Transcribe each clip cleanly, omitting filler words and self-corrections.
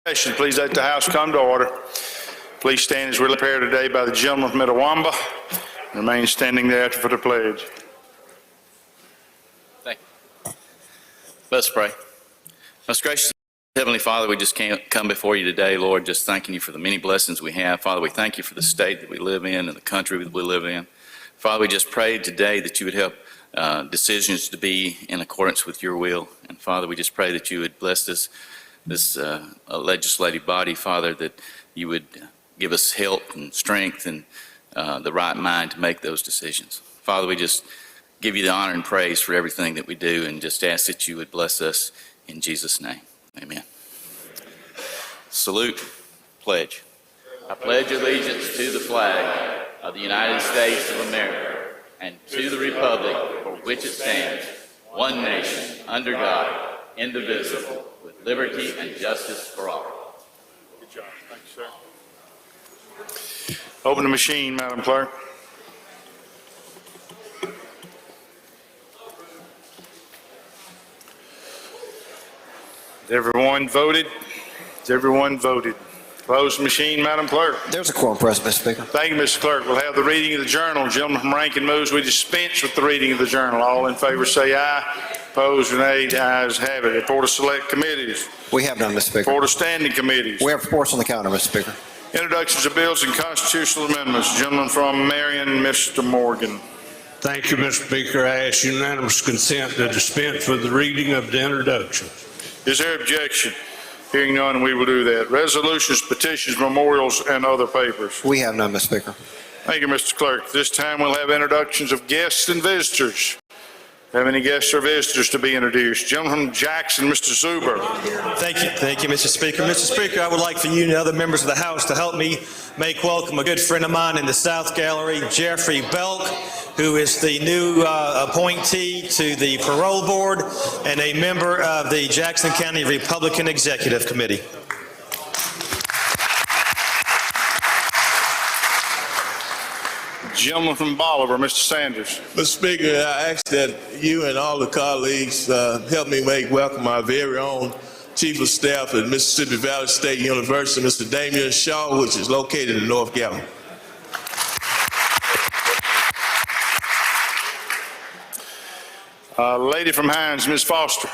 Please let the House come to order. Please stand as we're prepared today by the gentleman from Itawamba. Remain standing thereafter for the pledge. Thank you. Let's pray. Most gracious Heavenly Father, we just can't come before you today, Lord, just thanking you for the many blessings we have. Father, we thank you for the state that we live in and the country that we live in. Father, we just prayed today that you would help decisions to be in accordance with your will. And Father, we just pray that you would bless this legislative body, Father, that you would give us help and strength and the right mind to make those decisions. Father, we just give you the honor and praise for everything that we do and just ask that you would bless us in Jesus' name. Amen. Salute, pledge. I pledge allegiance to the flag of the United States of America and to the republic for which it stands, one nation, under God, indivisible, with liberty and justice for all. Good job. Thank you, sir. Open the machine, Madam Clerk. Has everyone voted? Has everyone voted? Close the machine, Madam Clerk. There's a quorum present, Mr. Speaker. Thank you, Mr. Clerk. We'll have the reading of the journal. Gentleman from Rankin moves we dispense with the reading of the journal. All in favor say aye. Opposed or nay? Ayes have it. Report of select committees. We have none, Mr. Speaker. Report of standing committees. We have reports on the counter, Mr. Speaker. Introductions of bills and constitutional amendments. Gentleman from Marion, Mr. Morgan. Thank you, Mr. Speaker. I ask unanimous consent to dispense with the reading of the introduction. Is there objection? Hearing none, we will do that. Resolutions, petitions, memorials, and other papers. We have none, Mr. Speaker. Thank you, Mr. Clerk. This time we'll have introductions of guests and visitors. Have any guests or visitors to be introduced? Gentleman from Jackson, Mr. Zuber. Thank you, Mr. Speaker. Mr. Speaker, I would like for you and other members of the House to help me make welcome a good friend of mine in the South Gallery, Jeffrey Belk, who is the new appointee to the Parole Board and a member of the Jackson County Republican Executive Committee. Gentleman from Bolivar, Mr. Sanders. Mr. Speaker, I ask that you and all the colleagues help me make welcome our very own Chief of Staff at Mississippi Valley State University, Mr. Damian Shaw, which is located in North Gallup. Lady from Hines, Ms. Foster.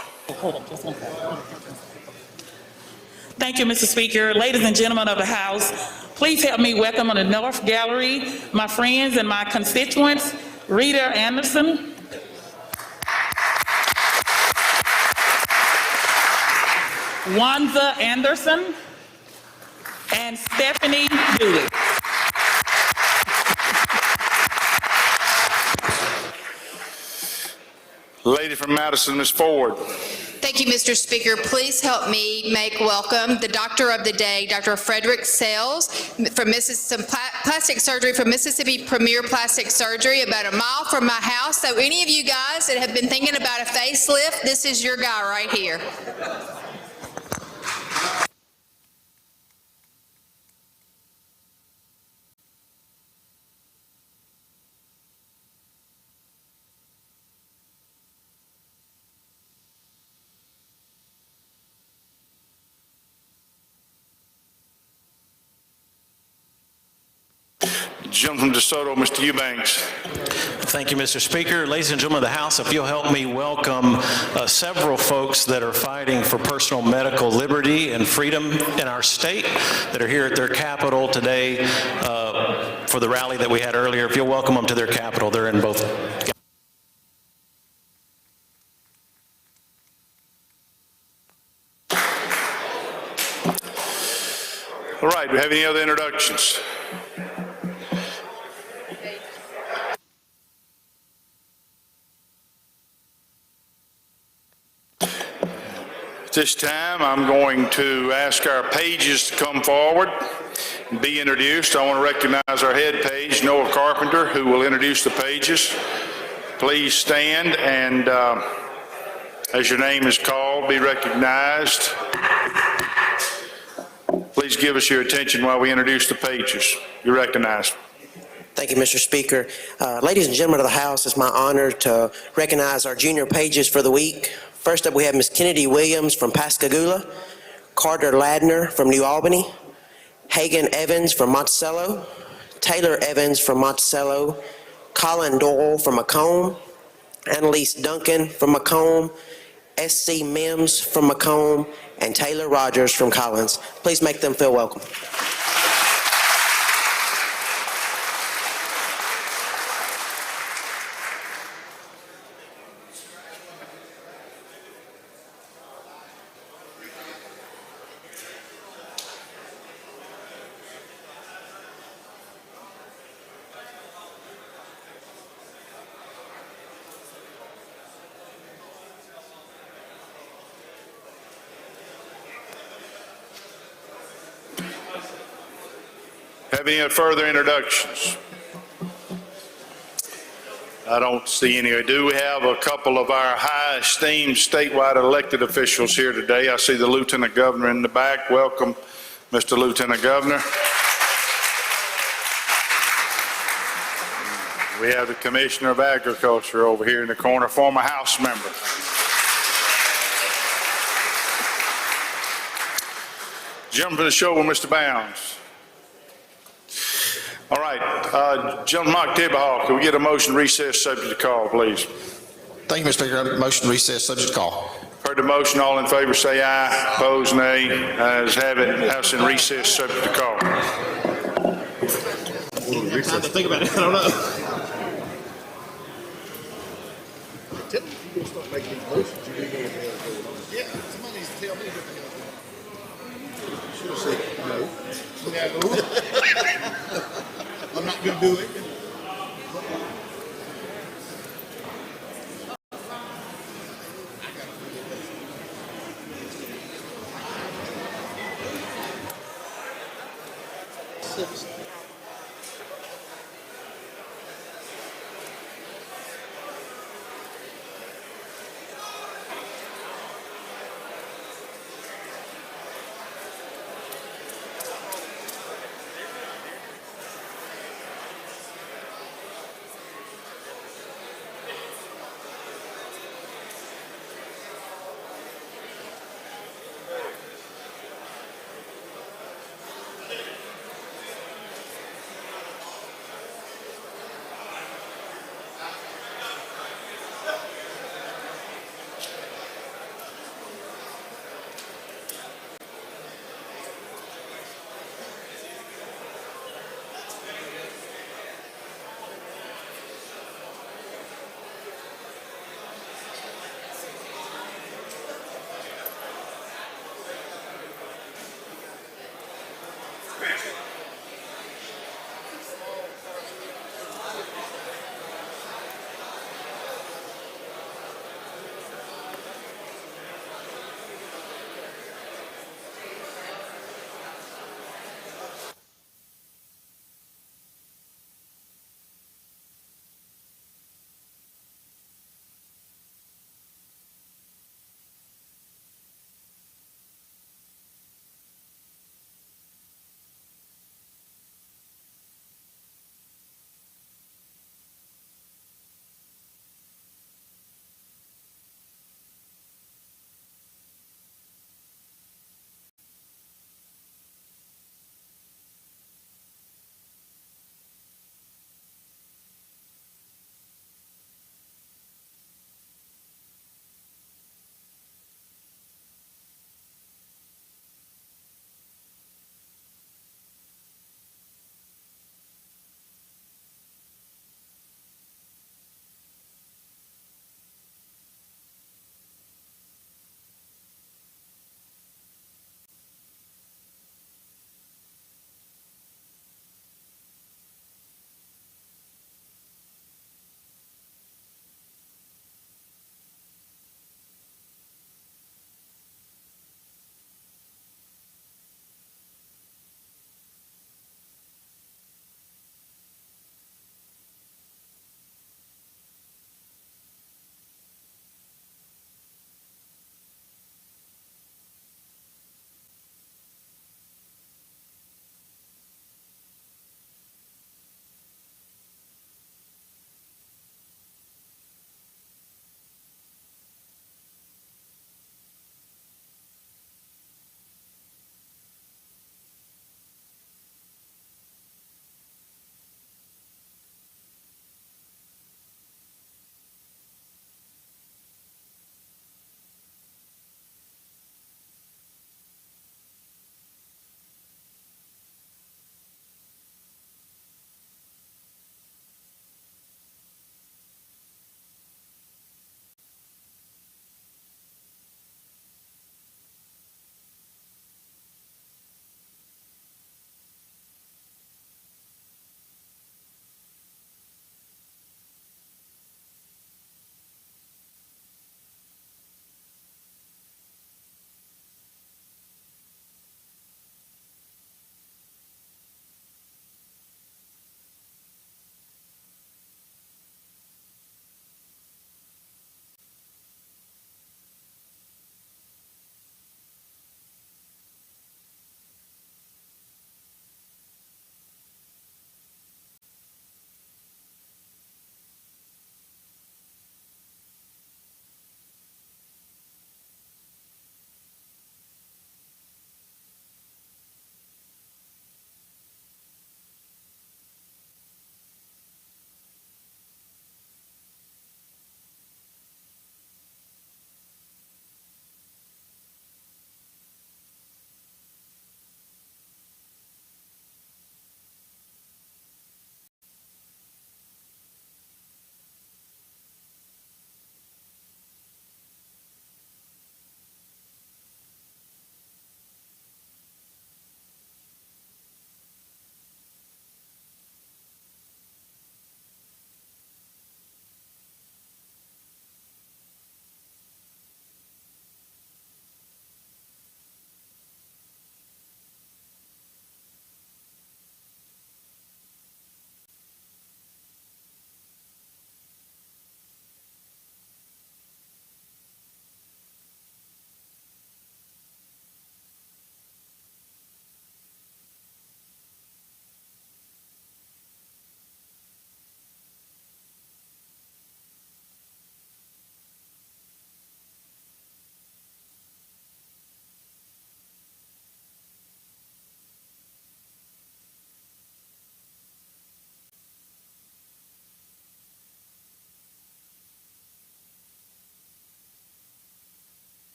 Thank you, Mr. Speaker. Ladies and gentlemen of the House, please help me welcome on the North Gallery my friends and my constituents, Rita Anderson, Wanza Anderson, and Stephanie Dooley. Lady from Madison, Ms. Ford. Thank you, Mr. Speaker. Please help me make welcome the Doctor of the Day, Dr. Frederick Sales, from plastic surgery from Mississippi Premier Plastic Surgery, about a mile from my house. So any of you guys that have been thinking about a facelift, this is your guy right here. Gentleman from DeSoto, Mr. Eubanks. Thank you, Mr. Speaker. Ladies and gentlemen of the House, if you'll help me welcome several folks that are fighting for personal medical liberty and freedom in our state that are here at their Capitol today for the rally that we had earlier. If you'll welcome them to their Capitol, they're in both. All right, do we have any other introductions? At this time, I'm going to ask our pages to come forward and be introduced. I want to recognize our head page, Noah Carpenter, who will introduce the pages. Please stand and as your name is called, be recognized. Please give us your attention while we introduce the pages. You're recognized. Thank you, Mr. Speaker. Ladies and gentlemen of the House, it's my honor to recognize our junior pages for the week. First up, we have Ms. Kennedy Williams from Pascagoula, Carter Ladner from New Albany, Hagan Evans from Monticello, Taylor Evans from Monticello, Colin Doyle from Macomb, Annalise Duncan from Macomb, S.C. Mims from Macomb, and Taylor Rogers from Collins. Please make them feel welcome. Have any further introductions? I don't see any. I do have a couple of our high esteemed statewide elected officials here today. I see the Lieutenant Governor in the back. Welcome, Mr. Lieutenant Governor. We have the Commissioner of Agriculture over here in the corner, former House member. Gentleman for the show, Mr. Bounds. All right, Gentleman Mike Tibahawk, can we get a motion to recess subject to call, please? Thank you, Mr. Speaker. Motion to recess, subject to call. Heard the motion. All in favor say aye. Opposed, nay. Ayes have it. House in recess, subject to call. Time to think about it. I don't know. Yeah, somebody needs to tell me what the hell. Should have said no. I'm not going to do it.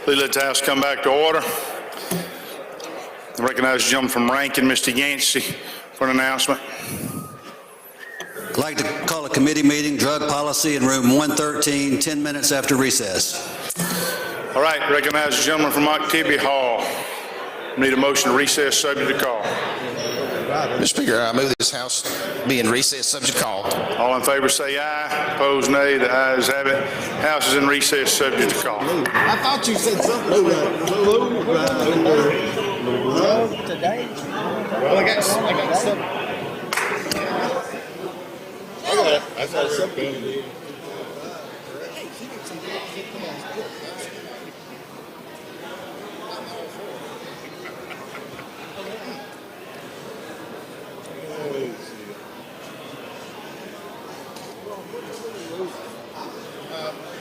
Please let the House come back to order. I recognize the gentleman from Rankin, Mr. Yancey, for an announcement. I'd like to call a committee meeting, drug policy, in room 113, 10 minutes after recess. All right, recognize the gentleman from Octavia Hall. Need a motion to recess, subject to call. Mr. Speaker, I move this House be in recess, subject to call. All in favor say aye. Opposed, nay. The ayes have it. House is in recess, subject to call. I thought you said something today. Well, I got some. I got something.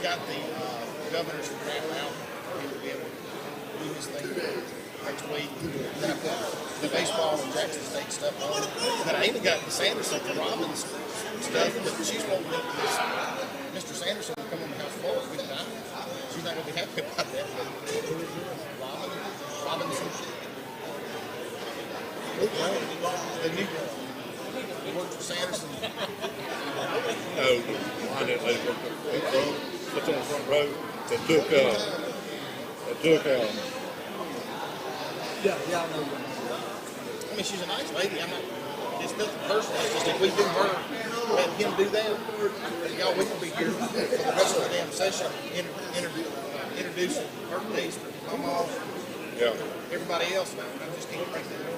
Got the governor's grant out. We'll be able to do this thing next week. Then I put the baseball and Jackson State stuff on. Then I even got the Sanderson for Robbins stuff, but she's wanting Mr. Sanderson to come on the House floor. She's not going to be happy about that. Robinson. The new girl. He worked for Sanderson. No, I didn't let it work. It's on the front row. They took, Yeah, I know. I mean, she's a nice lady. I'm not, it's nothing personal. It's just if we do her, let him do that, y'all, we can be here for the rest of the damn session, introducing her case, my mom, yeah. everybody else. I just can't think that.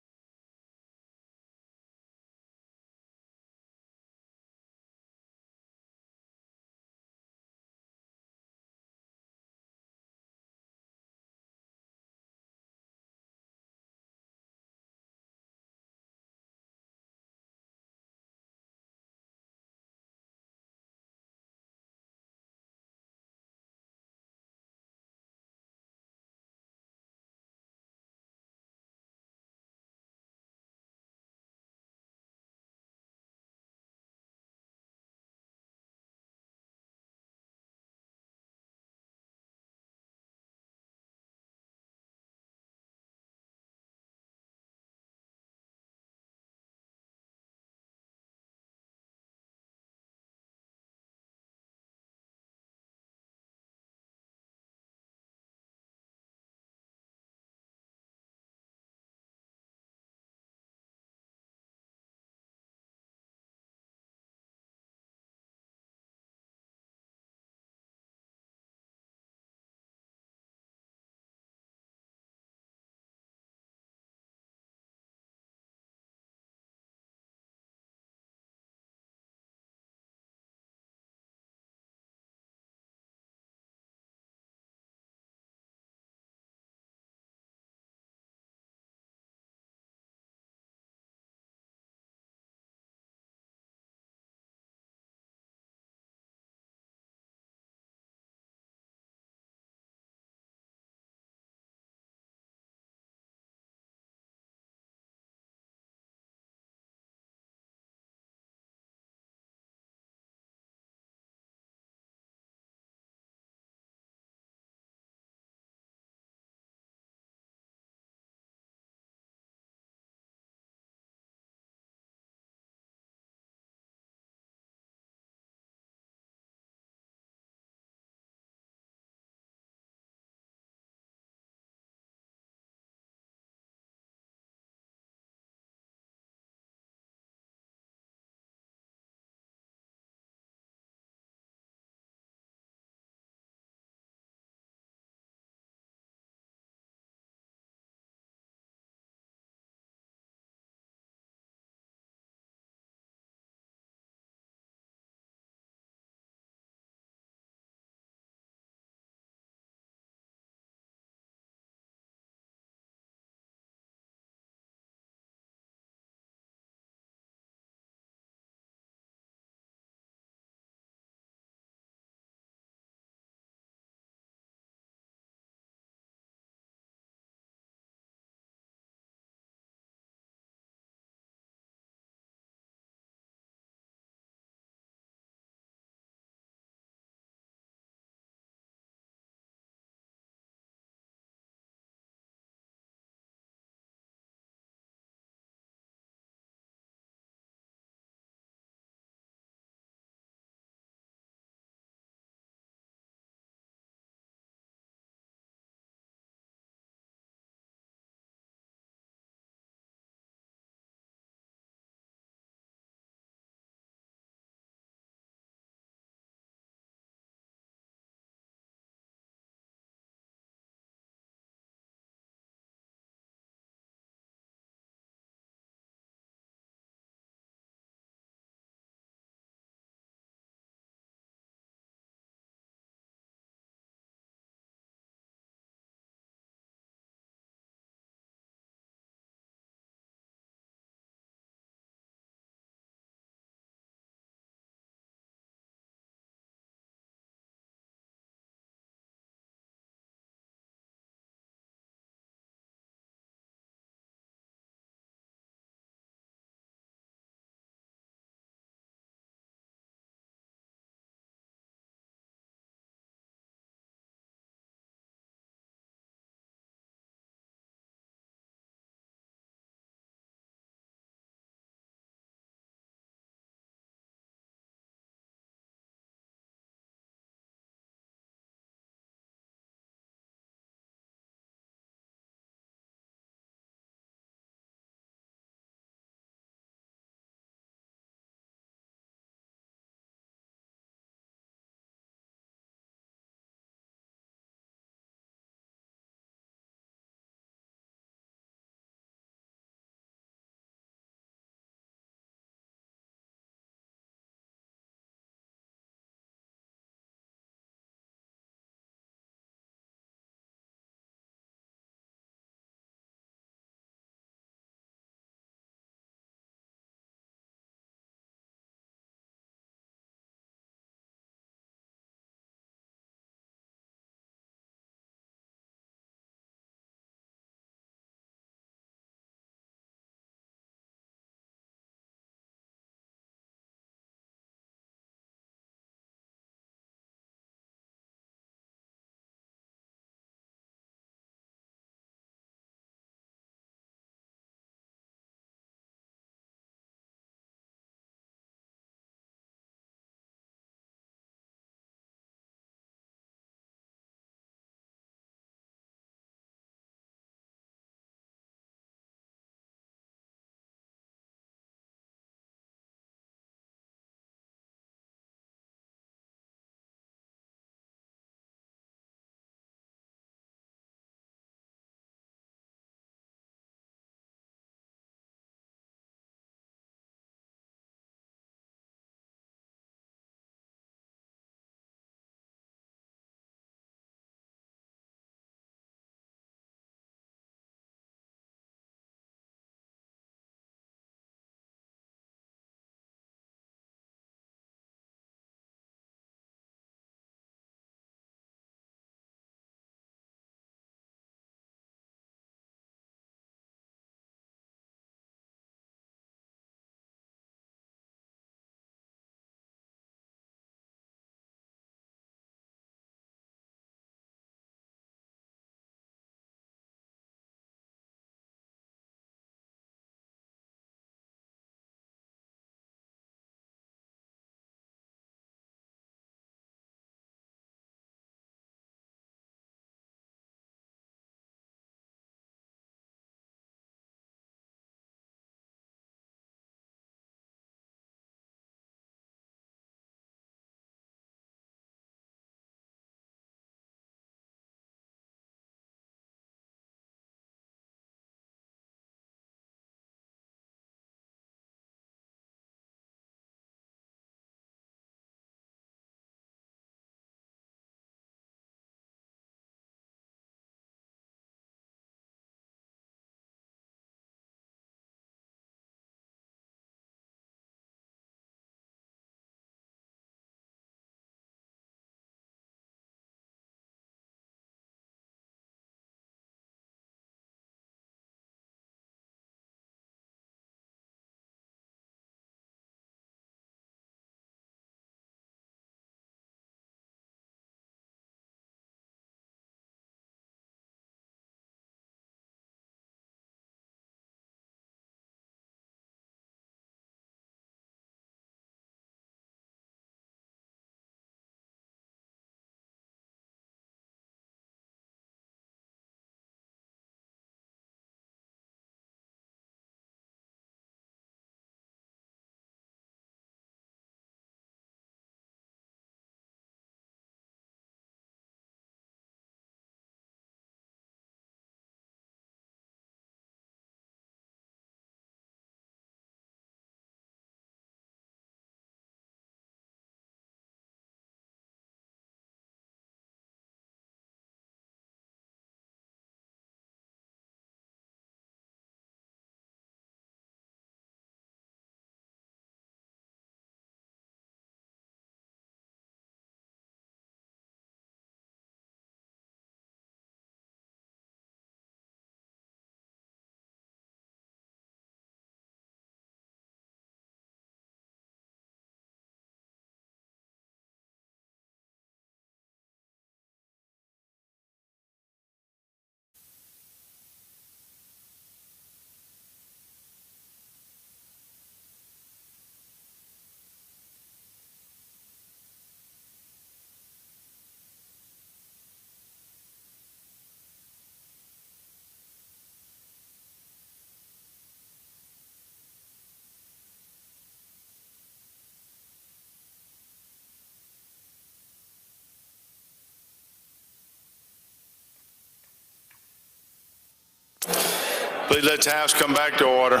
Please let the House come back to order.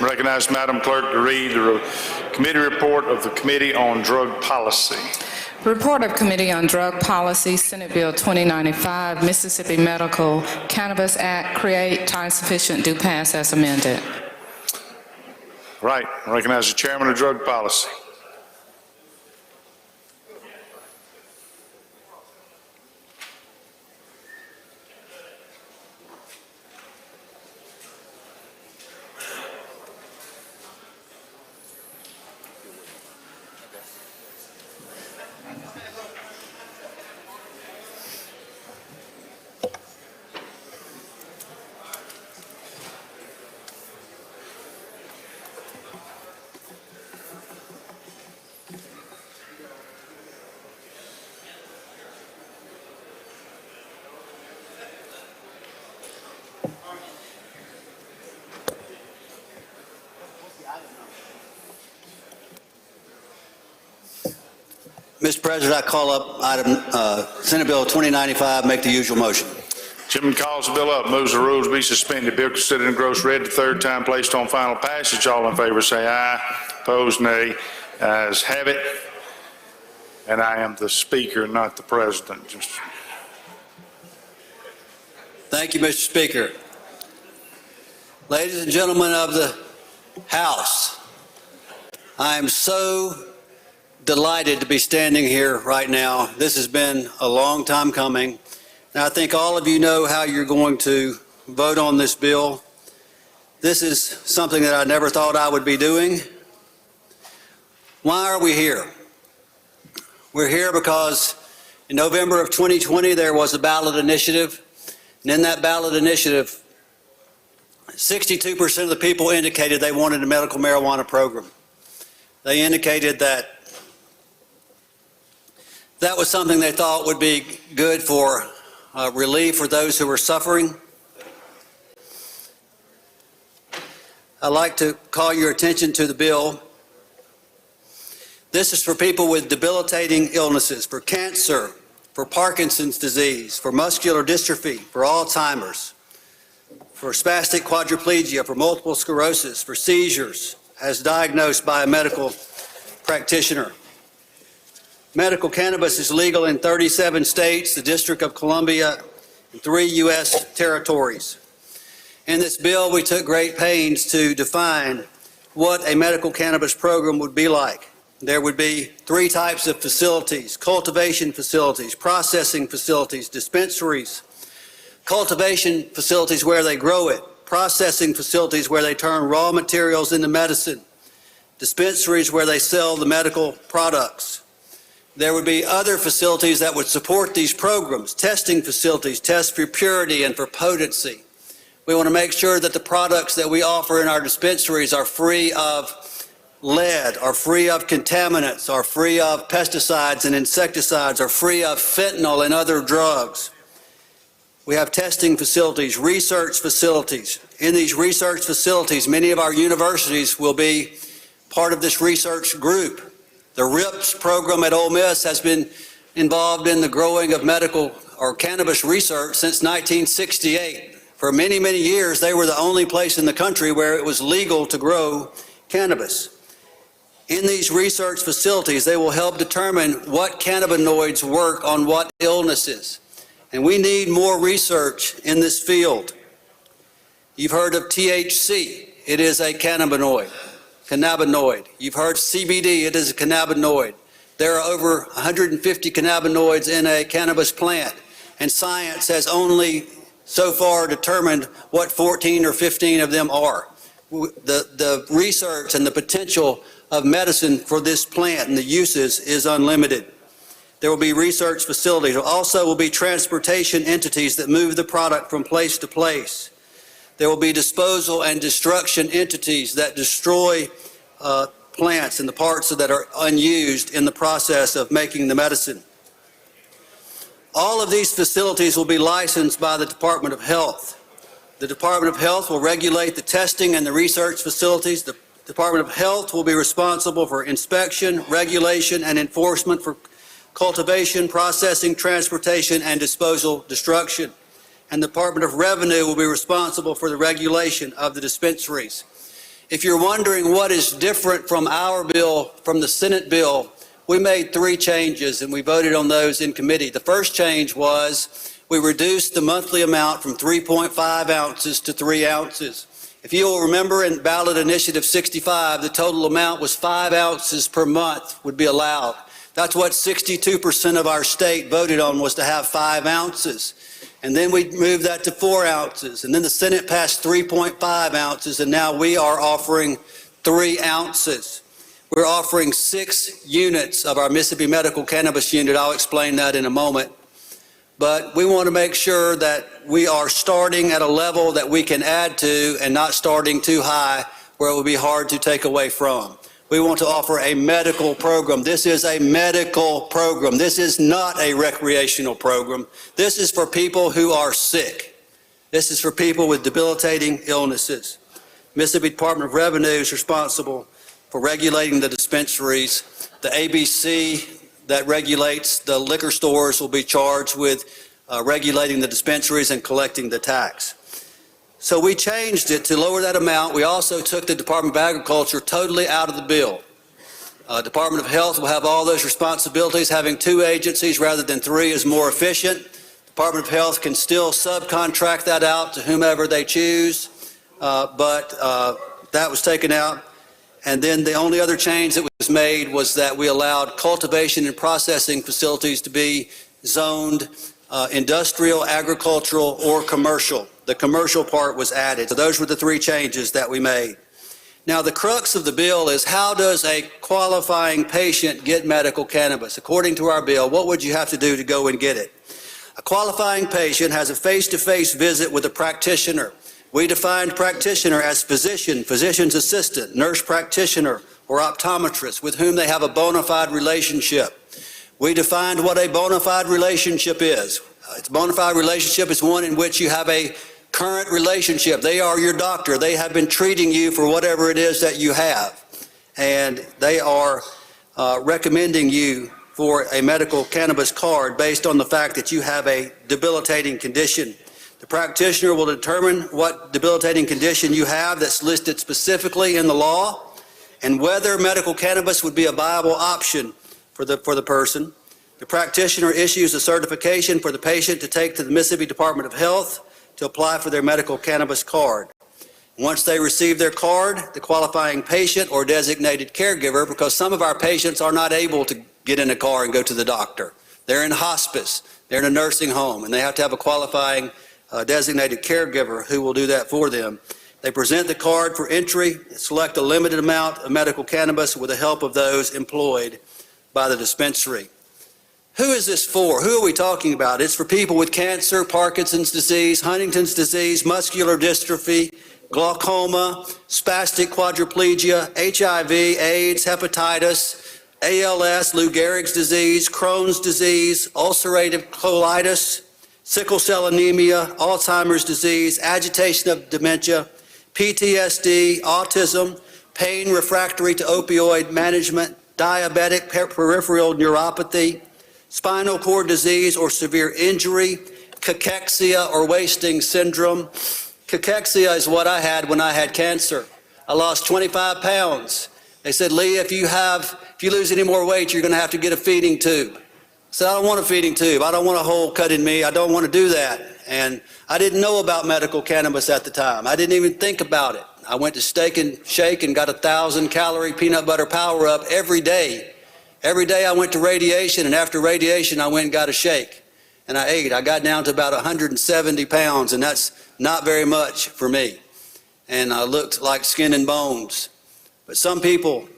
Recognize Madam Clerk to read the committee report of the Committee on Drug Policy. Report of Committee on Drug Policy, Senate Bill 2095, Mississippi Medical Cannabis Act, create time sufficient, do pass as amended. Right. I recognize the Chairman of Drug Policy. Mr. President, I call up item Senate Bill 2095, make the usual motion. Chairman calls the bill up, moves the rules be suspended. Bill considered and engrossed read the third time, placed on final passage. All in favor say aye. Opposed, nay. Ayes have it. And I am the Speaker, not the President. Thank you, Mr. Speaker. Ladies and gentlemen of the House, I am so delighted to be standing here right now. This has been a long time coming. Now, I think all of you know how you're going to vote on this bill. This is something that I never thought I would be doing. Why are we here? We're here because in November of 2020, there was a ballot initiative. And in that ballot initiative, 62% of the people indicated they wanted a medical marijuana program. They indicated that that was something they thought would be good for relief for those who were suffering. I'd like to call your attention to the bill. This is for people with debilitating illnesses, for cancer, for Parkinson's disease, for muscular dystrophy, for Alzheimer's, for spastic quadriplegia, for multiple sclerosis, for seizures, as diagnosed by a medical practitioner. Medical cannabis is legal in 37 states, the District of Columbia, and 3 U.S. territories. In this bill, we took great pains to define what a medical cannabis program would be like. There would be 3 types of facilities: cultivation facilities, processing facilities, dispensaries. Cultivation facilities where they grow it, processing facilities where they turn raw materials into medicine, dispensaries where they sell the medical products. There would be other facilities that would support these programs, testing facilities, test for purity and for potency. We want to make sure that the products that we offer in our dispensaries are free of lead, are free of contaminants, are free of pesticides and insecticides, are free of fentanyl and other drugs. We have testing facilities, research facilities. In these research facilities, many of our universities will be part of this research group. The RIPS program at Ole Miss has been involved in the growing of medical or cannabis research since 1968. For many, many years, they were the only place in the country where it was legal to grow cannabis. In these research facilities, they will help determine what cannabinoids work on what illnesses. And we need more research in this field. You've heard of THC. It is a cannabinoid. You've heard CBD. It is a cannabinoid. There are over 150 cannabinoids in a cannabis plant, and science has only so far determined what 14 or 15 of them are. The research and the potential of medicine for this plant and the uses is unlimited. There will be research facilities. There also will be transportation entities that move the product from place to place. There will be disposal and destruction entities that destroy plants and the parts that are unused in the process of making the medicine. All of these facilities will be licensed by the Department of Health. The Department of Health will regulate the testing and the research facilities. The Department of Health will be responsible for inspection, regulation, and enforcement for cultivation, processing, transportation, and disposal destruction. and the Department of Revenue will be responsible for the regulation of the dispensaries. If you're wondering what is different from our bill, from the Senate bill, we made 3 changes and we voted on those in committee. The first change was we reduced the monthly amount from 3.5 ounces to 3 ounces. If you will remember in ballot initiative 65, the total amount was 5 ounces per month would be allowed. That's what 62% of our state voted on, was to have 5 ounces. And then we moved that to 4 ounces. And then the Senate passed 3.5 ounces, and now we are offering 3 ounces. We're offering 6 units of our Mississippi Medical Cannabis Unit. I'll explain that in a moment. But we want to make sure that we are starting at a level that we can add to and not starting too high where it will be hard to take away from. We want to offer a medical program. This is a medical program. This is not a recreational program. This is for people who are sick. This is for people with debilitating illnesses. Mississippi Department of Revenue is responsible for regulating the dispensaries. The ABC that regulates the liquor stores will be charged with regulating the dispensaries and collecting the tax. So we changed it to lower that amount. We also took the Department of Agriculture totally out of the bill. Department of Health will have all those responsibilities. Having 2 agencies rather than 3 is more efficient. Department of Health can still subcontract that out to whomever they choose, but that was taken out. And then the only other change that was made was that we allowed cultivation and processing facilities to be zoned industrial, agricultural, or commercial. The commercial part was added. So those were the 3 changes that we made. Now, the crux of the bill is, how does a qualifying patient get medical cannabis? According to our bill, what would you have to do to go and get it? A qualifying patient has a face-to-face visit with a practitioner. We defined practitioner as physician, physician's assistant, nurse practitioner, or optometrist with whom they have a bona fide relationship. We defined what a bona fide relationship is. A bona fide relationship is one in which you have a current relationship. They are your doctor. They have been treating you for whatever it is that you have. And they are recommending you for a medical cannabis card based on the fact that you have a debilitating condition. The practitioner will determine what debilitating condition you have that's listed specifically in the law and whether medical cannabis would be a viable option for the person. The practitioner issues a certification for the patient to take to the Mississippi Department of Health to apply for their medical cannabis card. Once they receive their card, the qualifying patient or designated caregiver, because some of our patients are not able to get in a car and go to the doctor. They're in hospice, they're in a nursing home, and they have to have a qualifying designated caregiver who will do that for them. They present the card for entry, select a limited amount of medical cannabis with the help of those employed by the dispensary. Who is this for? Who are we talking about? It's for people with cancer, Parkinson's disease, Huntington's disease, muscular dystrophy, glaucoma, spastic quadriplegia, HIV, AIDS, hepatitis, ALS, Lou Gehrig's disease, Crohn's disease, ulcerative colitis, sickle cell anemia, Alzheimer's disease, agitation of dementia, PTSD, autism, pain refractory to opioid management, diabetic peripheral neuropathy, spinal cord disease or severe injury, cachexia or wasting syndrome. Cachexia is what I had when I had cancer. I lost 25 pounds. They said, Lee, if you lose any more weight, you're going to have to get a feeding tube. I said, I don't want a feeding tube. I don't want a hole cut in me. I don't want to do that. And I didn't know about medical cannabis at the time. I didn't even think about it. I went to Steak and Shake and got 1,000-calorie peanut butter power-up every day. Every day I went to radiation, and after radiation, I went and got a shake. And I ate. I got down to about 170 pounds, and that's not very much for me. And I looked like skin and bones. But some people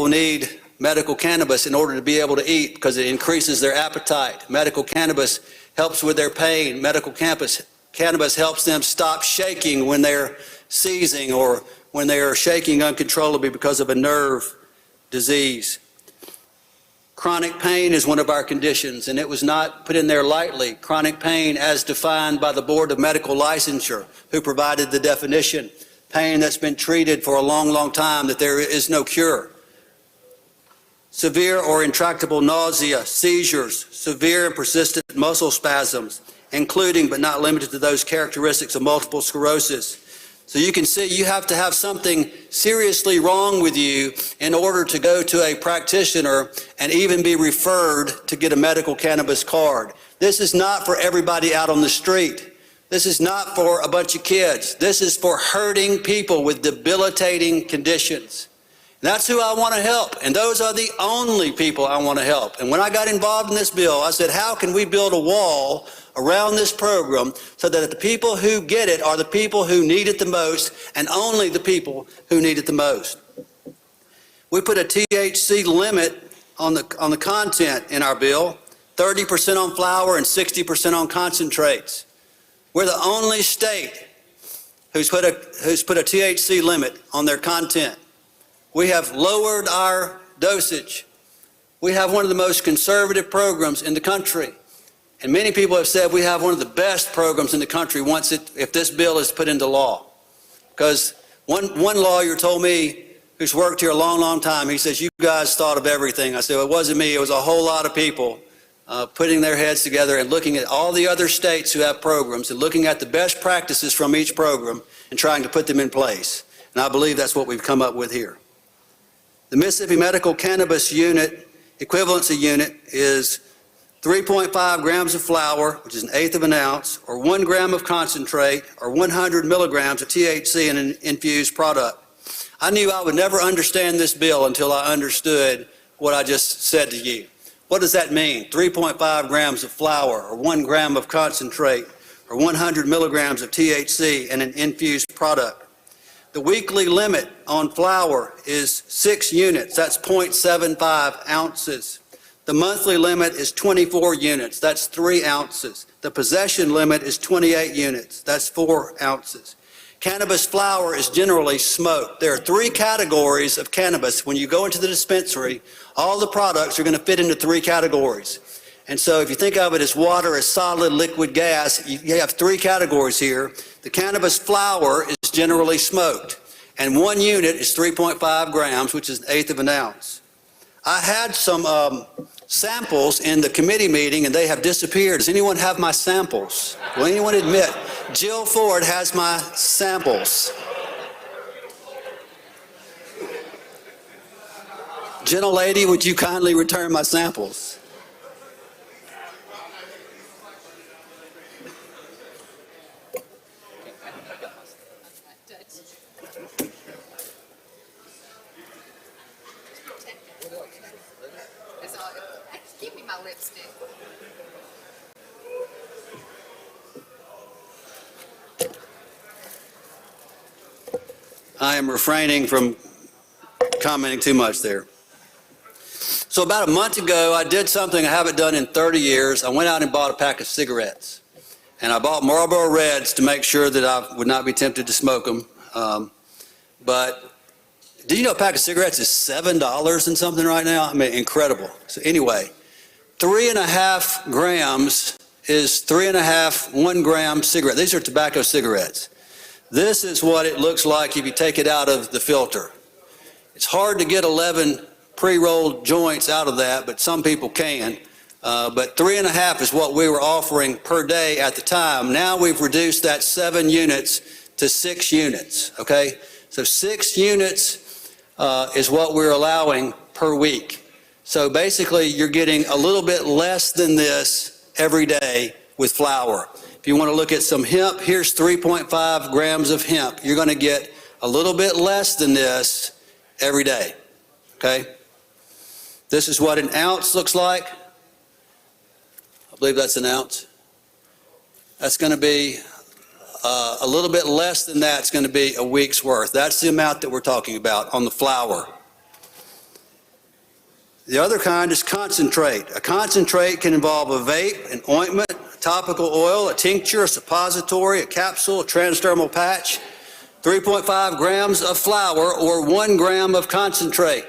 need medical cannabis in order to be able to eat because it increases their appetite. Medical cannabis helps with their pain. Medical cannabis helps them stop shaking when they're seizing or when they are shaking uncontrollably because of a nerve disease. Chronic pain is one of our conditions, and it was not put in there lightly. Chronic pain as defined by the Board of Medical Licensure, who provided the definition. Pain that's been treated for a long, long time, that there is no cure. Severe or intractable nausea, seizures, severe and persistent muscle spasms, including but not limited to those characteristics of multiple sclerosis. So you can see you have to have something seriously wrong with you in order to go to a practitioner and even be referred to get a medical cannabis card. This is not for everybody out on the street. This is not for a bunch of kids. This is for hurting people with debilitating conditions. That's who I want to help, and those are the only people I want to help. And when I got involved in this bill, I said, how can we build a wall around this program so that the people who get it are the people who need it the most, and only the people who need it the most. We put a THC limit on the content in our bill, 30% on flower and 60% on concentrates. We're the only state who's put a THC limit on their content. We have lowered our dosage. We have one of the most conservative programs in the country. And many people have said we have one of the best programs in the country if this bill is put into law. Because one lawyer told me, who's worked here a long, long time, he says, you guys thought of everything. I said, well, it wasn't me, it was a whole lot of people putting their heads together and looking at all the other states who have programs and looking at the best practices from each program and trying to put them in place. And I believe that's what we've come up with here. The Mississippi Medical Cannabis Unit, equivalency unit, is 3.5 grams of flour, which is 1/8 of an ounce, or 1 gram of concentrate, or 100 milligrams of THC in an infused product. I knew I would never understand this bill until I understood what I just said to you. What does that mean? 3.5 grams of flour, or 1 gram of concentrate, or 100 milligrams of THC in an infused product. The weekly limit on flour is 6 units. That's 0.75 ounces. The monthly limit is 24 units. That's 3 ounces. The possession limit is 28 units. That's 4 ounces. Cannabis flower is generally smoked. There are 3 categories of cannabis. When you go into the dispensary, all the products are going to fit into 3 categories. And so if you think of it as water, as solid, liquid, gas, you have 3 categories here. The cannabis flower is generally smoked, and 1 unit is 3.5 grams, which is 1/8 of an ounce. I had some samples in the committee meeting, and they have disappeared. Does anyone have my samples? Will anyone admit? Jill Ford has my samples. Gentle lady, would you kindly return my samples? Give me my lipstick. I am refraining from commenting too much there. So about a month ago, I did something I haven't done in 30 years. I went out and bought a pack of cigarettes. And I bought Marlboro Reds to make sure that I would not be tempted to smoke them. But did you know a pack of cigarettes is $7 and something right now? I mean, incredible. So anyway, 3.5 grams is 3.5 1-gram cigarette. These are tobacco cigarettes. This is what it looks like if you take it out of the filter. It's hard to get 11 pre-rolled joints out of that, but some people can. But 3.5 is what we were offering per day at the time. Now we've reduced that 7 units to 6 units, okay? So 6 units is what we're allowing per week. So basically, you're getting a little bit less than this every day with flour. If you want to look at some hemp, here's 3.5 grams of hemp. You're going to get a little bit less than this every day, okay? This is what an ounce looks like. I believe that's an ounce. That's going to be a little bit less than that. It's going to be a week's worth. That's the amount that we're talking about on the flour. The other kind is concentrate. A concentrate can involve a vape, an ointment, a topical oil, a tincture, a suppository, a capsule, a transdermal patch, 3.5 grams of flour, or 1 gram of concentrate.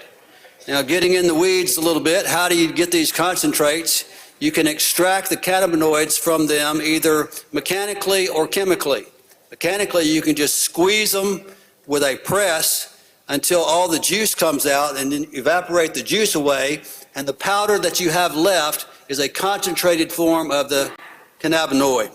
Now, getting in the weeds a little bit, how do you get these concentrates? You can extract the cannabinoids from them either mechanically or chemically. Mechanically, you can just squeeze them with a press until all the juice comes out, and then evaporate the juice away, and the powder that you have left is a concentrated form of the cannabinoid.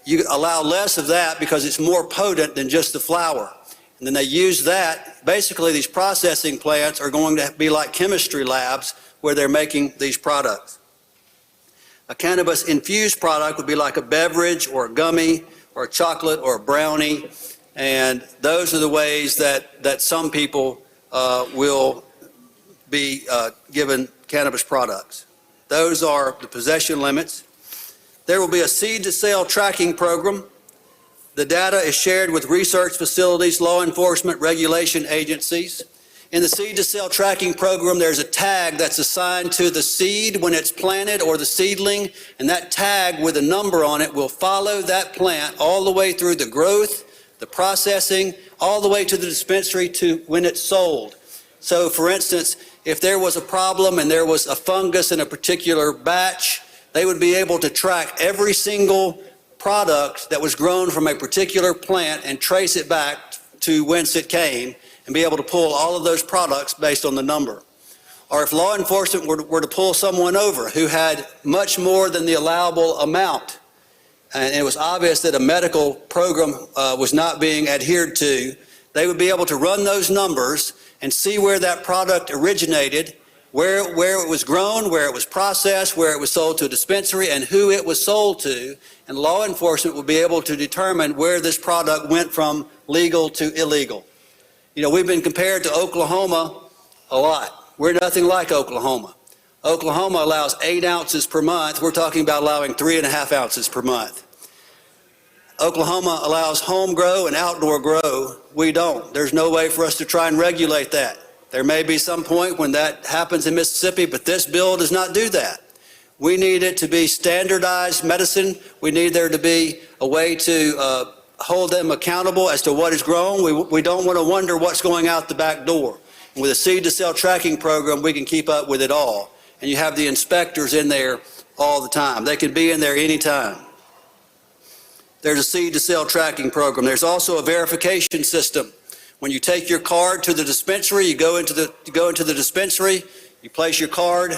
You allow less of that because it's more potent than just the flower. And then they use that. Basically, these processing plants are going to be like chemistry labs where they're making these products. A cannabis-infused product would be like a beverage or a gummy or a chocolate or a brownie. And those are the ways that some people will be given cannabis products. Those are the possession limits. There will be a seed-to-sale tracking program. The data is shared with research facilities, law enforcement, regulation agencies. In the seed-to-sale tracking program, there's a tag that's assigned to the seed when it's planted or the seedling, and that tag with a number on it will follow that plant all the way through the growth, the processing, all the way to the dispensary to when it's sold. So, for instance, if there was a problem and there was a fungus in a particular batch, they would be able to track every single product that was grown from a particular plant and trace it back to whence it came and be able to pull all of those products based on the number. Or if law enforcement were to pull someone over who had much more than the allowable amount, and it was obvious that a medical program was not being adhered to, they would be able to run those numbers and see where that product originated, where it was grown, where it was processed, where it was sold to a dispensary, and who it was sold to. And law enforcement will be able to determine where this product went from legal to illegal. You know, we've been compared to Oklahoma a lot. We're nothing like Oklahoma. Oklahoma allows 8 ounces per month. We're talking about allowing 3.5 ounces per month. Oklahoma allows home grow and outdoor grow. We don't. There's no way for us to try and regulate that. There may be some point when that happens in Mississippi, but this bill does not do that. We need it to be standardized medicine. We need there to be a way to hold them accountable as to what is grown. We don't want to wonder what's going out the back door. And with a seed-to-sale tracking program, we can keep up with it all. And you have the inspectors in there all the time. They can be in there anytime. There's a seed-to-sale tracking program. There's also a verification system. When you take your card to the dispensary, you go into the dispensary, you place your card,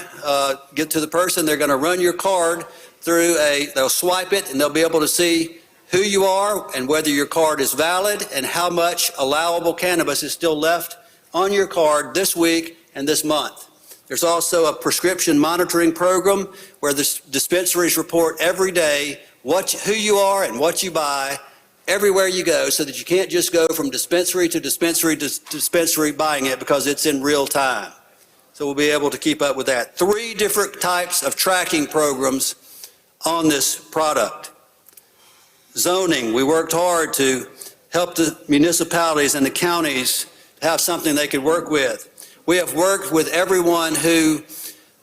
get to the person, they're going to run your card through they'll swipe it, and they'll be able to see who you are and whether your card is valid and how much allowable cannabis is still left on your card this week and this month. There's also a prescription monitoring program where the dispensaries report every day who you are and what you buy everywhere you go, so that you can't just go from dispensary to dispensary to dispensary buying it, because it's in real time. So we'll be able to keep up with that. 3 different types of tracking programs on this product. Zoning, we worked hard to help the municipalities and the counties have something they could work with. We have worked with everyone who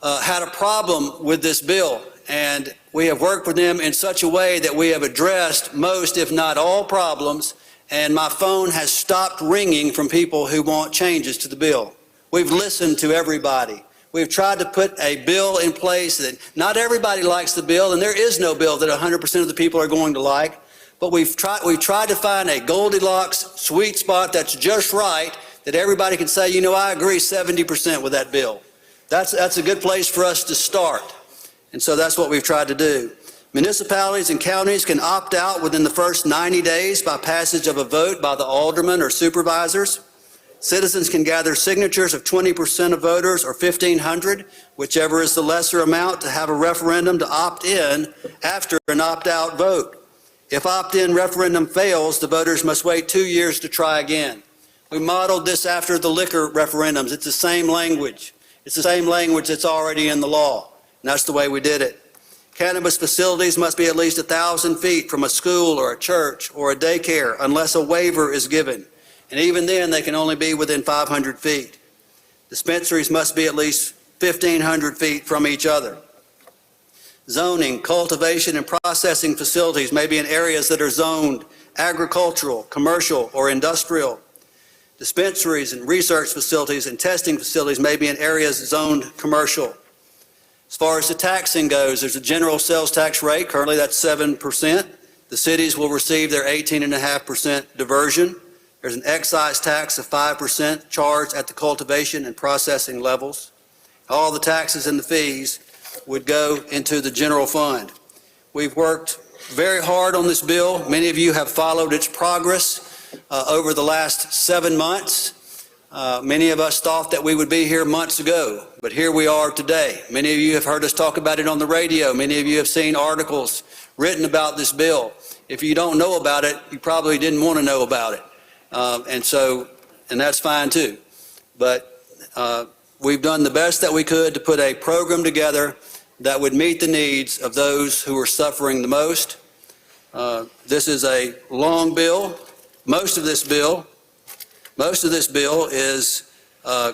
had a problem with this bill, and we have worked with them in such a way that we have addressed most, if not all, problems, and my phone has stopped ringing from people who want changes to the bill. We've listened to everybody. We've tried to put a bill in place that not everybody likes the bill, and there is no bill that 100% of the people are going to like, but we've tried to find a Goldilocks sweet spot that's just right, that everybody can say, you know, I agree 70% with that bill. That's a good place for us to start. And so that's what we've tried to do. Municipalities and counties can opt out within the first 90 days by passage of a vote by the aldermen or supervisors. Citizens can gather signatures of 20% of voters or 1,500, whichever is the lesser amount, to have a referendum to opt in after an opt-out vote. If opt-in referendum fails, the voters must wait 2 years to try again. We modeled this after the liquor referendums. It's the same language. It's the same language that's already in the law. And that's the way we did it. Cannabis facilities must be at least 1,000 feet from a school or a church or a daycare unless a waiver is given. And even then, they can only be within 500 feet. Dispensaries must be at least 1,500 feet from each other. Zoning, cultivation, and processing facilities may be in areas that are zoned agricultural, commercial, or industrial. Dispensaries and research facilities and testing facilities may be in areas zoned commercial. As far as the taxing goes, there's a general sales tax rate. Currently, that's 7%. The cities will receive their 18.5% diversion. There's an excise tax of 5% charged at the cultivation and processing levels. All the taxes and the fees would go into the general fund. We've worked very hard on this bill. Many of you have followed its progress over the last 7 months. Many of us thought that we would be here months ago, but here we are today. Many of you have heard us talk about it on the radio. Many of you have seen articles written about this bill. If you don't know about it, you probably didn't want to know about it. And that's fine too. But we've done the best that we could to put a program together that would meet the needs of those who are suffering the most. This is a long bill. Most of this bill is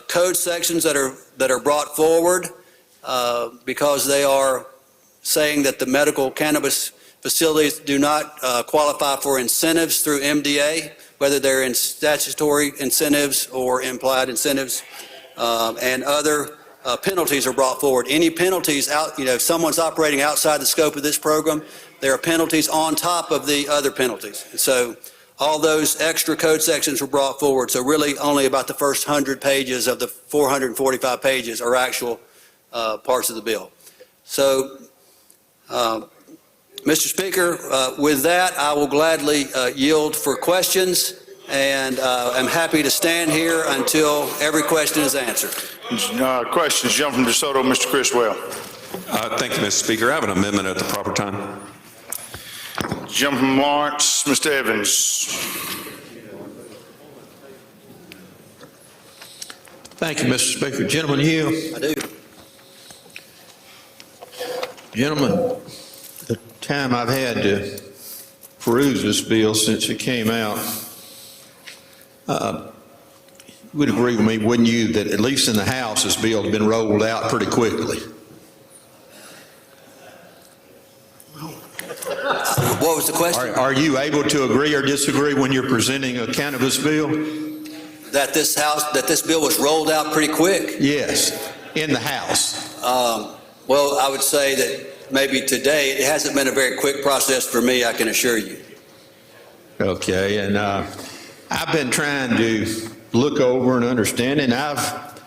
code sections that are brought forward because they are saying that the medical cannabis facilities do not qualify for incentives through MDA, whether they're in statutory incentives or implied incentives, and other penalties are brought forward. Any penalties if someone's operating outside the scope of this program, there are penalties on top of the other penalties. And so all those extra code sections were brought forward. So really only about the first 100 pages of the 445 pages are actual parts of the bill. So, Mr. Speaker, with that, I will gladly yield for questions, and I'm happy to stand here until every question is answered. Questions, jump from DeSoto, Mr. Criswell. Thank you, Mr. Speaker. I have an amendment at the proper time. Jump from Lawrence, Mr. Evans. Thank you, Mr. Speaker. Gentleman Hill. I do. Gentlemen, the time I've had to peruse this bill since it came out, you would agree with me, wouldn't you, that at least in the House, this bill has been rolled out pretty quickly? What was the question? Are you able to agree or disagree when you're presenting a cannabis bill? That this bill was rolled out pretty quick? Yes, in the House. Well, I would say that maybe today, it hasn't been a very quick process for me, I can assure you. Okay, and I've been trying to look over and understand, and I've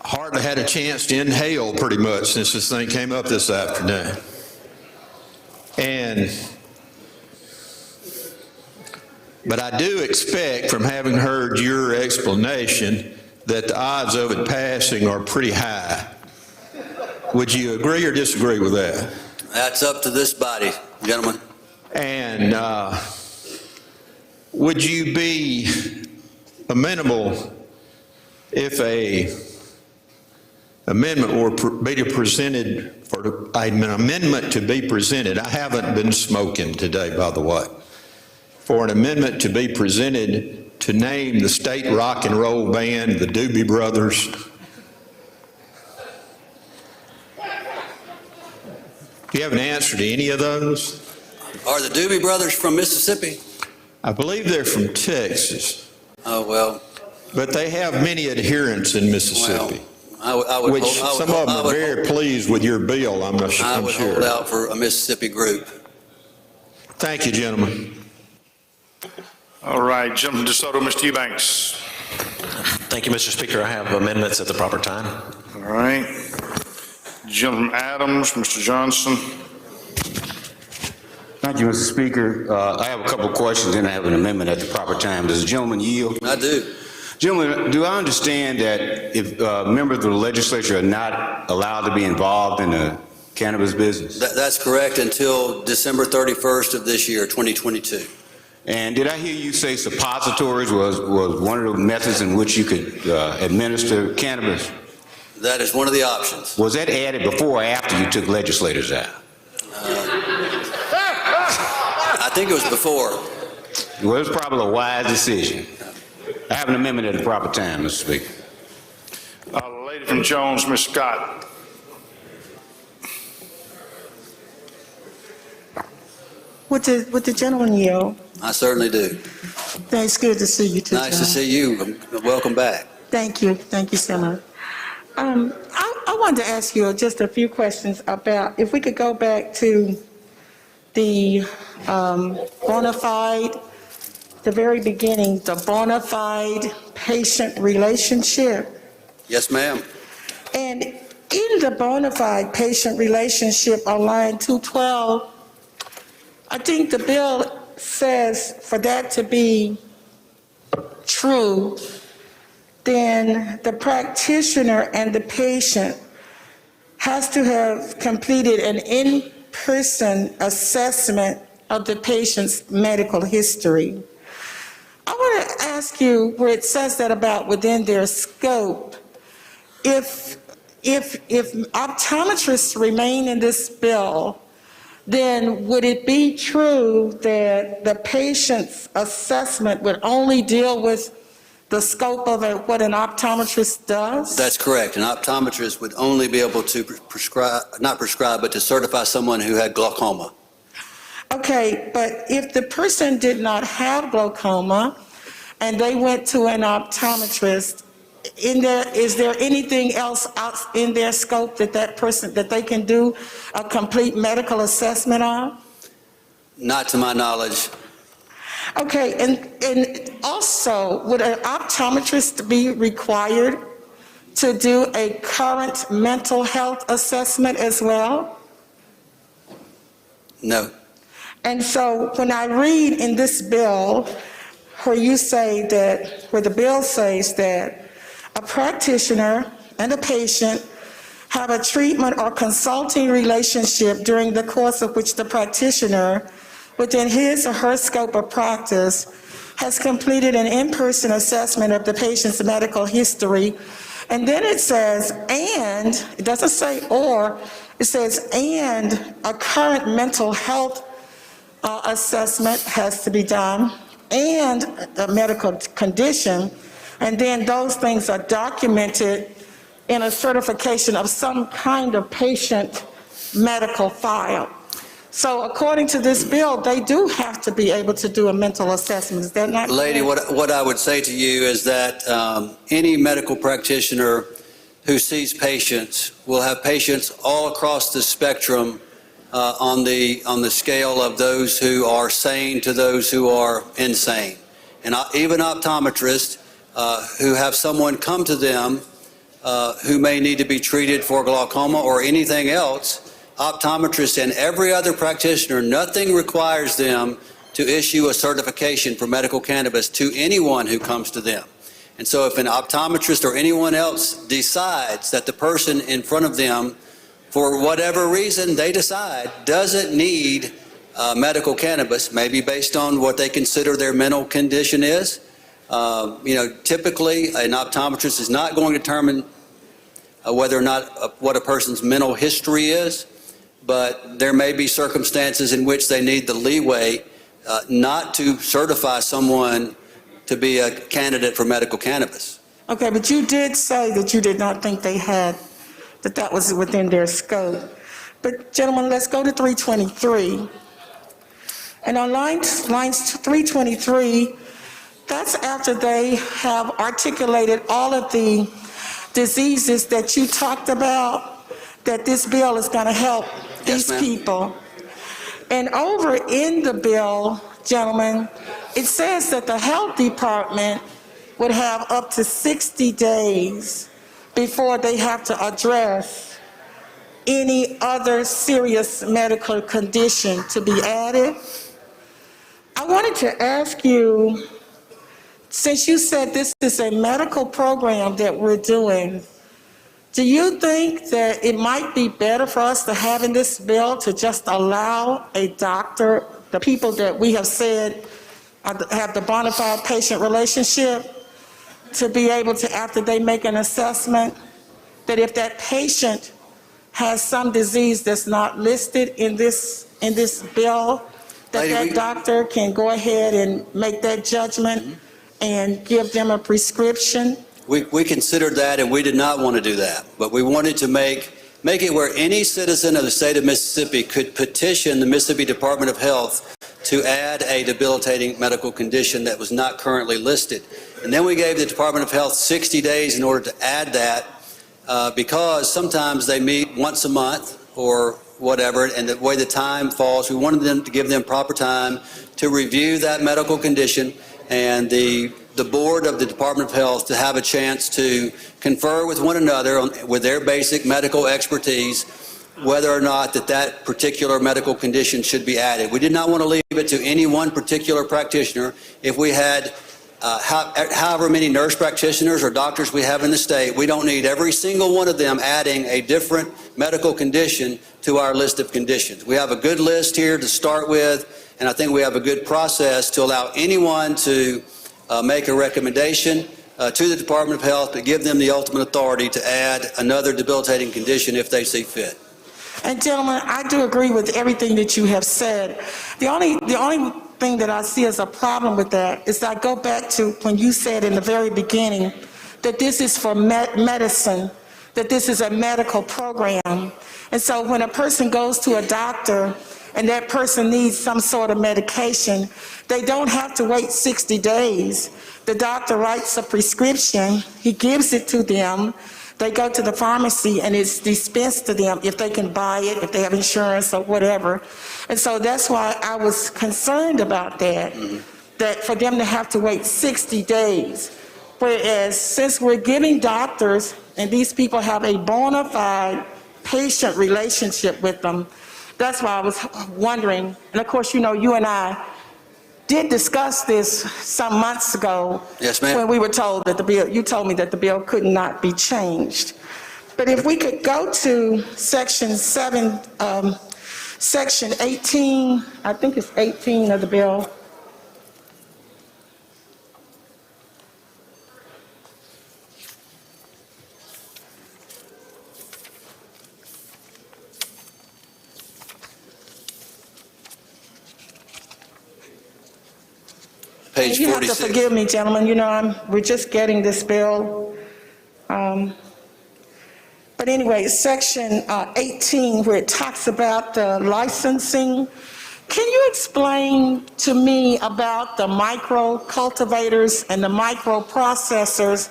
hardly had a chance to inhale pretty much since this thing came up this afternoon. But I do expect, from having heard your explanation, that the odds of it passing are pretty high. Would you agree or disagree with that? That's up to this body, gentlemen. And would you be amenable if an amendment were presented for an amendment to be presented? I haven't been smoking today, by the way. For an amendment to be presented to name the state rock and roll band, the Doobie Brothers. Do you have an answer to any of those? Are the Doobie Brothers from Mississippi? I believe they're from Texas. Oh, well. But they have many adherents in Mississippi. Well, which some of them are very pleased with your bill, I'm sure. I would hold out for a Mississippi group. Thank you, gentlemen. All right, jump from DeSoto, Mr. Eubanks. Thank you, Mr. Speaker. I have amendments at the proper time. All right. Jump from Adams, Mr. Johnson. Thank you, Mr. Speaker. I have a couple of questions, and I have an amendment at the proper time. Does the gentleman yield? I do. Gentlemen, do I understand that if members of the legislature are not allowed to be involved in the cannabis business? That's correct until December 31st of this year, 2022. And did I hear you say suppositories was one of the methods in which you could administer cannabis? That is one of the options. Was that added before or after you took legislators out? I think it was before. Well, it was probably a wise decision. I have an amendment at the proper time, Mr. Speaker. Lady from Jones, Ms. Scott. Would the gentleman yield? I certainly do. It's good to see you too. Nice to see you. Welcome back. Thank you so much. I wanted to ask you just a few questions about, if we could go back to the bona fide, the very beginning, the bona fide patient relationship. Yes, ma'am. And in the bona fide patient relationship on line 212, I think the bill says for that to be true, then the practitioner and the patient has to have completed an in-person assessment of the patient's medical history. I want to ask you where it says that about within their scope. If optometrists remain in this bill, then would it be true that the patient's assessment would only deal with the scope of what an optometrist does? That's correct. An optometrist would only be able to not prescribe, but to certify someone who had glaucoma. Okay, but if the person did not have glaucoma and they went to an optometrist, is there anything else out in their scope that they can do a complete medical assessment on? Not to my knowledge. Okay, and also, would an optometrist be required to do a current mental health assessment as well? No. And so when I read in this bill where the bill says that a practitioner and a patient have a treatment or consulting relationship during the course of which the practitioner, within his or her scope of practice, has completed an in-person assessment of the patient's medical history. And then it says, and, it doesn't say or, it says, and a current mental health assessment has to be done, and a medical condition, and then those things are documented in a certification of some kind of patient medical file. So according to this bill, they do have to be able to do a mental assessment. Is that not correct? Lady, what I would say to you is that any medical practitioner who sees patients will have patients all across the spectrum on the scale of those who are sane to those who are insane. And even optometrists who have someone come to them who may need to be treated for glaucoma or anything else, optometrists and every other practitioner, nothing requires them to issue a certification for medical cannabis to anyone who comes to them. And so if an optometrist or anyone else decides that the person in front of them, for whatever reason they decide, doesn't need medical cannabis, maybe based on what they consider their mental condition is, typically an optometrist is not going to determine whether or not what a person's mental history is, but there may be circumstances in which they need the leeway not to certify someone to be a candidate for medical cannabis. Okay, but you did say that you did not think that was within their scope. But gentlemen, let's go to 323. And on lines 323, that's after they have articulated all of the diseases that you talked about, that this bill is going to help these people. And over in the bill, gentlemen, it says that the health department would have up to 60 days before they have to address any other serious medical condition to be added. I wanted to ask you, since you said this is a medical program that we're doing, do you think that it might be better for us to have in this bill to just allow a doctor, the people that we have said have the bona fide patient relationship, to be able to, after they make an assessment, that if that patient has some disease that's not listed in this bill, that doctor can go ahead and make that judgment and give them a prescription? We considered that, and we did not want to do that, but we wanted to make it where any citizen of the state of Mississippi could petition the Mississippi Department of Health to add a debilitating medical condition that was not currently listed. And then we gave the Department of Health 60 days in order to add that because sometimes they meet once a month or whatever, and the way the time falls, we wanted them to give them proper time to review that medical condition, and the board of the Department of Health to have a chance to confer with one another with their basic medical expertise whether or not that particular medical condition should be added. We did not want to leave it to any one particular practitioner. If we had however many nurse practitioners or doctors we have in the state, we don't need every single one of them adding a different medical condition to our list of conditions. We have a good list here to start with, and I think we have a good process to allow anyone to make a recommendation to the Department of Health, but give them the ultimate authority to add another debilitating condition if they see fit. And gentlemen, I do agree with everything that you have said. The only thing that I see as a problem with that is I go back to when you said in the very beginning that this is for medicine, that this is a medical program. And so when a person goes to a doctor and that person needs some sort of medication, they don't have to wait 60 days. The doctor writes a prescription, he gives it to them, they go to the pharmacy and it's dispensed to them if they can buy it, if they have insurance or whatever. And so that's why I was concerned about that, that for them to have to wait 60 days. Whereas since we're giving doctors, and these people have a bona fide patient relationship with them, that's why I was wondering. And of course, you know, you and I did discuss this some months ago. Yes, ma'am. When we were told that the bill, you told me that the bill could not be changed. But if we could go to section 18, I think it's 18 of the bill. Page 46. You have to forgive me, gentlemen, you know, we're just getting this bill. But anyway, section 18, where it talks about the licensing, can you explain to me about the micro cultivators and the micro processors,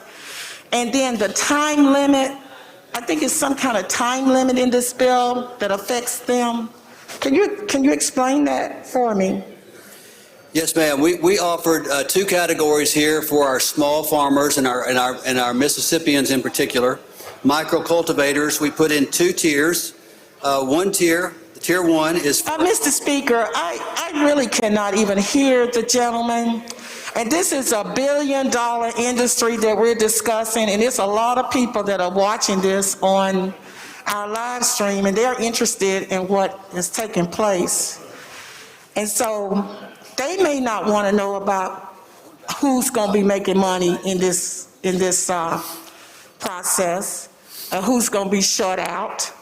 and then the time limit? I think it's some kind of time limit in this bill that affects them. Can you explain that for me? Yes, ma'am. We offered two categories here for our small farmers and our Mississippians in particular. Micro cultivators, we put in two tiers. One tier, tier one is... Mr. Speaker, I really cannot even hear the gentleman. And this is a billion-dollar industry that we're discussing, and it's a lot of people that are watching this on our live stream, and they're interested in what is taking place. And so they may not want to know about who's going to be making money in this process, who's going to be shut out.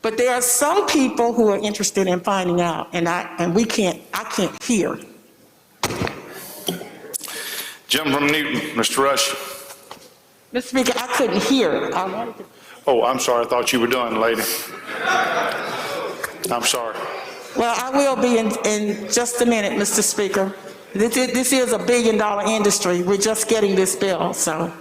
But there are some people who are interested in finding out, and I can't hear. Gentleman from Newton, Mr. Rush. Mr. Speaker, I couldn't hear. Oh, I'm sorry. I thought you were done, lady. I'm sorry. Well, I will be in just a minute, Mr. Speaker. This is a billion-dollar industry. We're just getting this bill, so.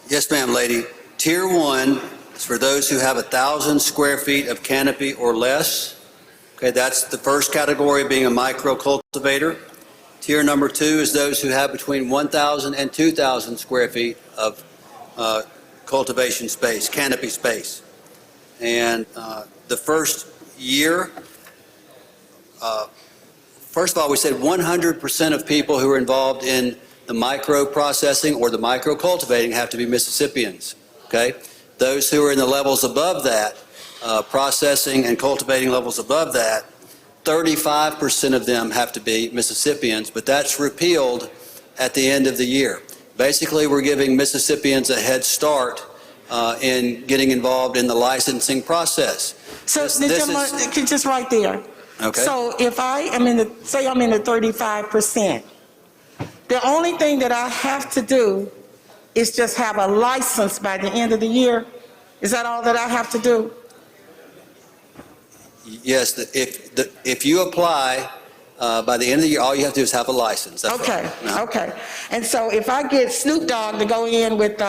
Yes, ma'am, lady. Tier one is for those who have 1,000 square feet of canopy or less. Okay, that's the first category, being a micro cultivator. Tier number two is those who have between 1,000 and 2,000 square feet of cultivation space, canopy space. And the first year, first of all, we said 100% of people who are involved in the micro processing or the micro cultivating have to be Mississippians. Okay? Those who are in the levels above that, processing and cultivating levels above that, 35% of them have to be Mississippians, but that's repealed at the end of the year. Basically, we're giving Mississippians a head start in getting involved in the licensing process. So, just right there. Okay. So if I am say I'm in the 35%, the only thing that I have to do is just have a license by the end of the year. Is that all that I have to do? Yes, if you apply by the end of the year, all you have to do is have a license. That's Okay, right. No. okay. And so if I get Snoop Dogg to go in with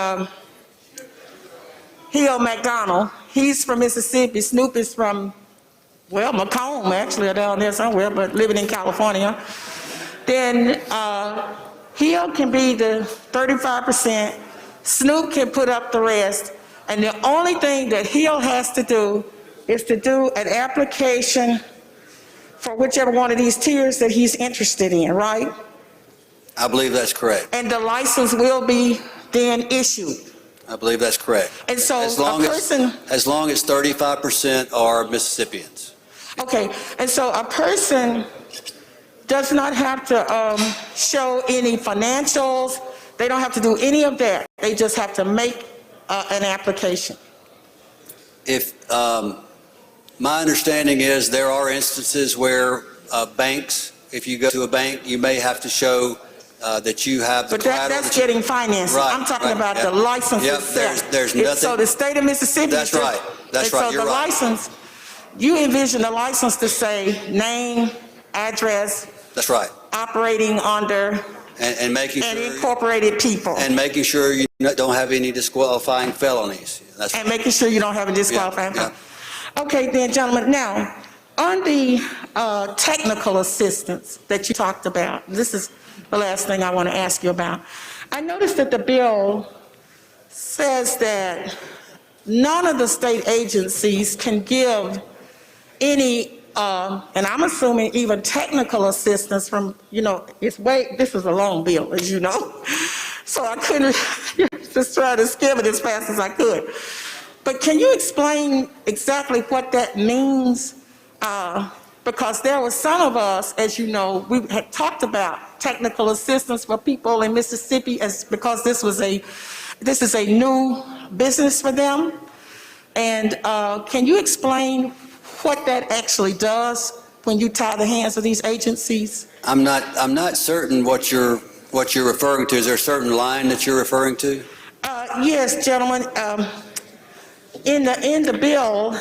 Hill McDonald, he's from Mississippi, Snoop is from, well, Macomb actually, or down there somewhere, but living in California, then Hill can be the 35%, Snoop can put up the rest, and the only thing that Hill has to do is to do an application for whichever one of these tiers that he's interested in, right? I believe that's correct. And the license will be then issued. I believe that's correct. And so As long as 35% are Mississippians. Okay, and so a person does not have to show any financials. They don't have to do any of that. They just have to make an application. If my understanding is there are instances where banks, if you go to a bank, you may have to show that you have the collateral. But that's getting financing. Right, I'm talking right, about yeah. the license Yep, itself. there's nothing. So the state of Mississippi. That's right. That's right. You're So the right. license, you envision the license to say name, address. That's right. Operating under. And making sure. And incorporated people. And making sure you don't have any disqualifying felonies. That's And right. making sure you don't have a disqualifying felony. Okay, then, gentlemen, now, on the technical assistance that you talked about, this is the last thing I want to ask you about. I noticed that the bill says that none of the state agencies can give any, and I'm assuming even technical assistance from, this is a long bill, as you know. So I couldn't just try to skim it as fast as I could. But can you explain exactly what that means? Because there were some of us, as you know, we had talked about technical assistance for people in Mississippi because this is a new business for them. And can you explain what that actually does when you tie the hands of these agencies? I'm not certain what you're referring to. Is there a certain line that you're referring to? Yes, gentlemen. In the bill,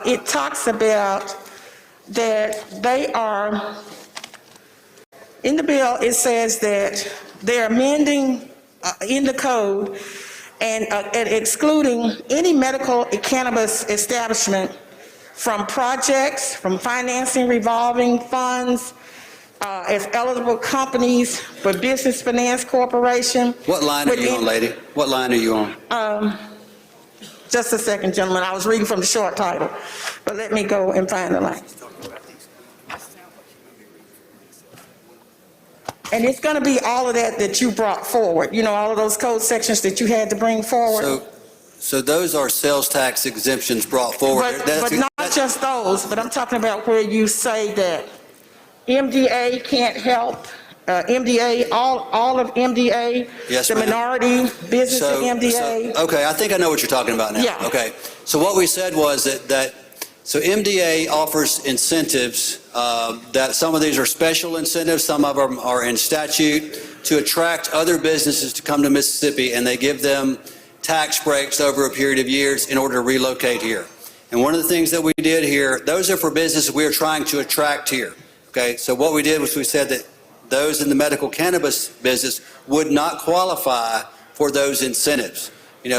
it talks about that they are, in the bill, it says that they're amending in the code and excluding any medical cannabis establishment from projects, from financing revolving funds, as eligible companies for Business Finance Corporation. What line are you on, lady? What line are you on? Just a second, gentlemen. I was reading from the short title, but let me go and find the line. And it's going to be all of that you brought forward, all of those code sections that you had to bring forward. So those are sales tax exemptions brought forward. But not just those, but I'm talking about where you say that MDA can't help, MDA, all of MDA, Yes, the ma'am. minority business of MDA. Okay, I think I know what you're talking about now. Yeah. Okay, so what we said was that MDA offers incentives, that some of these are special incentives, some of them are in statute, to attract other businesses to come to Mississippi, and they give them tax breaks over a period of years in order to relocate here. And one of the things that we did here, those are for businesses we are trying to attract here. Okay, so what we did was we said that those in the medical cannabis business would not qualify for those incentives. We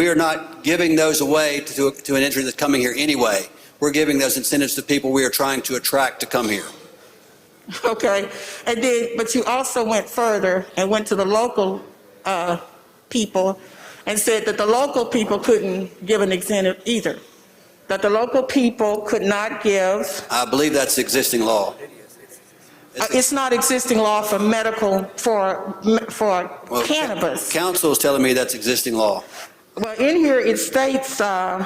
are not giving those away to an entry that's coming here anyway. We're giving those incentives to people we are trying to attract to come here. Okay, and then, but you also went further and went to the local people and said that the local people couldn't give an incentive either. That the local people could not give. I believe that's existing law. It's not existing law for medical, for cannabis. Council is telling me that's existing law. Well, in here it states, Mr.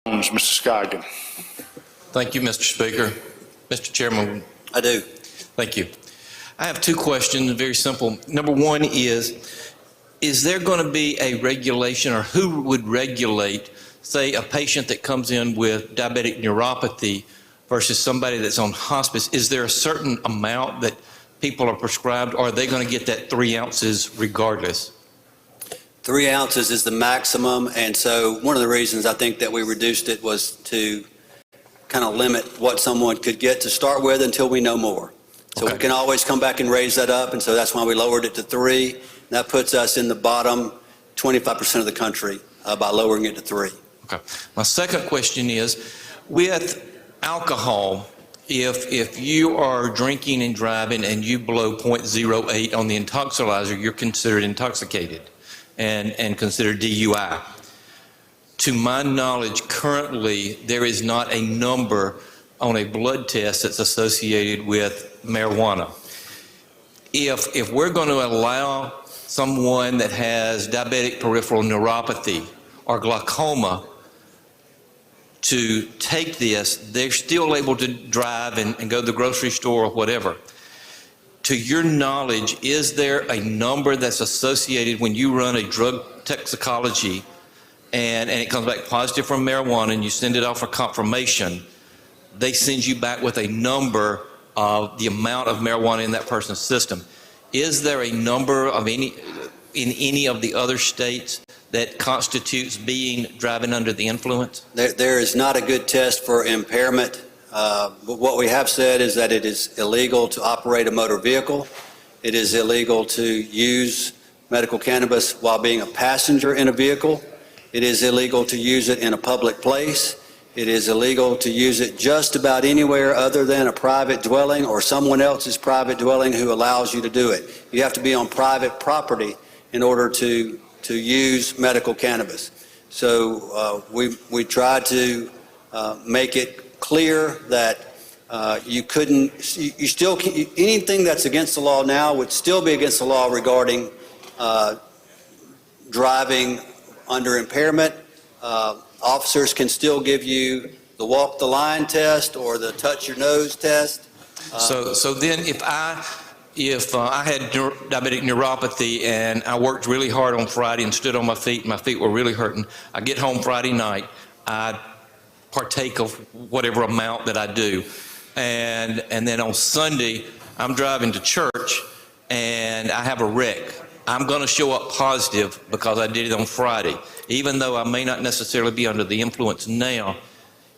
Scoggin. Thank you, Mr. Speaker. Mr. Chairman. I do. Thank you. I have two questions, very simple. Number one is there going to be a regulation, or who would regulate, say, a patient that comes in with diabetic neuropathy versus somebody that's on hospice? Is there a certain amount that people are prescribed, or are they going to get that 3 ounces regardless? 3 ounces is the maximum, and so one of the reasons I think that we reduced it was to kind of limit what someone could get to start with until we know more. So we can always come back and raise that up, and so that's why we lowered it to 3. That puts us in the bottom 25% of the country by lowering it to 3. Okay. My second question is, with alcohol, if you are drinking and driving and you blow .08 on the intoxilizer, you're considered intoxicated and considered DUI. To my knowledge, currently, there is not a number on a blood test that's associated with marijuana. If we're going to allow someone that has diabetic peripheral neuropathy or glaucoma to take this, they're still able to drive and go to the grocery store or whatever. To your knowledge, is there a number that's associated when you run a drug toxicology and it comes back positive from marijuana and you send it off for confirmation, they send you back with a number of the amount of marijuana in that person's system? Is there a number of in any of the other states that constitutes driving under the influence? There is not a good test for impairment. But what we have said is that it is illegal to operate a motor vehicle. It is illegal to use medical cannabis while being a passenger in a vehicle. It is illegal to use it in a public place. It is illegal to use it just about anywhere other than a private dwelling or someone else's private dwelling who allows you to do it. You have to be on private property in order to use medical cannabis. So we tried to make it clear that you couldn't, you still, anything that's against the law now would still be against the law regarding driving under impairment. Officers can still give you the walk the line test or the touch your nose test. So then if I had diabetic neuropathy and I worked really hard on Friday and stood on my feet and my feet were really hurting, I get home Friday night, I partake of whatever amount that I do. And then on Sunday, I'm driving to church and I have a wreck. I'm going to show up positive because I did it on Friday. Even though I may not necessarily be under the influence now,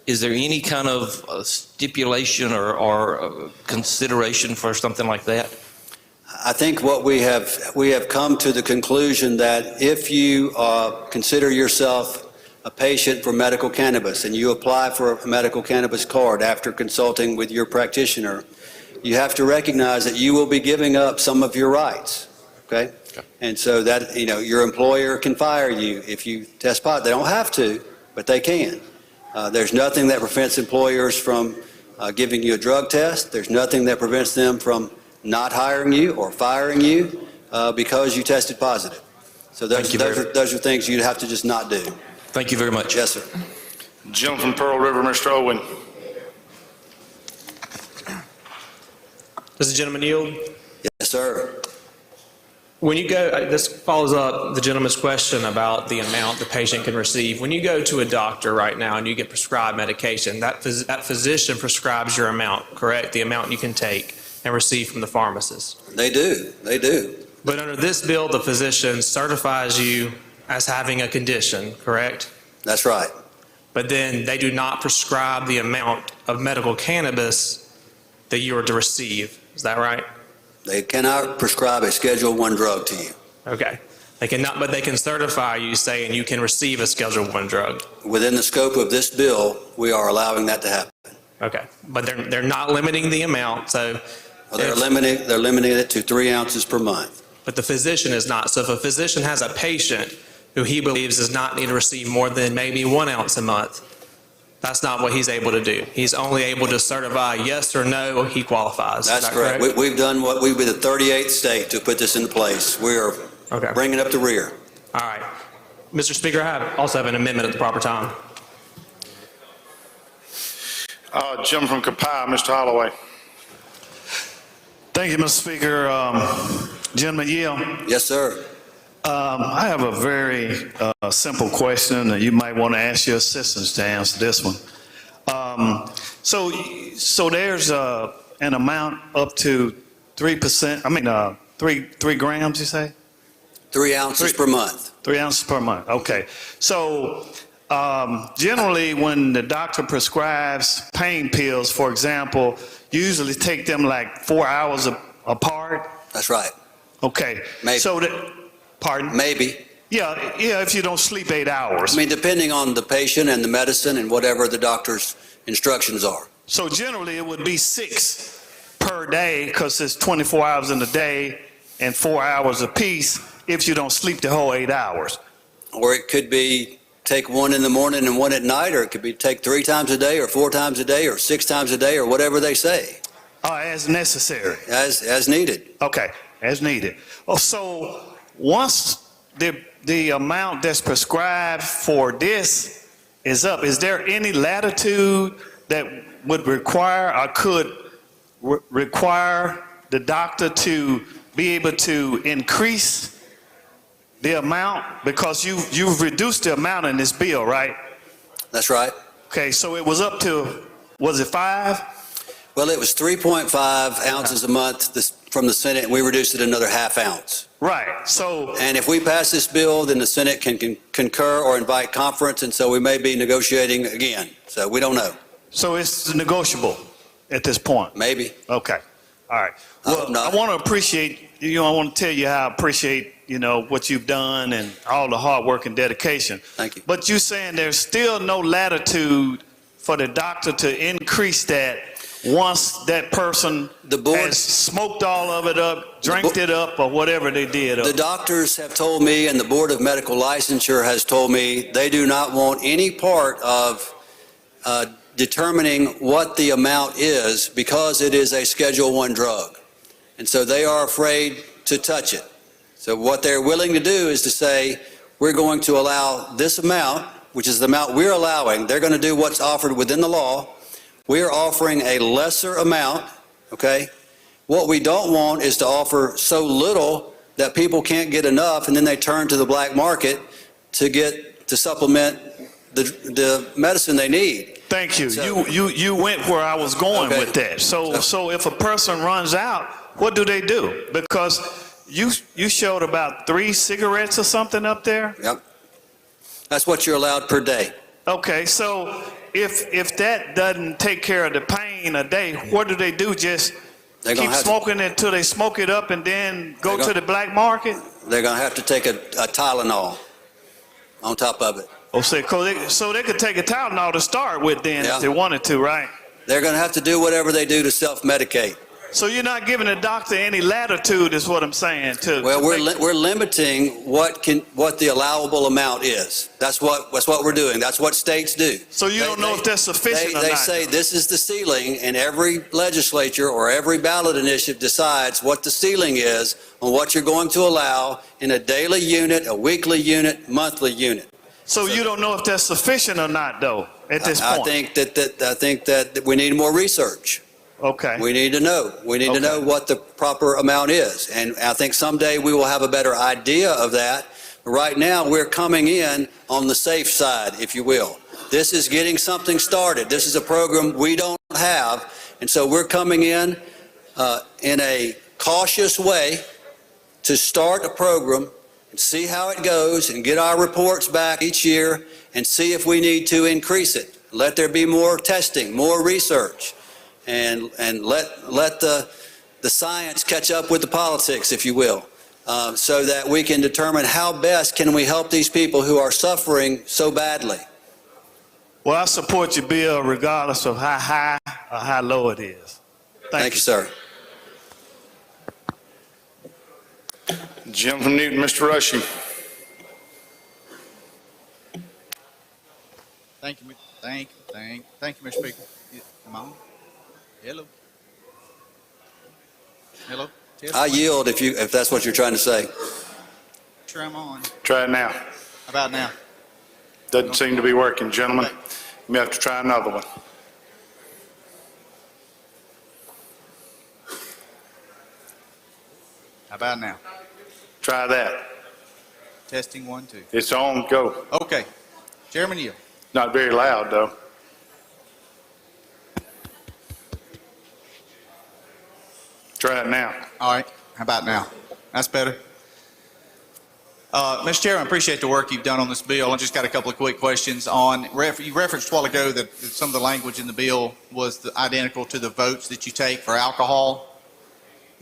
is there any kind of stipulation or consideration for something like that? I think what we have come to the conclusion that if you consider yourself a patient for medical cannabis and you apply for a medical cannabis card after consulting with your practitioner, you have to recognize that you will be giving up some of your rights, okay? And so that, your employer can fire you if you test positive. They don't have to, but they can. There's nothing that prevents employers from giving you a drug test. There's nothing that prevents them from not hiring you or firing you because you tested positive. So those are things you'd have to just not do. Thank you very much. Yes, sir. Gentleman from Pearl River, Mr. Owen. Does the gentleman yield? Yes, sir. When you go, this follows up the gentleman's question about the amount the patient can receive. When you go to a doctor right now and you get prescribed medication, that physician prescribes your amount, correct? The amount you can take and receive from the pharmacist. They do. They do. But under this bill, the physician certifies you as having a condition, correct? That's right. But then they do not prescribe the amount of medical cannabis that you are to receive. Is that right? They cannot prescribe a Schedule I drug to you. Okay. They cannot, but they can certify you saying you can receive a Schedule I drug. Within the scope of this bill, we are allowing that to happen. Okay. But they're not limiting the amount, so. Well, they're limiting it to 3 ounces per month. But the physician is not. So if a physician has a patient who he believes does not need to receive more than maybe 1 ounce a month, that's not what he's able to do. He's only able to certify yes or no, he qualifies. That's correct. We've done what we've been the 38th state to put this into place. We're bringing up the rear. All right. Mr. Speaker, I also have an amendment at the proper time. Gentleman from Copiah, Mr. Holloway. Thank you, Mr. Speaker. Gentleman Yield. Yes, sir. I have a very simple question, and you might want to ask your assistants to answer this one. So there's an amount up to 3%. I mean, 3 grams. You say? 3 ounces per month. 3 ounces per month. Okay. So generally, when the doctor prescribes pain pills, for example, usually take them like 4 hours apart. That's right. Okay. Maybe. So pardon? Maybe. Yeah, if you don't sleep 8 hours. I mean, depending on the patient and the medicine and whatever the doctor's instructions are. So generally, it would be 6 per day because it's 24 hours in a day and 4 hours apiece if you don't sleep the whole 8 hours. Or it could be take one in the morning and one at night, or it could be take 3 times a day or 4 times a day or 6 times a day or whatever they say. As necessary. As needed. Okay, as needed. Oh, so once the amount that's prescribed for this is up, is there any latitude that would require or could require the doctor to be able to increase the amount? Because you've reduced the amount in this bill, right? That's right. Okay, so it was up to, was it 5? Well, it was 3.5 ounces a month from the Senate, and we reduced it another ½ ounce. Right, so. And if we pass this bill, then the Senate can concur or invite conference, and so we may be negotiating again. So we don't know. So it's negotiable at this point? Maybe. Okay, all right. Well, I want to appreciate, I want to tell you how I appreciate, what you've done and all the hard work and dedication. Thank you. But you're saying there's still no latitude for the doctor to increase that once that person has smoked all of it up, drank it up, or whatever they did. The doctors have told me, and the Board of Medical Licensure has told me, they do not want any part of determining what the amount is because it is a Schedule I drug. And so they are afraid to touch it. So what they're willing to do is to say, we're going to allow this amount, which is the amount we're allowing. They're going to do what's offered within the law. We are offering a lesser amount, okay? What we don't want is to offer so little that people can't get enough, and then they turn to the black market to supplement the medicine they need. Thank you. So, you went where I was going with that. So if a person runs out, what do they do? Because you showed about 3 cigarettes or something up there? Yep. That's what you're allowed per day. Okay, so if that doesn't take care of the pain a day, what do they do? Just keep smoking until they smoke it up and then go to the black market? They're going to have to take a Tylenol on top of it. Oh, so they could take a Tylenol to start with then if they wanted to, right? They're going to have to do whatever they do to self-medicate. So you're not giving the doctor any latitude, is what I'm saying. Well, we're limiting what the allowable amount is. That's what we're doing. That's what states do. So you don't know if that's sufficient or not? They say this is the ceiling, and every legislature or every ballot initiative decides what the ceiling is on what you're going to allow in a daily unit, a weekly unit, monthly unit. So you don't know if that's sufficient or not, though, at this point? I think that we need more research. Okay. We need to know. We need to know what the proper amount is. And I think someday we will have a better idea of that. But right now, we're coming in on the safe side, if you will. This is getting something started. This is a program we don't have. And so we're coming in a cautious way to start a program and see how it goes and get our reports back each year and see if we need to increase it. Let there be more testing, more research. And let the science catch up with the politics, if you will, so that we can determine how best can we help these people who are suffering so badly. Well, I support your bill regardless of how high or how low it is. Thank you, sir. Jim from Newton, Mr. Rushing. Thank you, Mr. Speaker. Am I on? Hello. Hello. I yield if that's what you're trying to say. Sure, I'm on. Try it now. How about now? Doesn't seem to be working, gentlemen. You may have to try another one. How about now? Try that. Testing 1, 2. It's on, go. Okay. Chairman yield. Not very loud, though. Try it now. All right. How about now? That's better. Mr. Chairman, I appreciate the work you've done on this bill. I just got a couple of quick questions on, you referenced a while ago that some of the language in the bill was identical to the votes that you take for alcohol.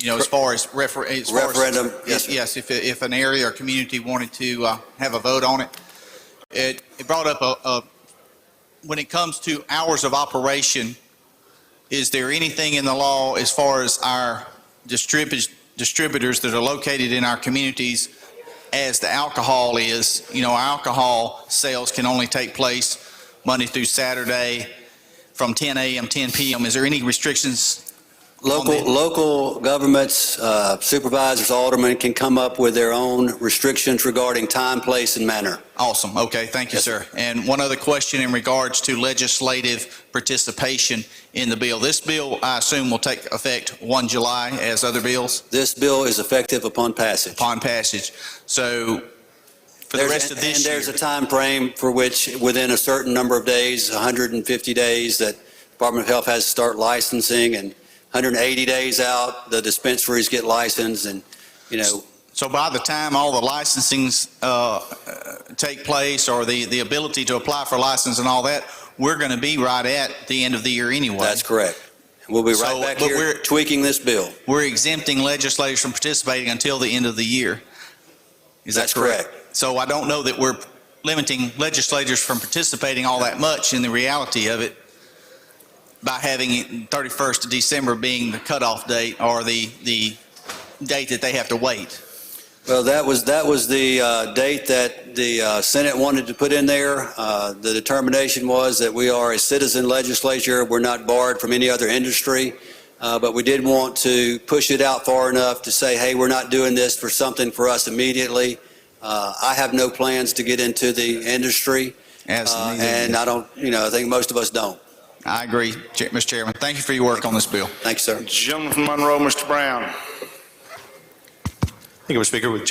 As far as referendum. Yes, sir. Yes, if an area or community wanted to have a vote on it. It brought up when it comes to hours of operation, is there anything in the law as far as our distributors that are located in our communities as the alcohol is? You know, alcohol sales can only take place Monday through Saturday from 10 a.m., 10 p.m. Is there any restrictions? Local governments, supervisors, aldermen can come up with their own restrictions regarding time, place, and manner. Awesome. Okay. Thank you, sir. And one other question in regards to legislative participation in the bill. This bill, I assume, will take effect 1 July as other bills? This bill is effective upon passage. Upon passage. So for the rest of this year. And there's a time frame for which within a certain number of days, 150 days, that Department of Health has to start licensing, and 180 days out, the dispensaries get licensed, and, you know. So by the time all the licensings take place, or the ability to apply for license and all that, we're going to be right at the end of the year anyway. That's correct. We'll be right back here tweaking this bill. We're exempting legislators from participating until the end of the year. Is that correct? So I don't know that we're limiting legislators from participating all that much in the reality of it, by having 31st of December being the cutoff date, or the date that they have to wait. Well, that was the date that the Senate wanted to put in there. The determination was that we are a citizen legislature. We're not barred from any other industry, but we did want to push it out far enough to say, hey, we're not doing this for something for us immediately. I have no plans to get into the industry, and I don't, I think most of us don't. I agree, Mr. Chairman. Thank you for your work on this bill. Thank you, sir. Gentleman from Monroe, Mr. Brown. Thank you, Mr. Speaker. Would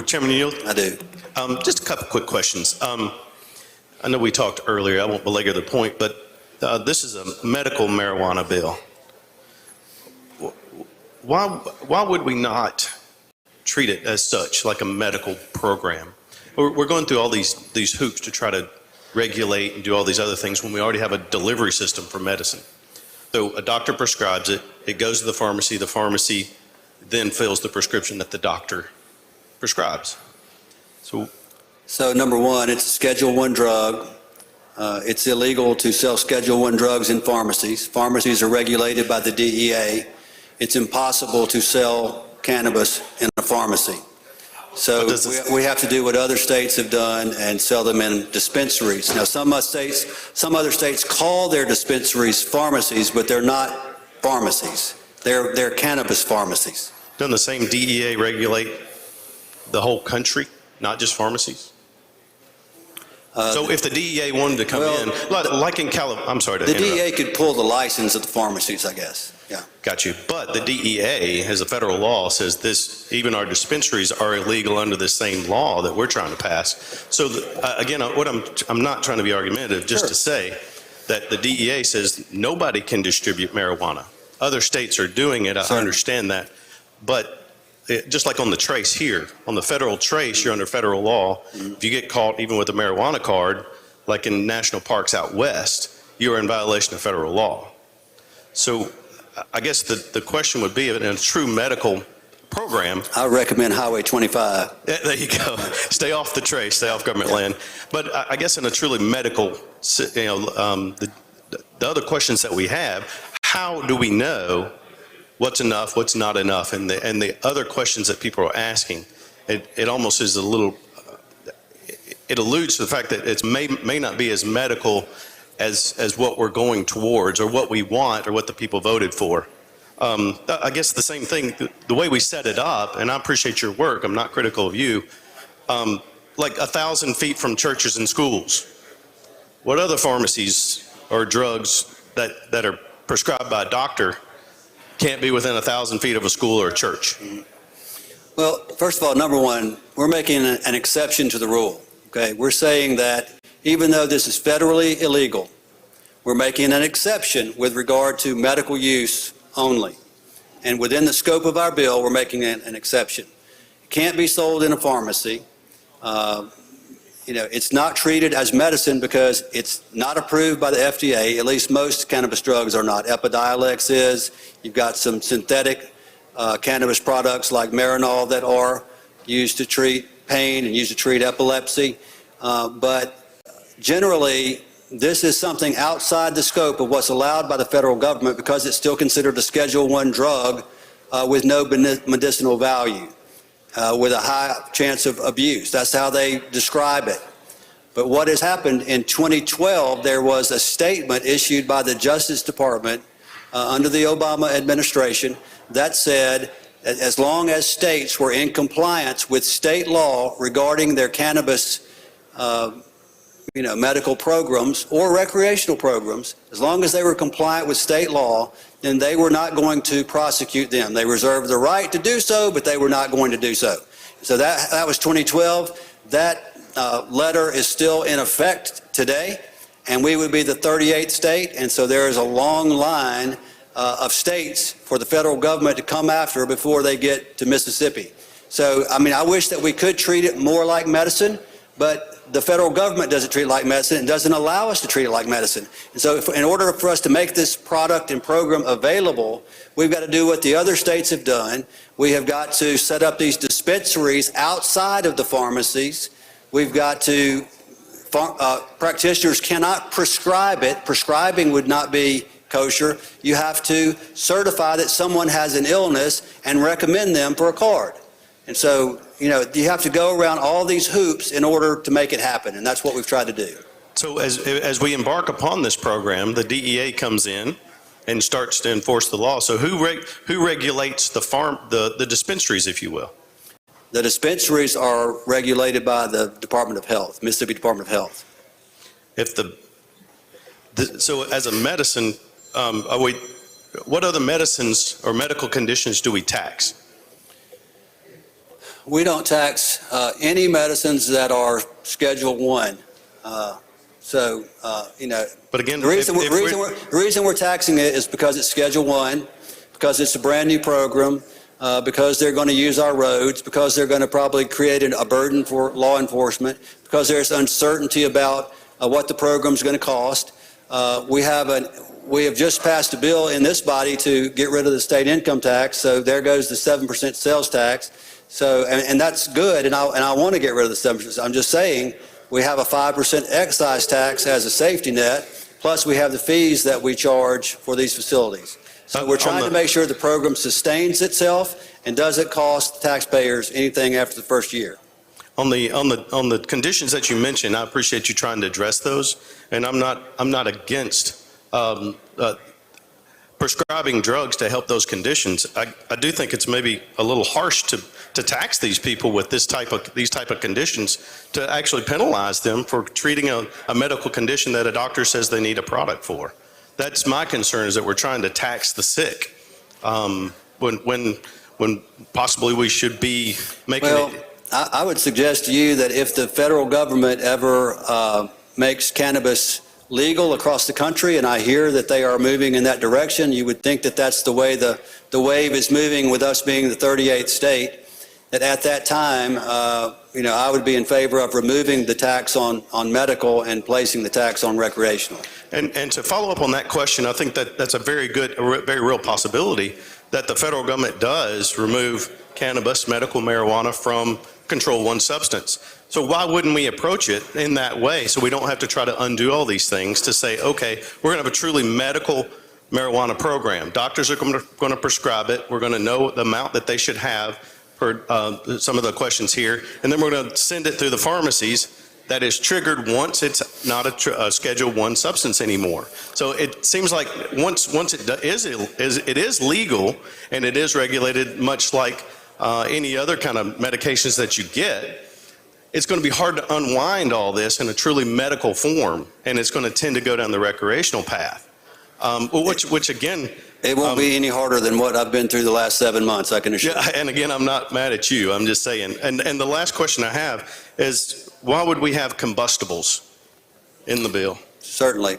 Chairman yield? I do. Just a couple quick questions. I know we talked earlier. I won't belabor the point, but this is a medical marijuana bill. Why would we not treat it as such, like a medical program? We're going through all these hoops to try to regulate and do all these other things when we already have a delivery system for medicine. So a doctor prescribes it, it goes to the pharmacy then fills the prescription that the doctor prescribes. So number one, it's a Schedule I drug. It's illegal to sell Schedule I drugs in pharmacies. Pharmacies are regulated by the DEA. It's impossible to sell cannabis in a pharmacy. So we have to do what other states have done and sell them in dispensaries. Now, some other states call their dispensaries pharmacies, but they're not pharmacies. They're cannabis pharmacies. Doesn't the same DEA regulate the whole country, not just pharmacies? So if the DEA wanted to come in, like in California, I'm sorry to interrupt. The DEA could pull the license of the pharmacies, I guess. Yeah. Got you. But the DEA, as a federal law, says this, even our dispensaries are illegal under the same law that we're trying to pass. So again, I'm not trying to be argumentative, just to say that the DEA says nobody can distribute marijuana. Other states are doing it. I understand that. But just like on the trace here, on the federal trace, you're under federal law. If you get caught even with a marijuana card, like in national parks out west, you are in violation of federal law. So I guess the question would be, in a true medical program, I recommend Highway 25. There you go. Stay off the trace, stay off government land. But I guess in a truly medical, the other questions that we have, how do we know what's enough, what's not enough? And the other questions that people are asking, it almost is a little, it alludes to the fact that it may not be as medical as what we're going towards, or what we want, or what the people voted for. I guess the same thing, the way we set it up, and I appreciate your work, I'm not critical of you, like 1,000 feet from churches and schools. What other pharmacies or drugs that are prescribed by a doctor can't be within 1,000 feet of a school or a church? Well, first of all, number one, we're making an exception to the rule. Okay, we're saying that even though this is federally illegal, we're making an exception with regard to medical use only. And within the scope of our bill, we're making an exception. It can't be sold in a pharmacy. It's not treated as medicine because it's not approved by the FDA. At least most cannabis drugs are not. Epidiolex is. You've got some synthetic cannabis products like Marinol that are used to treat pain and used to treat epilepsy. But generally, this is something outside the scope of what's allowed by the federal government because it's still considered a Schedule I drug with no medicinal value, with a high chance of abuse. That's how they describe it. But what has happened in 2012, there was a statement issued by the Justice Department under the Obama administration that said that as long as states were in compliance with state law regarding their cannabis medical programs or recreational programs, as long as they were compliant with state law, then they were not going to prosecute them. They reserved the right to do so, but they were not going to do so. So that was 2012. That letter is still in effect today, and we would be the 38th state, and so there is a long line of states for the federal government to come after before they get to Mississippi. So, I mean, I wish that we could treat it more like medicine, but the federal government doesn't treat it like medicine and doesn't allow us to treat it like medicine. And so in order for us to make this product and program available, we've got to do what the other states have done. We have got to set up these dispensaries outside of the pharmacies. We've got to, practitioners cannot prescribe it. Prescribing would not be kosher. You have to certify that someone has an illness and recommend them for a card. And so, you have to go around all these hoops in order to make it happen, and that's what we've tried to do. So as we embark upon this program, the DEA comes in and starts to enforce the law. So who regulates the dispensaries, if you will? The dispensaries are regulated by the Department of Health, Mississippi Department of Health. So as a medicine, what other medicines or medical conditions do we tax? We don't tax any medicines that are Schedule I. But again, the reason we're taxing it is because it's Schedule I, because it's a brand new program, because they're going to use our roads, because they're going to probably create a burden for law enforcement, because there's uncertainty about what the program's going to cost. We have just passed a bill in this body to get rid of the state income tax, so there goes the 7% sales tax. So, and that's good, and I want to get rid of the 7%. I'm just saying we have a 5% excise tax as a safety net, plus we have the fees that we charge for these facilities. So we're trying to make sure the program sustains itself and doesn't cost taxpayers anything after the first year. On the conditions that you mentioned, I appreciate you trying to address those, and I'm not against prescribing drugs to help those conditions. I do think it's maybe a little harsh to tax these people with these type of conditions, to actually penalize them for treating a medical condition that a doctor says they need a product for. That's my concern, is that we're trying to tax the sick when possibly we should be making it. I would suggest to you that if the federal government ever makes cannabis legal across the country, and I hear that they are moving in that direction, you would think that that's the way the wave is moving, with us being the 38th state, that at that time, I would be in favor of removing the tax on medical and placing the tax on recreational. And to follow up on that question, I think that's a very real possibility that the federal government does remove cannabis, medical marijuana, from Control I substance. So why wouldn't we approach it in that way, so we don't have to try to undo all these things to say, okay, we're going to have a truly medical marijuana program. Doctors are going to prescribe it. We're going to know the amount that they should have for some of the questions here, and then we're going to send it through the pharmacies. That is triggered once it's not a Schedule I substance anymore. So it seems like once it is legal and it is regulated, much like any other kind of medications that you get, it's going to be hard to unwind all this in a truly medical form, and it's going to tend to go down the recreational path. Which again, it won't be any harder than what I've been through the last 7 months, I can assure you. And again, I'm not mad at you. I'm just saying. And the last question I have is, why would we have combustibles in the bill? Certainly.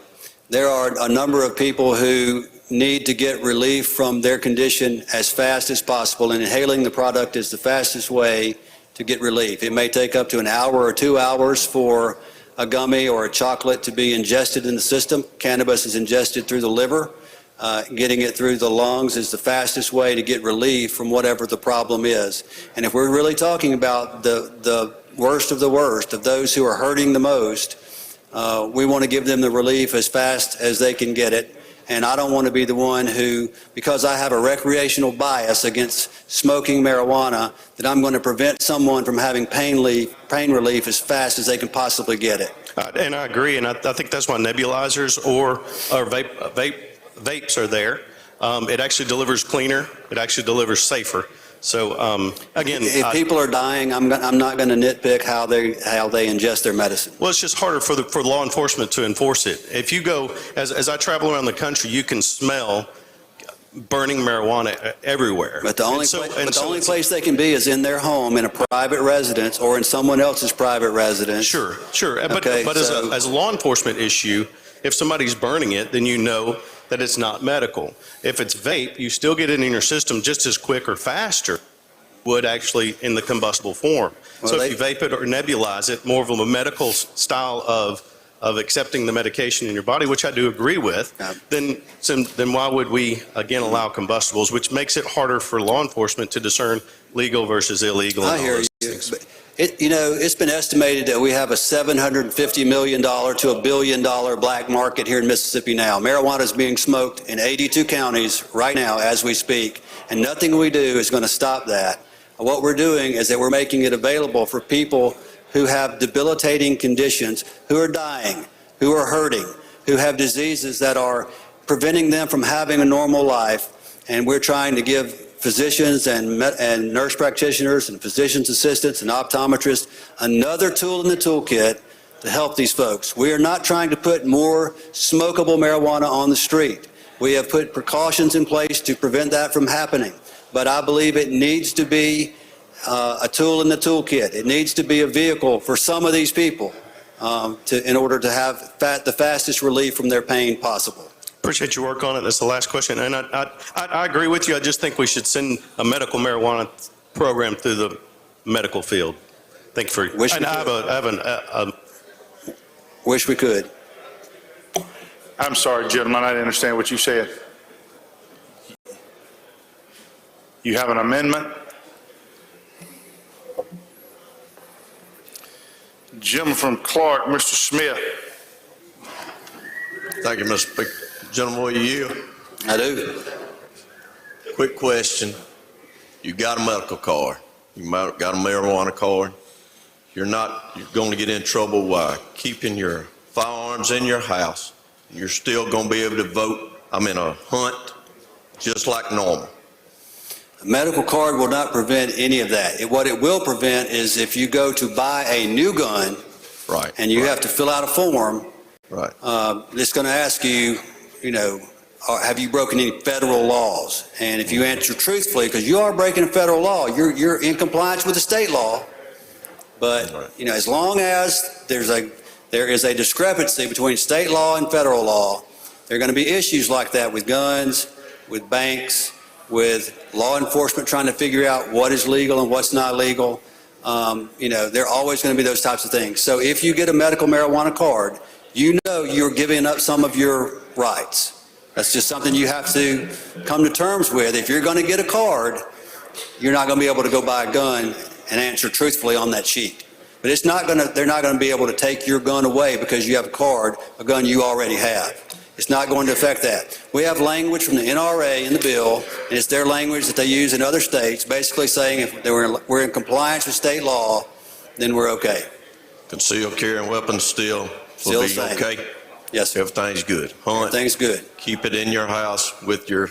There are a number of people who need to get relief from their condition as fast as possible, and inhaling the product is the fastest way to get relief. It may take up to an hour or 2 hours for a gummy or a chocolate to be ingested in the system. Cannabis is ingested through the liver. Getting it through the lungs is the fastest way to get relief from whatever the problem is. And if we're really talking about the worst of the worst, of those who are hurting the most, We want to give them the relief as fast as they can get it. And I don't want to be the one who, because I have a recreational bias against smoking marijuana, that I'm going to prevent someone from having pain relief as fast as they can possibly get it. And I agree, and I think that's why nebulizers or vapes are there. It actually delivers cleaner. It actually delivers safer. So again, if people are dying, I'm not going to nitpick how they ingest their medicine. Well, it's just harder for law enforcement to enforce it. If you go, as I travel around the country, you can smell burning marijuana everywhere. But the only place they can be is in their home, in a private residence, or in someone else's private residence. Sure. Okay, but as a law enforcement issue, if somebody's burning it, then you know that it's not medical. If it's vape, you still get it in your system just as quick or faster would actually in the combustible form. Well, so if you vape it or nebulize it, more of a medical style of accepting the medication in your body, which I do agree with, then why would we again allow combustibles, which makes it harder for law enforcement to discern legal versus illegal. I hear you. It's been estimated that we have a $750 million to $1 billion black market here in Mississippi now. Marijuana is being smoked in 82 counties right now as we speak, and nothing we do is going to stop that. What we're doing is that we're making it available for people who have debilitating conditions, who are dying, who are hurting, who have diseases that are preventing them from having a normal life, and we're trying to give physicians and nurse practitioners and physician's assistants and optometrists another tool in the toolkit to help these folks. We are not trying to put more smokable marijuana on the street. We have put precautions in place to prevent that from happening. But I believe it needs to be a tool in the toolkit. It needs to be a vehicle for some of these people in order to have the fastest relief from their pain possible. Appreciate your work on it. That's the last question. And I agree with you. I just think we should send a medical marijuana program through the medical field. Thank you for. Wish we could. I'm sorry, gentlemen, I didn't understand what you said. You have an amendment? Gentleman from Clark, Mr. Smith. Thank you, Mr. Speaker. Gentleman, will you yield? I do. Quick question. You got a medical card. You got a marijuana card. You're going to get in trouble by keeping your firearms in your house. You're still going to be able to hunt just like normal. A medical card will not prevent any of that. What it will prevent is if you go to buy a new gun, right, and you have to fill out a form, right, it's going to ask you, have you broken any federal laws? And if you answer truthfully, because you are breaking a federal law, you're in compliance with the state law. But as long as there is a discrepancy between state law and federal law, there are going to be issues like that with guns, with banks, with law enforcement trying to figure out what is legal and what's not legal. There are always going to be those types of things. So if you get a medical marijuana card, you're giving up some of your rights. That's just something you have to come to terms with. If you're going to get a card, you're not going to be able to go buy a gun and answer truthfully on that sheet. But they're not going to be able to take your gun away because you have a card, a gun you already have. It's not going to affect that. We have language from the NRA in the bill, and it's their language that they use in other states, basically saying if we're in compliance with state law, then we're okay. Concealed carry and weapons still will be okay? Yes, sir. Everything's good. Hunt. Everything's good. Keep it in your house with your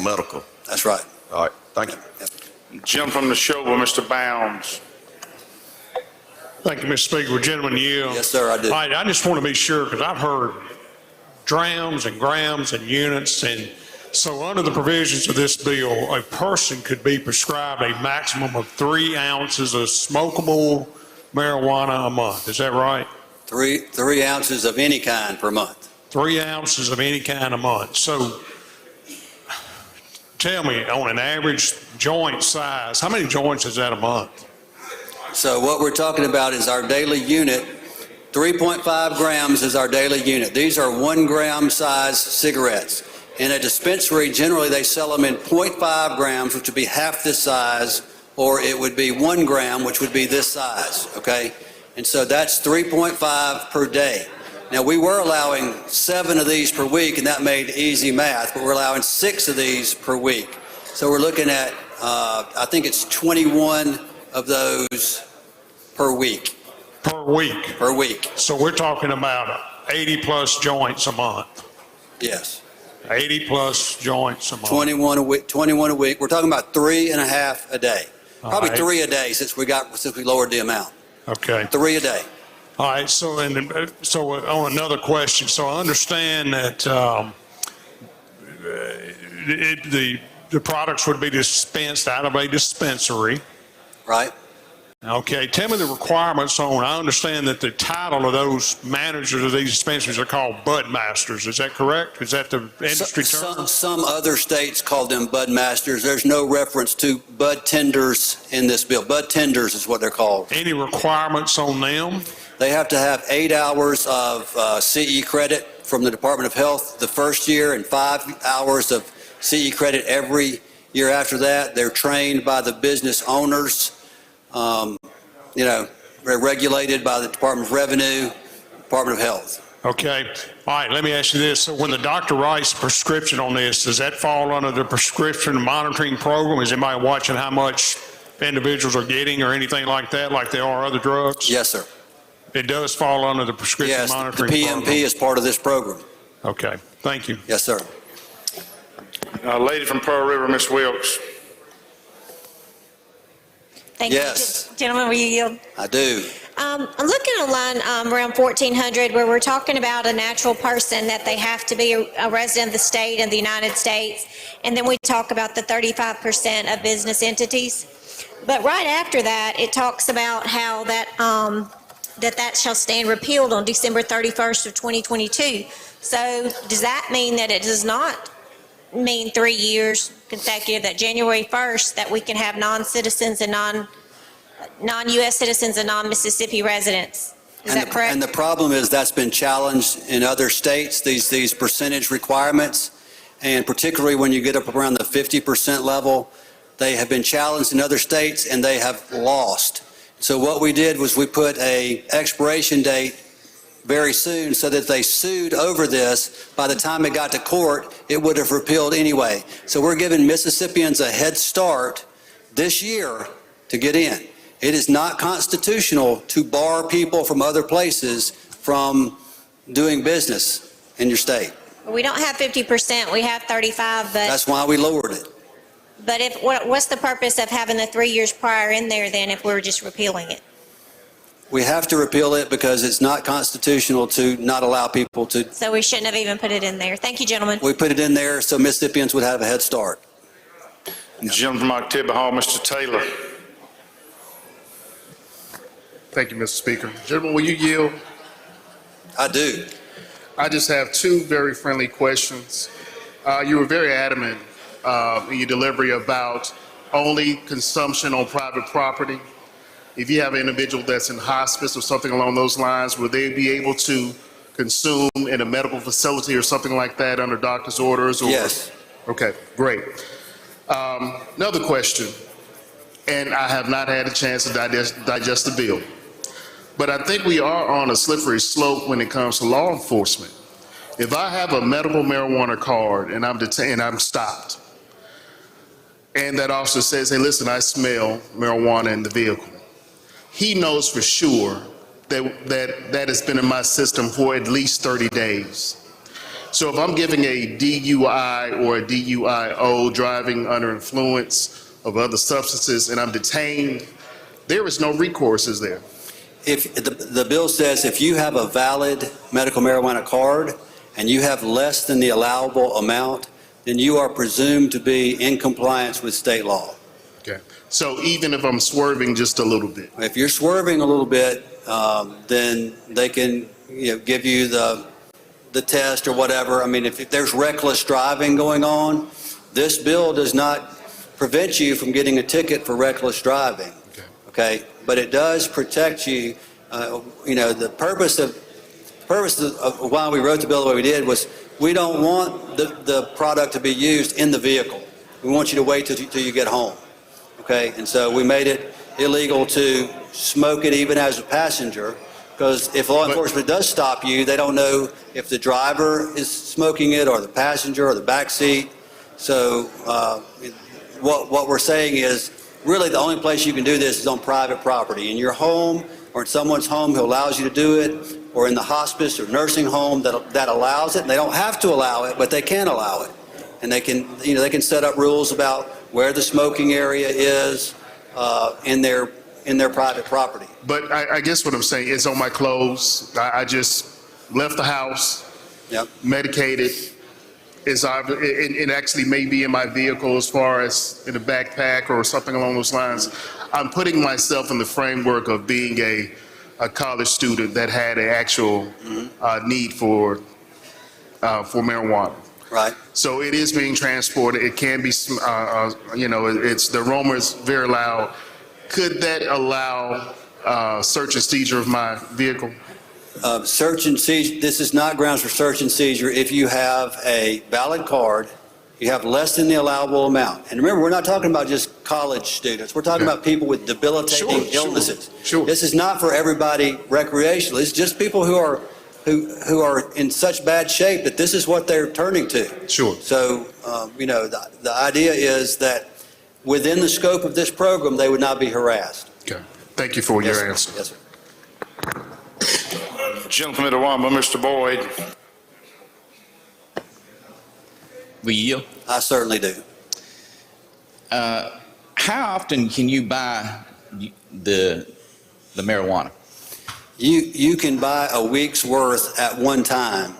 medical. That's right. All right. Thank you. Jim from the show, Mr. Bounds. Thank you, Mr. Speaker. Would gentlemen yield? Yes, sir, I do. All right, I just want to be sure, because I've heard drams and grams and units, and so under the provisions of this bill, a person could be prescribed a maximum of 3 ounces of smokable marijuana a month. Is that right? 3 ounces of any kind per month. 3 ounces of any kind a month. So tell me, on an average joint size, how many joints is that a month? So what we're talking about is our daily unit. 3.5 grams is our daily unit. These are 1 gram size cigarettes. In a dispensary, generally they sell them in 0.5 grams, which would be half this size, or it would be 1 gram, which would be this size, okay? And so that's 3.5 per day. Now, we were allowing 7 of these per week, and that made easy math, but we're allowing 6 of these per week. So we're looking at, I think it's 21 of those per week. Per week? Per week. So we're talking about 80-plus joints a month? Yes. 80-plus joints a month? 21 a week. 21 a week. We're talking about 3.5 a day. Probably All right. 3 a day since we lowered the amount. Okay. 3 a day. All right, so on another question, so I understand that the products would be dispensed out of a dispensary. Right. Okay, tell me the requirements on, I understand that the title of those managers of these dispensaries are called bud masters, is that correct? Is that the industry term? Some other states call them bud masters. There's no reference to bud tenders in this bill. Bud tenders is what they're called. Any requirements on them? They have to have 8 hours of CE credit from the Department of Health the first year and 5 hours of CE credit every year after that. They're trained by the business owners. They're regulated by the Department of Revenue, Department of Health. Okay. All right, let me ask you this. So when the doctor writes a prescription on this, does that fall under the prescription monitoring program? Is anybody watching how much individuals are getting or anything like that, like they are other drugs? Yes, sir. It does fall under the prescription monitoring Yes, program? the PMP is part of this program. Okay, thank you. Yes, sir. Lady from Pearl River, Ms. Wilkes. Thank Yes. you. Gentlemen, will you yield? I do. I'm looking online around 1400 where we're talking about a natural person that they have to be a resident of the state and the United States. And then we talk about the 35% of business entities. But right after that, it talks about how that shall stand repealed on December 31st of 2022. So does that mean that it does not mean 3 years consecutive, that January 1st, that we can have non-citizens and non-U.S. citizens and non-Mississippi residents? Is that correct? And the problem is that's been challenged in other states, these percentage requirements, and particularly when you get up around the 50% level, they have been challenged in other states and they have lost. So what we did was we put a expiration date very soon so that if they sued over this, by the time it got to court, it would have repealed anyway. So we're giving Mississippians a head start this year to get in. It is not constitutional to bar people from other places from doing business in your state. We don't have 50%, we have 35, but That's why we lowered it. what's the purpose of having the 3 years prior in there then if we're just repealing it? We have to repeal it because it's not constitutional to not allow people to. So we shouldn't have even put it in there. Thank you, gentlemen. We put it in there so Mississippians would have a head start. Gentleman from Octavia Hall, Mr. Taylor. Thank you, Mr. Speaker. Gentlemen, will you yield? I do. I just have 2 very friendly questions. You were very adamant in your delivery about only consumption on private property. If you have an individual that's in hospice or something along those lines, will they be able to consume in a medical facility or something like that under doctor's orders? Or? Yes. Okay, great. Another question, and I have not had a chance to digest the bill, but I think we are on a slippery slope when it comes to law enforcement. If I have a medical marijuana card and I'm detained, I'm stopped, and that officer says, hey, listen, I smell marijuana in the vehicle. He knows for sure that has been in my system for at least 30 days. So if I'm giving a DUI or a DUIO, driving under influence of other substances, and I'm detained, there is no recourse, is there? If the bill says if you have a valid medical marijuana card and you have less than the allowable amount, then you are presumed to be in compliance with state law. Okay. So even if I'm swerving just a little bit? If you're swerving a little bit, then they can give you the test or whatever. I mean, if there's reckless driving going on, this bill does not prevent you from getting a ticket for reckless driving. Okay? But it does protect you. The purpose of why we wrote the bill the way we did was we don't want the product to be used in the vehicle. We want you to wait till you get home. Okay? And so we made it illegal to smoke it even as a passenger, because if law enforcement does stop you, they don't know if the driver is smoking it or the passenger or the back seat. So what we're saying is, really the only place you can do this is on private property, in your home or in someone's home who allows you to do it, or in the hospice or nursing home that allows it. And they don't have to allow it, but they can allow it. And they can, they can set up rules about where the smoking area is in their private property. But I guess what I'm saying is on my clothes. I just left the house, medicated. It actually may be in my vehicle as far as in a backpack or something along those lines. I'm putting myself in the framework of being a college student that had an actual need for marijuana. Right. So it is being transported. It can be, it's the aroma is very loud. Could that allow search and seizure of my vehicle? Search and seizure, this is not grounds for search and seizure if you have a valid card, you have less than the allowable amount. And remember, we're not talking about just college students. We're talking about people with debilitating illnesses. Sure. This is not for everybody recreational. It's just people who are in such bad shape that this is what they're turning to. Sure. So, the idea is that within the scope of this program, they would not be harassed. Okay. Thank you for your answer. Yes, sir. Gentleman at Wamba, Mr. Boyd. Will you yield? I certainly do. How often can you buy the marijuana? You can buy a week's worth at one time.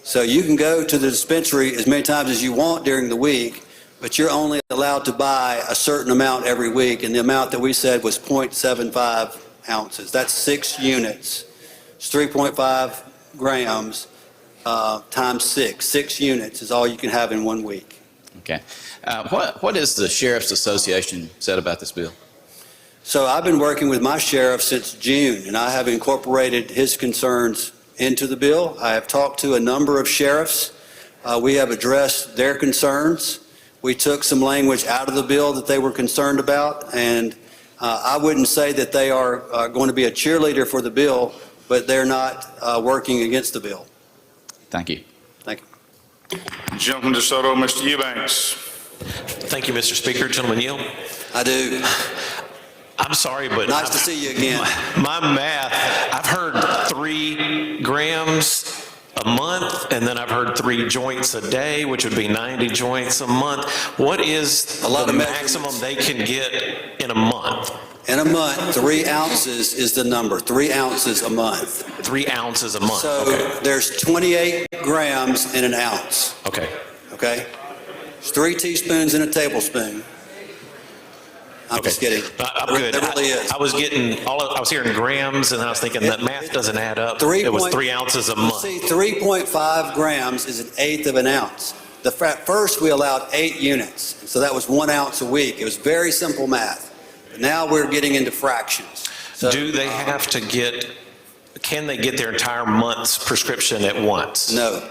So you can go to the dispensary as many times as you want during the week, but you're only allowed to buy a certain amount every week, and the amount that we said was 0.75 ounces. That's 6 units. It's 3.5 grams times 6. 6 units is all you can have in 1 week. Okay. What has the Sheriff's Association said about this bill? So I've been working with my sheriff since June, and I have incorporated his concerns into the bill. I have talked to a number of sheriffs. We have addressed their concerns. We took some language out of the bill that they were concerned about, and I wouldn't say that they are going to be a cheerleader for the bill, but they're not working against the bill. Thank you. Thank you. Gentleman DeSoto, Mr. Eubanks. Thank you, Mr. Speaker. Gentleman yield. I do. I'm sorry, but nice to see you again. My math, I've heard 3 grams a month, and then I've heard 3 joints a day, which would be 90 joints a month. What is the maximum they can get in a month? In a month, 3 ounces is the number. 3 ounces a month. 3 ounces a month. So there's 28 grams in an ounce. Okay. Okay? It's 3 teaspoons in a tablespoon. I'm just kidding. I'm good. There really is. I was hearing grams, and I was thinking that math doesn't add up. It was 3 ounces a month. See, 3.5 grams is 1/8 of an ounce. First, we allowed 8 units, so that was 1 ounce a week. It was very simple math. But now we're getting into fractions. So, Do they have to can they get their entire month's prescription at once? No.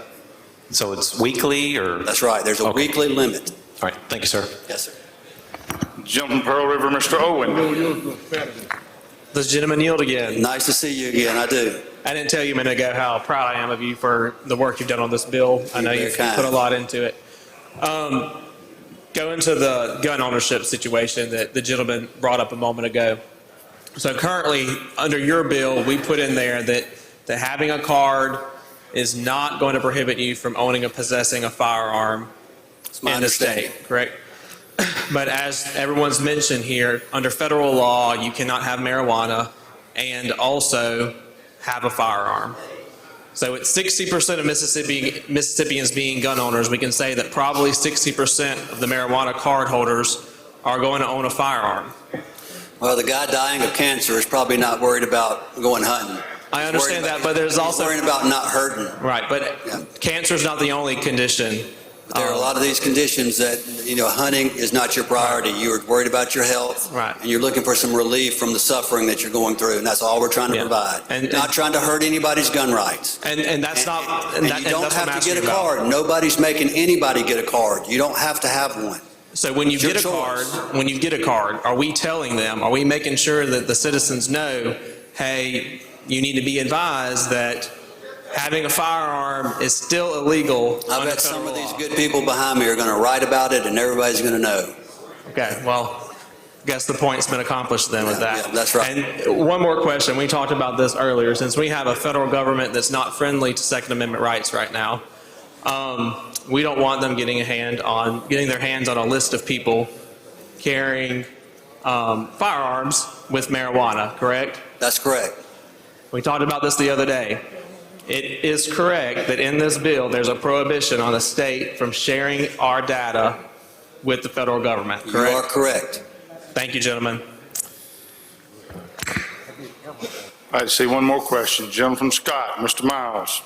So it's weekly, or? That's right. There's a weekly limit. All right. Thank you, sir. Yes, sir. Gentleman Pearl River, Mr. Owen. Does the gentleman yield again? Nice to see you again. I do. I didn't tell you a minute ago how proud I am of you for the work you've done on this bill. I know you've put a lot into it. Go into the gun ownership situation that the gentleman brought up a moment ago. So currently, under your bill, we put in there that having a card is not going to prohibit you from owning or possessing a firearm in the state, correct? But as everyone's mentioned here, under federal law, you cannot have marijuana and also have a firearm. So with 60% of Mississippians being gun owners, we can say that probably 60% of the marijuana card holders are going to own a firearm. Well, the guy dying of cancer is probably not worried about going hunting. I understand that, but there's also worried about not hurting. Right, but cancer is not the only condition. There are a lot of these conditions that, hunting is not your priority. You're worried about your health. Right. And you're looking for some relief from the suffering that you're going through, and that's all we're trying to provide. And not trying to hurt anybody's gun rights. And that's not... And you don't have to get a card. Nobody's making anybody get a card. You don't have to have one. So when you It's your get a card, are we telling them, are we making sure that the citizens know, hey, you need to be advised that having a firearm is still illegal I under bet some federal of these law? good people behind me are going to write about it, and everybody's going to know. Okay, well, I guess the point's been accomplished then with that. Yeah, that's right. And one more question. We talked about this earlier. Since we have a federal government that's not friendly to Second Amendment rights right now, we don't want them getting their hands on a list of people carrying firearms with marijuana, correct? That's correct. We talked about this the other day. It is correct that in this bill, there's a prohibition on the state from sharing our data with the federal government, correct? You are correct. Thank you, gentlemen. I see one more question. Gentleman from Scott, Mr. Miles.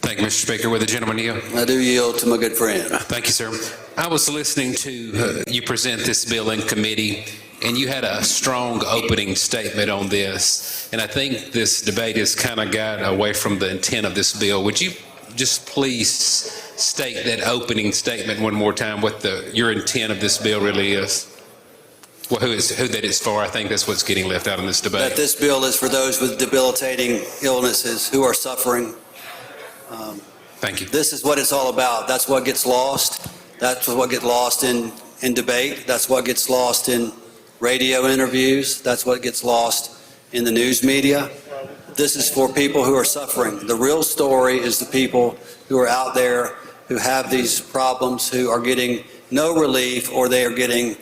Thank you, Mr. Speaker. With the gentleman yield? I do yield to my good friend. Thank you, sir. I was listening to you present this bill in committee, and you had a strong opening statement on this, and I think this debate has kind of got away from the intent of this bill. Would you just please state that opening statement one more time, what your intent of this bill really is? Well, who that is for? I think that's what's getting left out in this debate. That this bill is for those with debilitating illnesses who are suffering. Thank you. This is what it's all about. That's what gets lost. That's what gets lost in debate. That's what gets lost in radio interviews. That's what gets lost in the news media. This is for people who are suffering. The real story is the people who are out there who have these problems, who are getting no relief, or they are getting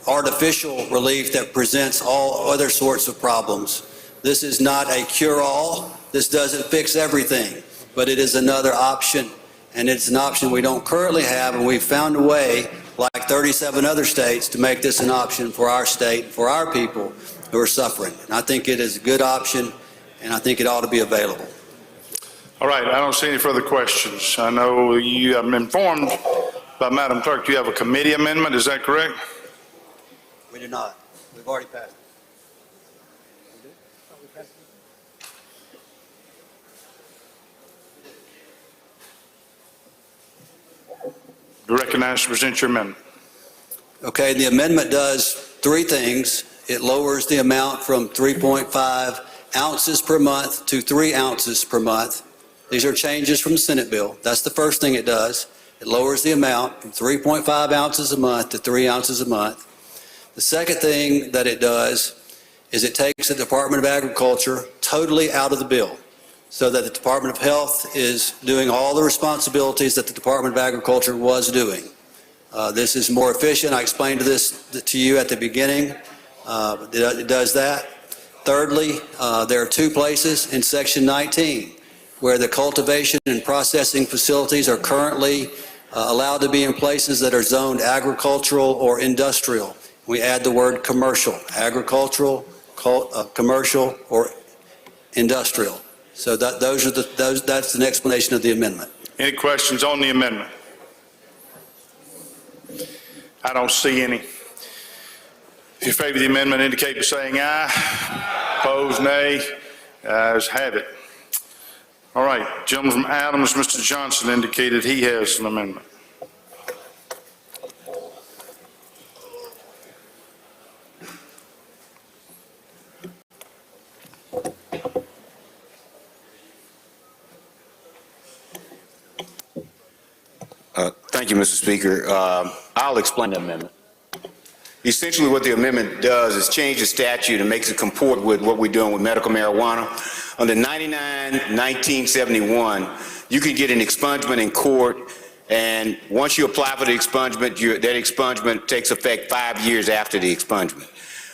artificial relief that presents all other sorts of problems. This is not a cure-all. This doesn't fix everything, but it is another option, and it's an option we don't currently have, and we've found a way, like 37 other states, to make this an option for our state, for our people who are suffering. And I think it is a good option, and I think it ought to be available. All right, I don't see any further questions. I know you have been informed by Madam Clerk, you have a committee amendment, is that correct? We do not. We've already passed it. You're recognized to present your amendment. Okay, the amendment does three things. It lowers the amount from 3.5 ounces per month to 3 ounces per month. These are changes from the Senate bill. That's the first thing it does. It lowers the amount from 3.5 ounces a month to 3 ounces a month. The second thing that it does is it takes the Department of Agriculture totally out of the bill, so that the Department of Health is doing all the responsibilities that the Department of Agriculture was doing. This is more efficient. I explained this to you at the beginning. It does that. Thirdly, there are two places in Section 19 where the cultivation and processing facilities are currently allowed to be in places that are zoned agricultural or industrial. We add the word commercial, agricultural, commercial, or industrial. So that's an explanation of the amendment. Any questions on the amendment? I don't see any. If you favor the amendment, indicate by saying aye. Opposed, nay. Ayes have it. All right, gentleman from Adams, Mr. Johnson indicated he has an amendment. Thank you, Mr. Speaker. I'll explain the amendment. Essentially, what the amendment does is change the statute and makes it comport with what we're doing with medical marijuana. Under 1971, you can get an expungement in court, and once you apply for the expungement, that expungement takes effect 5 years after the expungement.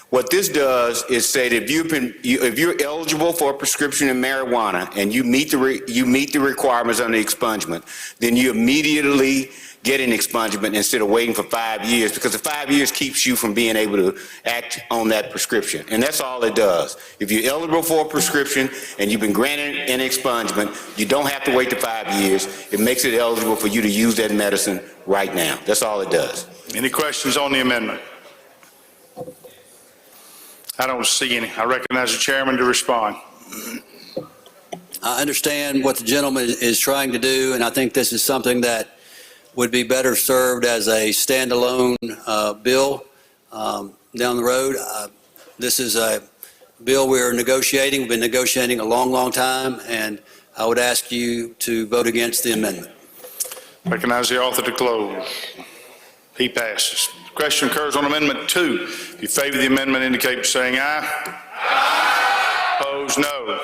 What this does is say that if you're eligible for a prescription in marijuana and you meet the requirements on the expungement, then you immediately get an expungement instead of waiting for 5 years, because the 5 years keeps you from being able to act on that prescription. And that's all it does. If you're eligible for a prescription and you've been granted an expungement, you don't have to wait the 5 years. It makes it eligible for you to use that medicine right now. That's all it does. Any questions on the amendment? I don't see any. I recognize the chairman to respond. I understand what the gentleman is trying to do, and I think this is something that would be better served as a standalone bill down the road. This is a bill we're negotiating. We've been negotiating a long, long time, and I would ask you to vote against the amendment. Recognize the author to close. He passes. The question occurs on Amendment 2. If you favor the amendment, indicate by saying aye. Aye. Opposed, no. No.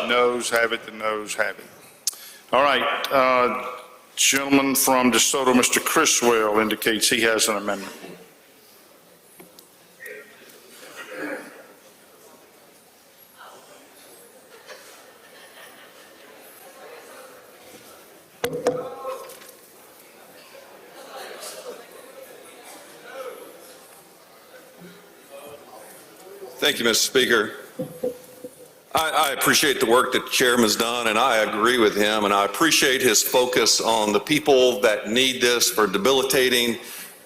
Noes have it, the noes have it. All right, gentleman from DeSoto, Mr. Criswell, indicates he has an amendment. Thank you, Mr. Speaker. I appreciate the work that the chairman has done, and I agree with him, and I appreciate his focus on the people that need this for debilitating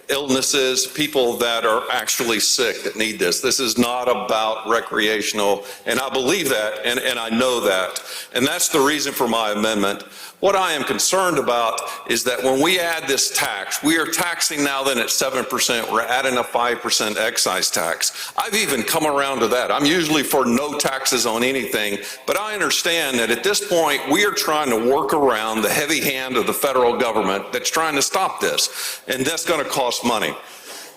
illnesses, people that are actually sick that need this. This is not about recreational, and I believe that, and I know that, and that's the reason for my amendment. What I am concerned about is that when we add this tax, we are taxing now then at 7%, we're adding a 5% excise tax. I've even come around to that. I'm usually for no taxes on anything, but I understand that at this point, we are trying to work around the heavy hand of the federal government that's trying to stop this, and that's going to cost money.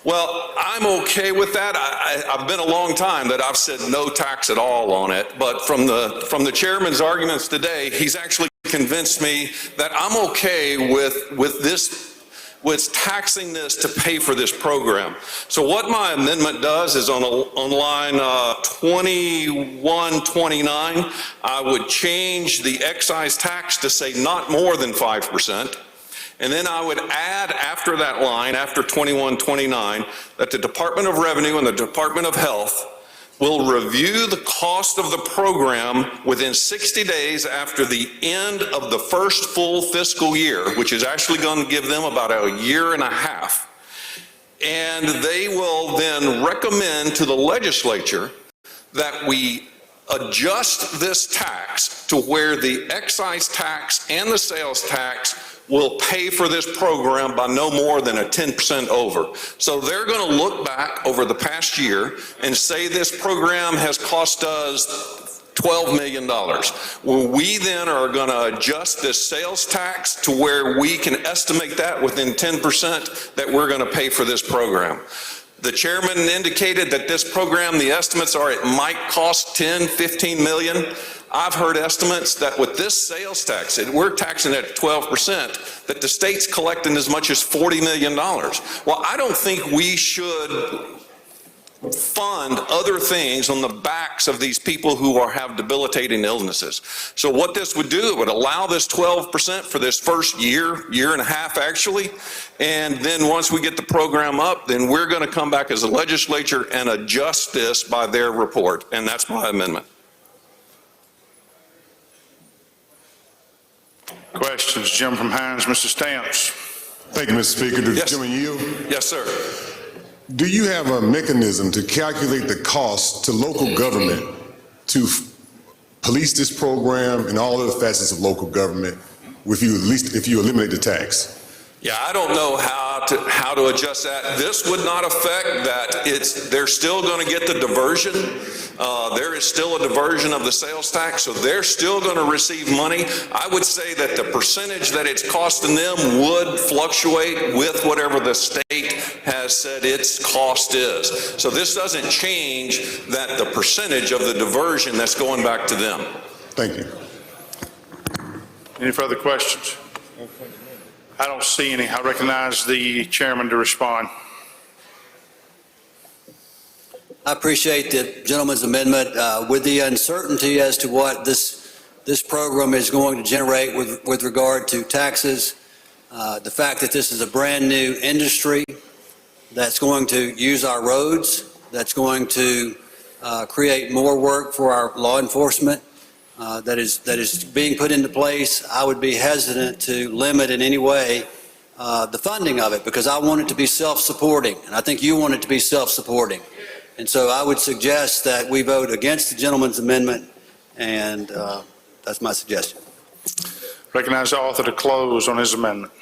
Well, I'm okay with that. I've been a long time that I've said no tax at all on it, but from the chairman's arguments today, he's actually convinced me that I'm okay with taxing this to pay for this program. So what my amendment does is on line 2129, I would change the excise tax to say not more than 5%. And then I would add after that line, after 2129, that the Department of Revenue and the Department of Health will review the cost of the program within 60 days after the end of the first full fiscal year, which is actually going to give them about a year and a half. And they will then recommend to the legislature that we adjust this tax to where the excise tax and the sales tax will pay for this program by no more than a 10% over. So they're going to look back over the past year and say this program has cost us $12 million. Well, we then are going to adjust this sales tax to where we can estimate that within 10% that we're going to pay for this program. The chairman indicated that this program, the estimates are it might cost 10, 15 million. I've heard estimates that with this sales tax, we're taxing it at 12%, that the state's collecting as much as $40 million. Well, I don't think we should fund other things on the backs of these people who have debilitating illnesses. So what this would do, it would allow this 12% for this first year and a half actually, and then once we get the program up, then we're going to come back as a legislature and adjust this by their report, and that's my amendment. Questions? Jim from Hines, Mr. Stamps. Thank you, Mr. Speaker. Does Yes. Chairman yield? Yes, sir. Do you have a mechanism to calculate the cost to local government to police this program and all other facets of local government if you eliminate the tax? Yeah, I don't know how to adjust that. This would not affect that. They're still going to get the diversion. There is still a diversion of the sales tax, so they're still going to receive money. I would say that the percentage that it's costing them would fluctuate with whatever the state has said its cost is. So this doesn't change that the percentage of the diversion that's going back to them. Thank you. Any further questions? I don't see any. I recognize the chairman to respond. I appreciate the gentleman's amendment. With the uncertainty as to what this program is going to generate with regard to taxes, the fact that this is a brand new industry that's going to use our roads, that's going to create more work for our law enforcement, that is being put into place, I would be hesitant to limit in any way the funding of it, because I want it to be self-supporting, and I think you want it to be self-supporting. And so I would suggest that we vote against the gentleman's amendment, and that's my suggestion. Recognize the author to close on his amendment.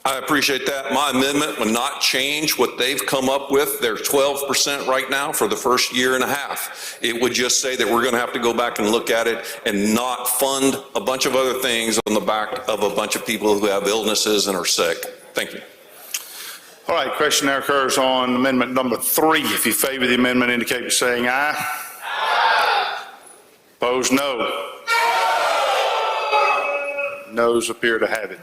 I appreciate that. My amendment would not change what they've come up with. They're 12% right now for the first year and a half. It would just say that we're going to have to go back and look at it and not fund a bunch of other things on the back of a bunch of people who have illnesses and are sick. Thank you. All right, question now occurs on amendment number 3. If you favor the amendment, indicate by saying aye. Aye. Opposed, no. Noes appear to have it.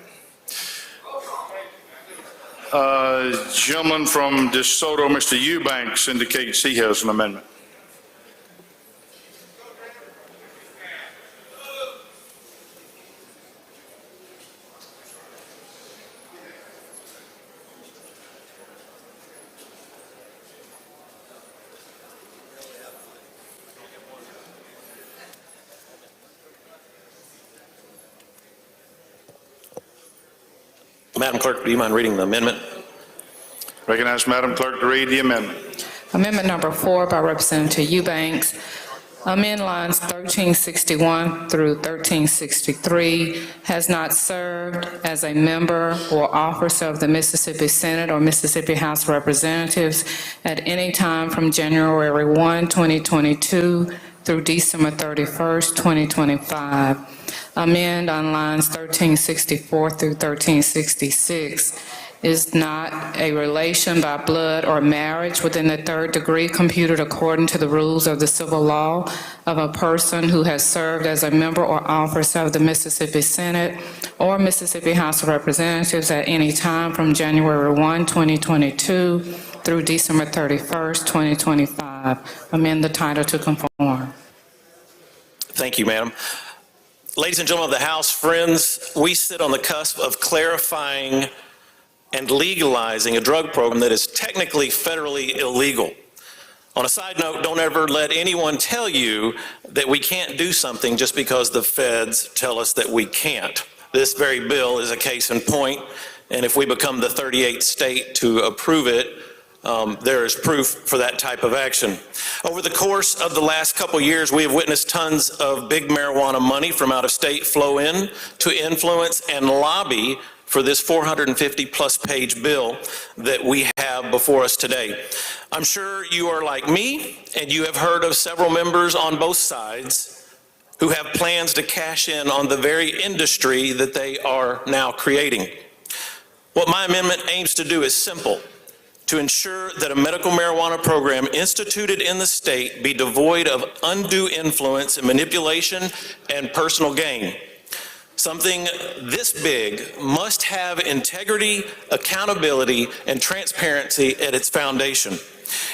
Gentleman from DeSoto, Mr. Eubanks, indicates he has an amendment. Madam Clerk, do you mind reading the amendment? Recognize Madam Clerk to read the amendment. Amendment number 4 by Representative Eubanks. Amend lines 1361 through 1363, has not served as a member or officer of the Mississippi Senate or Mississippi House of Representatives at any time from January 1, 2022 through December 31st, 2025. Amend on lines 1364 through 1366. Is not a relation by blood or marriage within the third degree computed according to the rules of the civil law of a person who has served as a member or officer of the Mississippi Senate or Mississippi House of Representatives at any time from January 1, 2022 through December 31st, 2025. Amend the title to conform. Thank you, Madam. Ladies and gentlemen of the House, friends, we sit on the cusp of clarifying and legalizing a drug program that is technically federally illegal. On a side note, don't ever let anyone tell you that we can't do something just because the feds tell us that we can't. This very bill is a case in point, and if we become the 38th state to approve it, there is proof for that type of action. Over the course of the last couple years, we have witnessed tons of big marijuana money from out of state flow in to influence and lobby for this 450-plus page bill that we have before us today. I'm sure you are like me, and you have heard of several members on both sides who have plans to cash in on the very industry that they are now creating. What my amendment aims to do is simple: to ensure that a medical marijuana program instituted in the state be devoid of undue influence and manipulation and personal gain. Something this big must have integrity, accountability, and transparency at its foundation.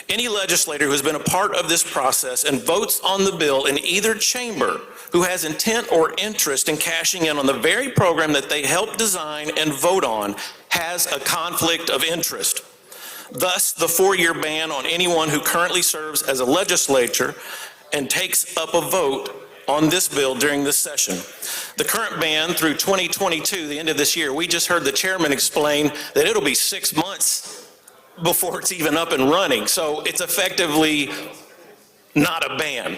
Any legislator who has been a part of this process and votes on the bill in either chamber who has intent or interest in cashing in on the very program that they helped design and vote on has a conflict of interest. Thus, the 4-year ban on anyone who currently serves as a legislator and takes up a vote on this bill during this session. The current ban through 2022, the end of this year, we just heard the chairman explain that it'll be 6 months before it's even up and running. So it's effectively not a ban.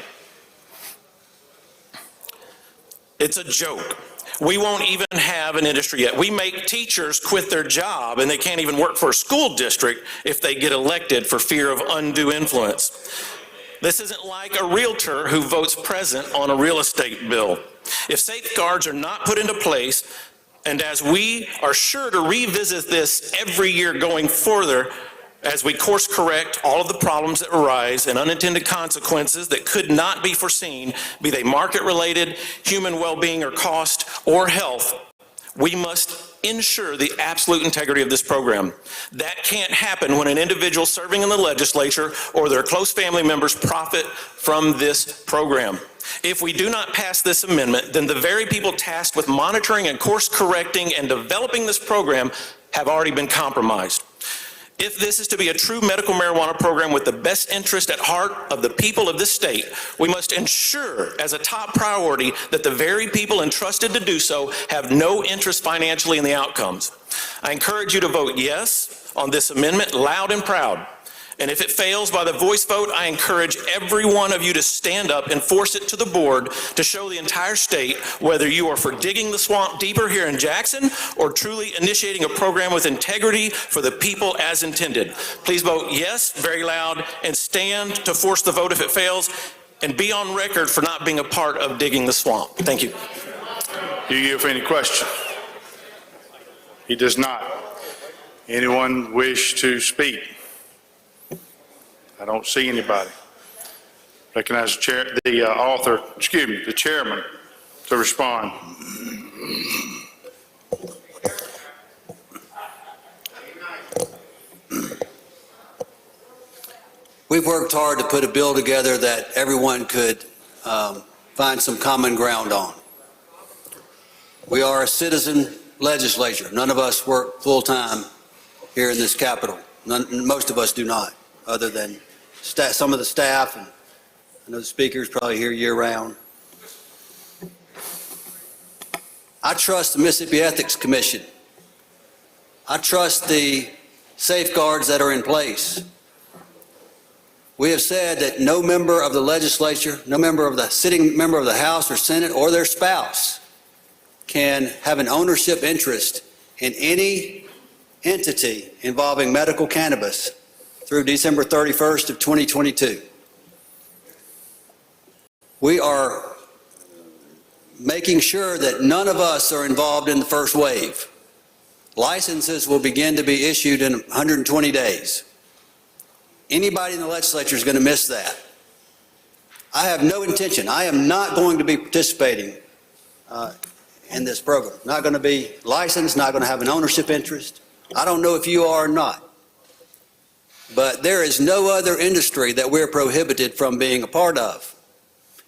It's a joke. We won't even have an industry yet. We make teachers quit their job and they can't even work for a school district if they get elected for fear of undue influence. This isn't like a realtor who votes present on a real estate bill. If safeguards are not put into place, and as we are sure to revisit this every year going further, as we course correct all of the problems that arise and unintended consequences that could not be foreseen, be they market related, human well-being or cost, or health, we must ensure the absolute integrity of this program. That can't happen when an individual serving in the legislature or their close family members profit from this program. If we do not pass this amendment, then the very people tasked with monitoring and course correcting and developing this program have already been compromised. If this is to be a true medical marijuana program with the best interest at heart of the people of this state, we must ensure as a top priority that the very people entrusted to do so have no interest financially in the outcomes. I encourage you to vote yes on this amendment loud and proud. And if it fails by the voice vote, I encourage every one of you to stand up and force it to the board to show the entire state whether you are for digging the swamp deeper here in Jackson or truly initiating a program with integrity for the people as intended. Please vote yes, very loud, and stand to force the vote if it fails, and be on record for not being a part of digging the swamp. Thank you. Do you have any questions? He does not. Anyone wish to speak? I don't see anybody. Recognize the chair, the chairman to respond. We've worked hard to put a bill together that everyone could find some common ground on. We are a citizen legislature. None of us work full-time here in this Capitol. Most of us do not, other than some of the staff, and I know the speaker's probably here year-round. I trust the Mississippi Ethics Commission. I trust the safeguards that are in place. We have said that no member of the legislature, no member of the sitting member of the House or Senate or their spouse can have an ownership interest in any entity involving medical cannabis through December 31st of 2022. We are making sure that none of us are involved in the first wave. Licenses will begin to be issued in 120 days. Anybody in the legislature is going to miss that. I have no intention. I am not going to be participating in this program. Not going to be licensed, not going to have an ownership interest. I don't know if you are or not. But there is no other industry that we're prohibited from being a part of.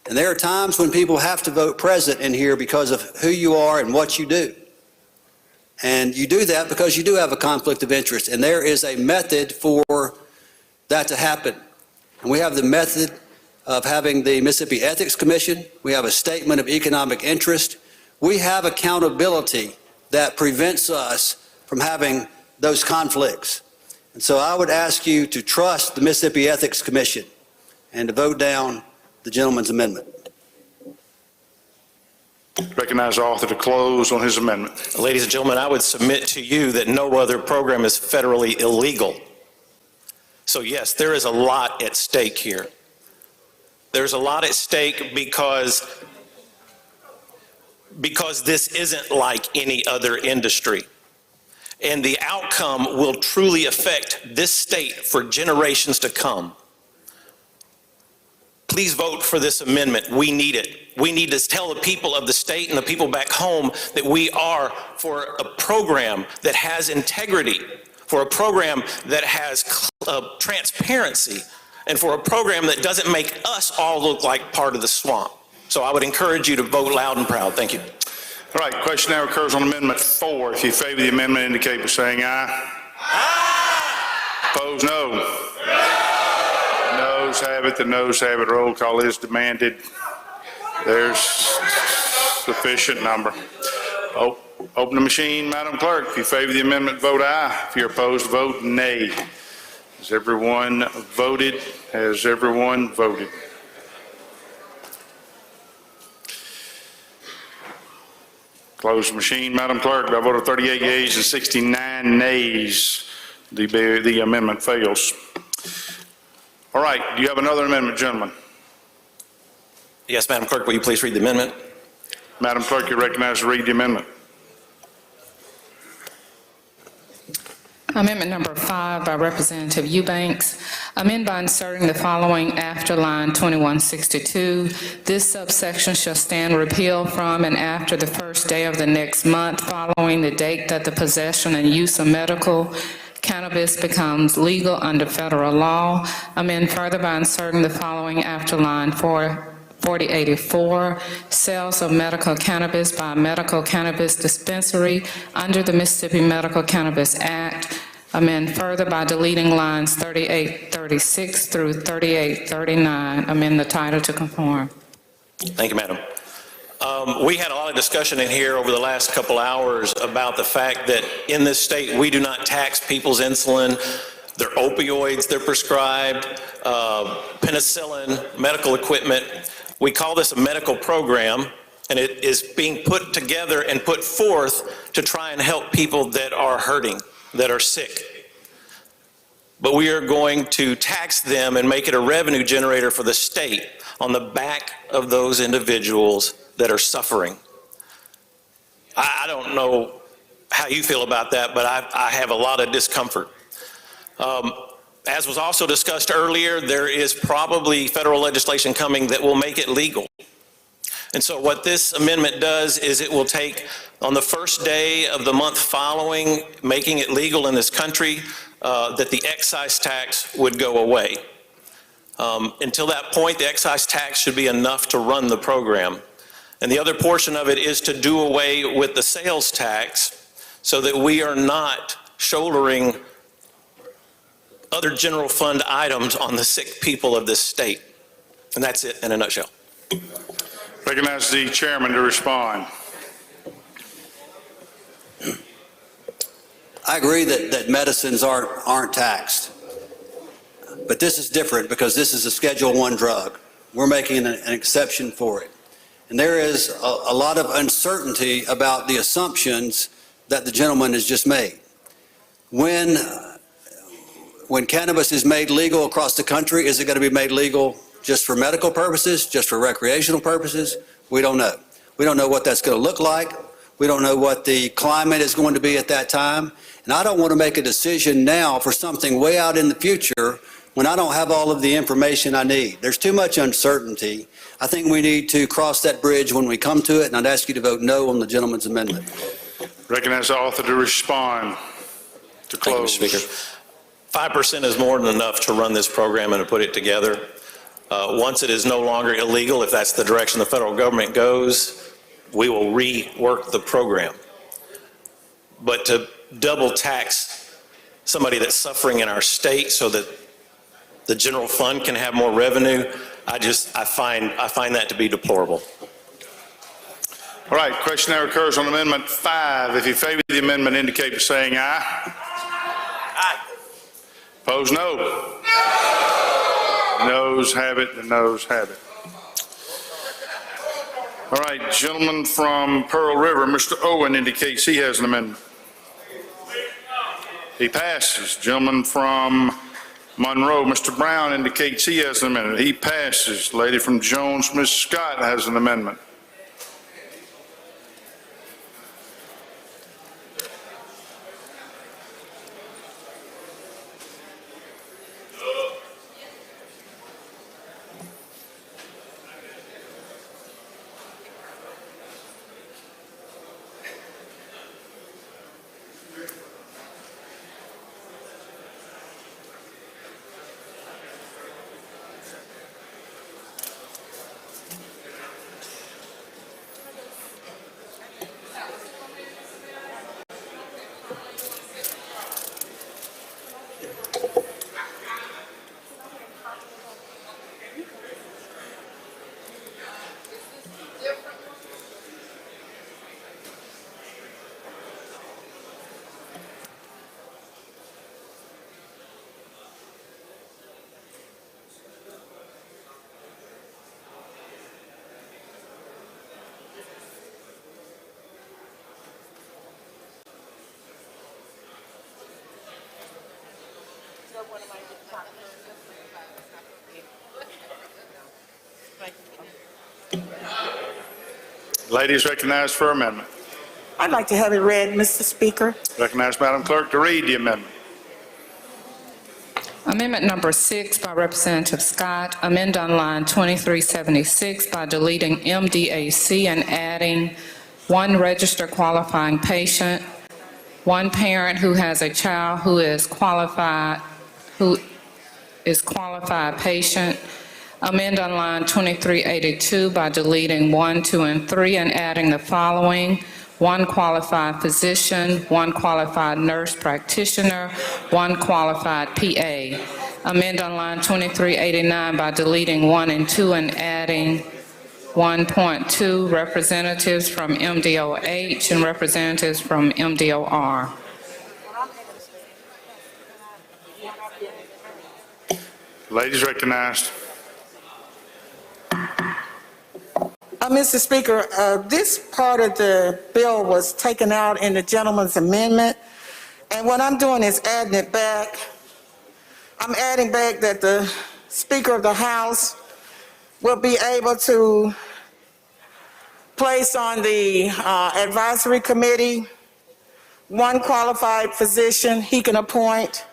And there are times when people have to vote present in here because of who you are and what you do. And you do that because you do have a conflict of interest. And there is a method for that to happen. And we have the method of having the Mississippi Ethics Commission. We have a statement of economic interest. We have accountability that prevents us from having those conflicts. And so I would ask you to trust the Mississippi Ethics Commission and to vote down the gentleman's amendment. Recognize the author to close on his amendment. Ladies and gentlemen, I would submit to you that no other program is federally illegal. So yes, there is a lot at stake here. There's a lot at stake because this isn't like any other industry. And the outcome will truly affect this state for generations to come. Please vote for this amendment. We need it. We need to tell the people of the state and the people back home that we are for a program that has integrity, for a program that has transparency, and for a program that doesn't make us all look like part of the swamp. So I would encourage you to vote loud and proud. Thank you. All right, question now occurs on Amendment 4. If you favor the amendment, indicate by saying aye. Aye. Opposed, no. Noes have it. The noes have it. Roll call is demanded. There's sufficient number. Open the machine, Madam Clerk. If you favor the amendment, vote aye. If you're opposed, vote nay. Has everyone voted? Has everyone voted? Close the machine, Madam Clerk. By a vote of 38 yeas and 69 nays, the amendment fails. All right, do you have another amendment, gentlemen? Yes, Madam Clerk, will you please read the amendment? Madam Clerk, you're recognized to read the amendment. Amendment number 5 by Representative Eubanks. Amend by inserting the following after line 2162. This subsection shall stand repealed from and after the first day of the next month following the date that the possession and use of medical cannabis becomes legal under federal law. Amend further by inserting the following after line 4084, sales of medical cannabis by a medical cannabis dispensary under the Mississippi Medical Cannabis Act. Amend further by deleting lines 3836 through 3839. Amend the title to conform. Thank you, Madam. We had a lot of discussion in here over the last couple hours about the fact that in this state we do not tax people's insulin. They're opioids they're prescribed, penicillin, medical equipment. We call this a medical program, and it is being put together and put forth to try and help people that are hurting, that are sick. But we are going to tax them and make it a revenue generator for the state on the back of those individuals that are suffering. I don't know how you feel about that, but I have a lot of discomfort. As was also discussed earlier, there is probably federal legislation coming that will make it legal. And so what this amendment does is it will take, on the first day of the month following making it legal in this country, that the excise tax would go away. Until that point, the excise tax should be enough to run the program. And the other portion of it is to do away with the sales tax so that we are not shouldering other general fund items on the sick people of this state. And that's it in a nutshell. Recognize the chairman to respond. I agree that medicines aren't taxed. But this is different because this is a Schedule I drug. We're making an exception for it. And there is a lot of uncertainty about the assumptions that the gentleman has just made. When cannabis is made legal across the country, is it going to be made legal just for medical purposes, just for recreational purposes? We don't know. We don't know what that's going to look like. We don't know what the climate is going to be at that time. And I don't want to make a decision now for something way out in the future when I don't have all of the information I need. There's too much uncertainty. I think we need to cross that bridge when we come to it, and I'd ask you to vote no on the gentleman's amendment. Recognize the author to respond. To close. Thank you, Mr. Speaker. 5% is more than enough to run this program and to put it together. Once it is no longer illegal, if that's the direction the federal government goes, we will rework the program. But to double tax somebody that's suffering in our state so that the general fund can have more revenue, I find that to be deplorable. All right, question now occurs on Amendment 5. If you favor the amendment, indicate by saying aye. Aye. Opposed, no. Noes have it, the noes have it. All right, gentleman from Pearl River, Mr. Owen indicates he has an amendment. He passes. Gentleman from Monroe, Mr. Brown indicates he has an amendment. He passes. Lady from Jones, Ms. Scott has an amendment. Lady is recognized for amendment. I'd like to have it read, Mr. Speaker. Recognize Madam Clerk to read the amendment. Amendment number 6 by Representative Scott, amend on line 2376 by deleting MDAC and adding one registered qualifying patient, one parent who has a child who is qualified patient. Amend on line 2382 by deleting 1, 2, and 3 and adding the following: one qualified physician, one qualified nurse practitioner, one qualified PA. Amend on line 2389 by deleting 1 and 2 and adding 1.2 representatives from MDOH and representatives from MDOR. Ladies recognized. Mr. Speaker, this part of the bill was taken out in the gentleman's amendment, and what I'm doing is adding it back. I'm adding back that the Speaker of the House will be able to place on the advisory committee one qualified physician. He can appoint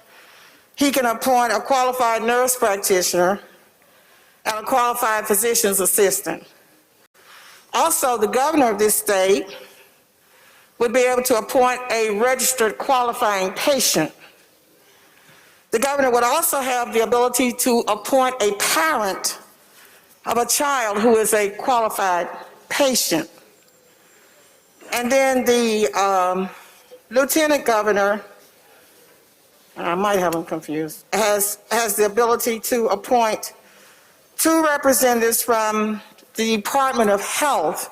a qualified nurse practitioner and a qualified physician's assistant. Also, the governor of this state would be able to appoint a registered qualifying patient. The governor would also have the ability to appoint a parent of a child who is a qualified patient. And then the lieutenant governor, I might have him confused, has the ability to appoint 2 representatives from the Department of Health.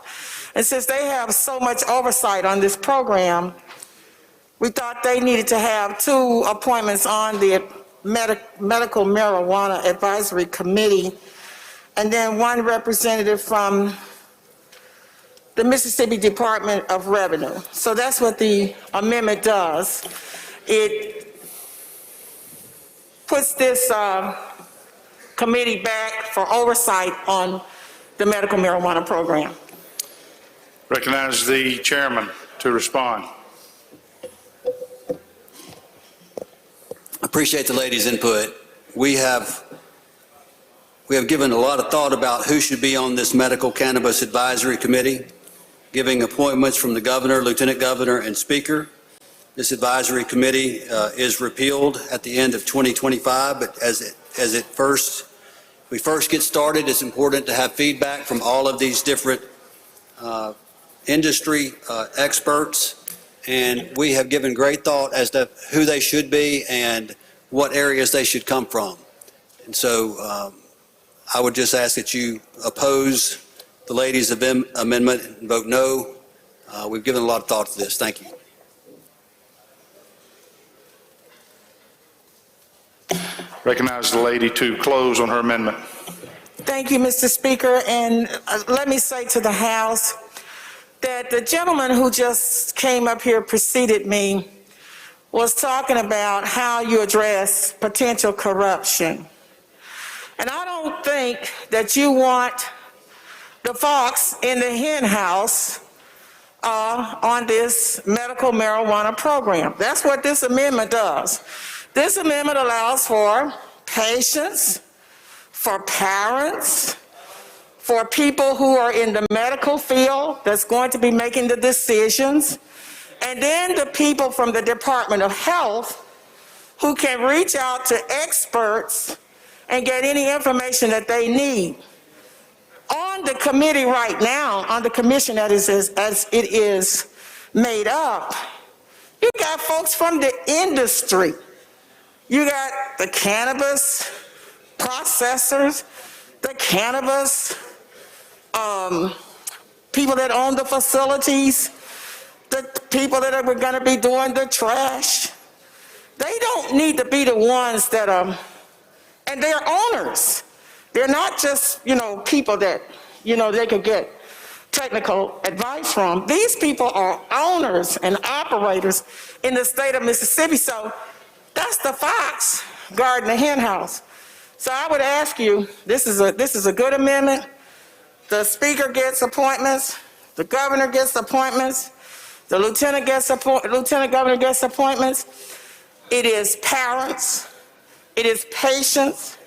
And since they have so much oversight on this program, we thought they needed to have 2 appointments on the Medical Marijuana Advisory Committee, and then 1 representative from the Mississippi Department of Revenue. So that's what the amendment does. It puts this committee back for oversight on the medical marijuana program. Recognize the chairman to respond. Appreciate the lady's input. We have given a lot of thought about who should be on this Medical Cannabis Advisory Committee, giving appointments from the governor, lieutenant governor, and speaker. This advisory committee is repealed at the end of 2025, but as we first get started, it's important to have feedback from all of these different industry experts, and we have given great thought as to who they should be and what areas they should come from. And so I would just ask that you oppose the lady's amendment and vote no. We've given a lot of thought to this. Thank you. Recognize the lady to close on her amendment. Thank you, Mr. Speaker. And let me say to the House that the gentleman who just came up here preceded me was talking about how you address potential corruption. And I don't think that you want the fox in the hen house on this medical marijuana program. That's what this amendment does. This amendment allows for patients, for parents, for people who are in the medical field that's going to be making the decisions, and then the people from the Department of Health who can reach out to experts and get any information that they need. On the committee right now, on the commission that is as it is made up, you got folks from the industry. You got the cannabis processors, the cannabis people that own the facilities, the people that are going to be doing the trash. They don't need to be the ones that and they're owners. They're not just, people that, they could get technical advice from. These people are owners and operators in the state of Mississippi. So that's the fox guarding the hen house. So I would ask you, this is a good amendment. The speaker gets appointments. The governor gets appointments. The lieutenant governor gets appointments. It is parents. It is patients.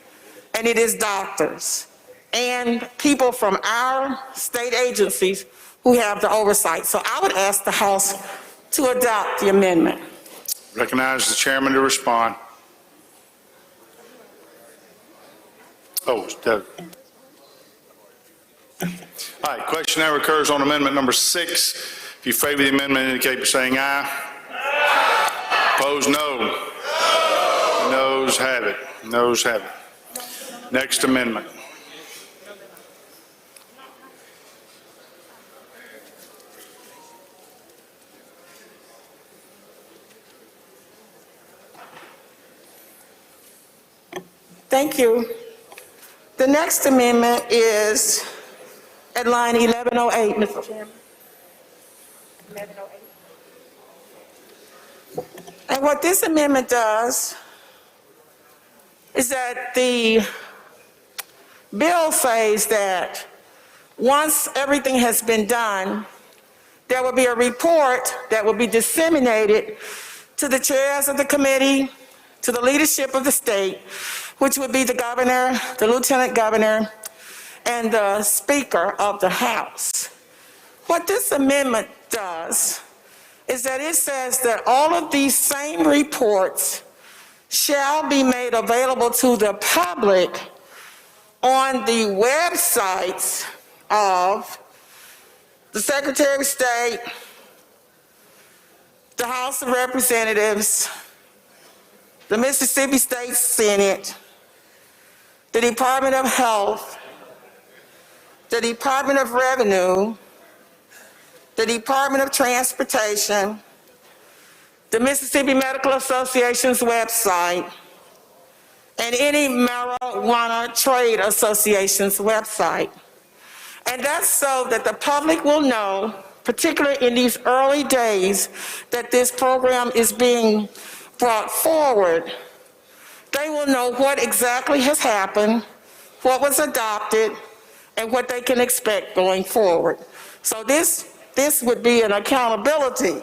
And it is doctors and people from our state agencies who have the oversight. So I would ask the House to adopt the amendment. Recognize the chairman to respond. Oh, Doug. All right, question now recurs on amendment number 6. If you favor the amendment, indicate by saying aye. Opposed, no. Noes have it. Noes have it. Next amendment. Thank you. The next amendment is at line 1108, Mr. Chairman. 1108. And what this amendment does is that the bill says that once everything has been done, there will be a report that will be disseminated to the chairs of the committee, to the leadership of the state, which would be the governor, the lieutenant governor, and the speaker of the House. What this amendment does is that it says that all of these same reports shall be made available to the public on the websites of the Secretary of State, the House of Representatives, the Mississippi State Senate, the Department of Health, the Department of Revenue, the Department of Transportation, the Mississippi Medical Association's website, and any marijuana trade association's website. And that's so that the public will know, particularly in these early days that this program is being brought forward, they will know what exactly has happened, what was adopted, and what they can expect going forward. So this would be an accountability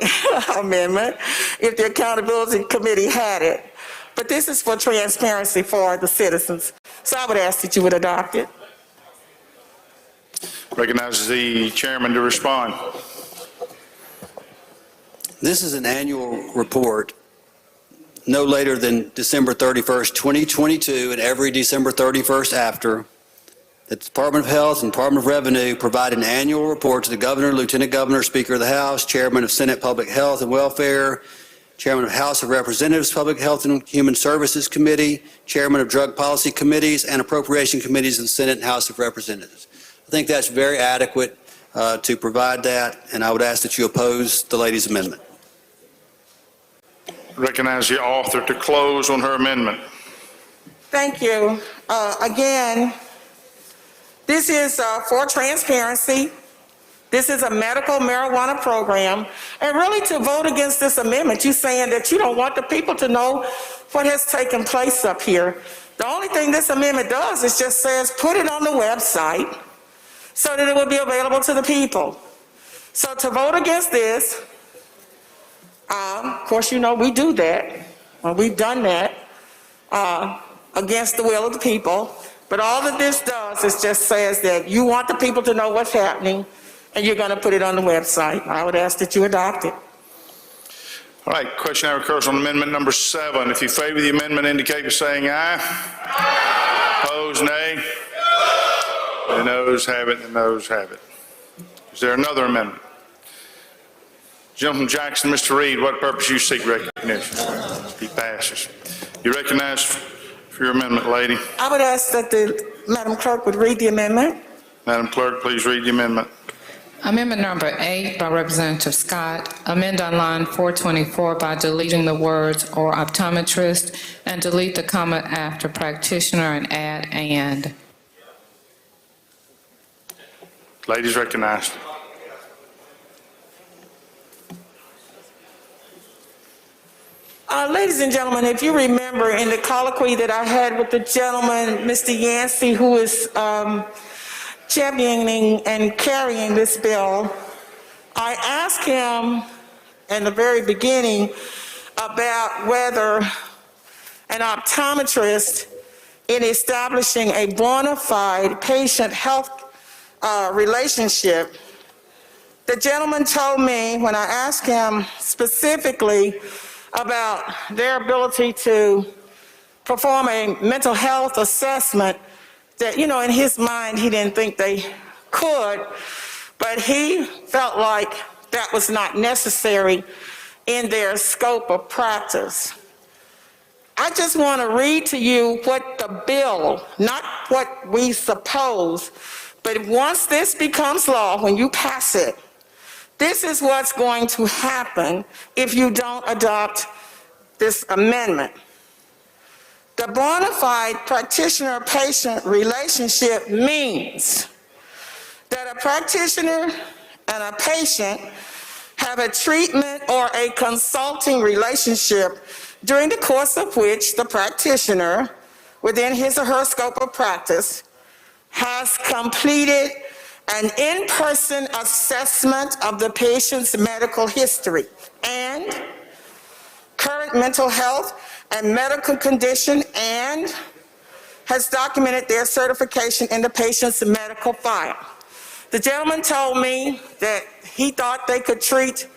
amendment if the Accountability Committee had it. But this is for transparency for the citizens. So I would ask that you would adopt it. Recognizes the chairman to respond. This is an annual report no later than December 31st, 2022, and every December 31st after. The Department of Health and Department of Revenue provide an annual report to the Governor, Lieutenant Governor, Speaker of the House, Chairman of Senate Public Health and Welfare, Chairman of House of Representatives Public Health and Human Services Committee, Chairman of Drug Policy Committees, and Appropriation Committees of the Senate and House of Representatives. I think that's very adequate to provide that, and I would ask that you oppose the lady's amendment. Recognize the author to close on her amendment. Thank you. Again, this is for transparency. This is a medical marijuana program. And really to vote against this amendment, you're saying that you don't want the people to know what has taken place up here. The only thing this amendment does is just says put it on the website so that it will be available to the people. So to vote against this, of course, you know, we do that. We've done that against the will of the people. But all that this does is just says that you want the people to know what's happening, and you're going to put it on the website. I would ask that you adopt it. All right, question now occurs on amendment number 7. If you favor the amendment, indicate by saying aye. Opposed, nay. The noes have it, the noes have it. Is there another amendment? Gentleman Jackson, Mr. Reed, what purpose you seek recognition? He passes. You recognize for your amendment, lady. I would ask that the Madam Clerk would read the amendment. Madam Clerk, please read the amendment. Amendment number 8 by Representative Scott. Amend on line 424 by deleting the words "or optometrist" and delete the comma after practitioner and add "and." Ladies recognized. Ladies and gentlemen, if you remember in the colloquy that I had with the gentleman, Mr. Yancey, who is championing and carrying this bill, I asked him in the very beginning about whether an optometrist in establishing a bona fide patient health relationship. The gentleman told me when I asked him specifically about their ability to perform a mental health assessment that, you know, in his mind, he didn't think they could, but he felt like that was not necessary in their scope of practice. I just want to read to you what the bill, not what we suppose, but once this becomes law, when you pass it, this is what's going to happen if you don't adopt this amendment. The bona fide practitioner-patient relationship means that a practitioner and a patient have a treatment or a consulting relationship during the course of which the practitioner, within his or her scope of practice, has completed an in-person assessment of the patient's medical history and current mental health and medical condition, and has documented their certification in the patient's medical file. The gentleman told me that he thought they could treat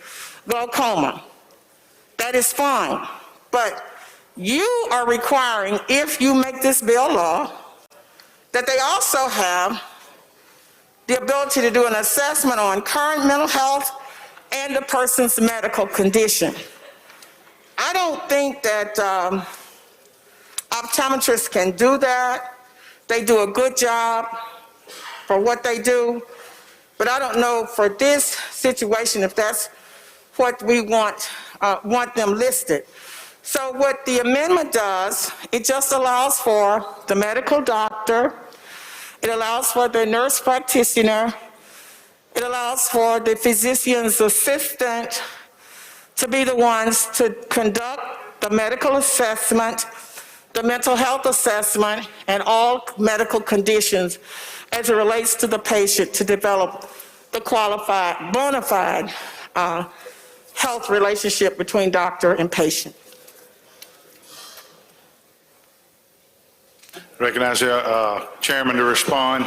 glaucoma. That is fine, but you are requiring, if you make this bill law, that they also have the ability to do an assessment on current mental health and the person's medical condition. I don't think that optometrists can do that. They do a good job for what they do, but I don't know for this situation if that's what we want them listed. So what the amendment does, it just allows for the medical doctor, it allows for the nurse practitioner, it allows for the physician's assistant to be the ones to conduct the medical assessment, the mental health assessment, and all medical conditions as it relates to the patient to develop the qualified, bona fide health relationship between doctor and patient. Recognize the chairman to respond.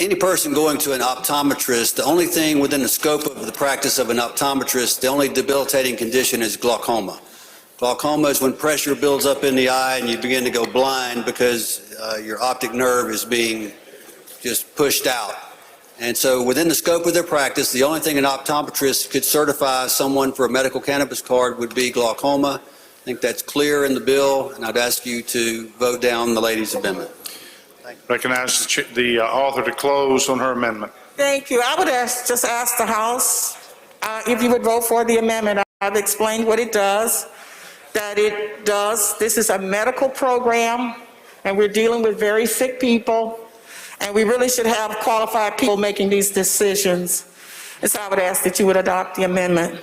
Any person going to an optometrist, the only thing within the scope of the practice of an optometrist, the only debilitating condition is glaucoma. Glaucoma is when pressure builds up in the eye and you begin to go blind because your optic nerve is being just pushed out. And so within the scope of their practice, the only thing an optometrist could certify someone for a medical cannabis card would be glaucoma. I think that's clear in the bill, and I'd ask you to vote down the lady's amendment. Recognize the author to close on her amendment. Thank you. I would just ask the House if you would vote for the amendment. I've explained what it does, that it does. This is a medical program, and we're dealing with very sick people, and we really should have qualified people making these decisions. And so I would ask that you would adopt the amendment.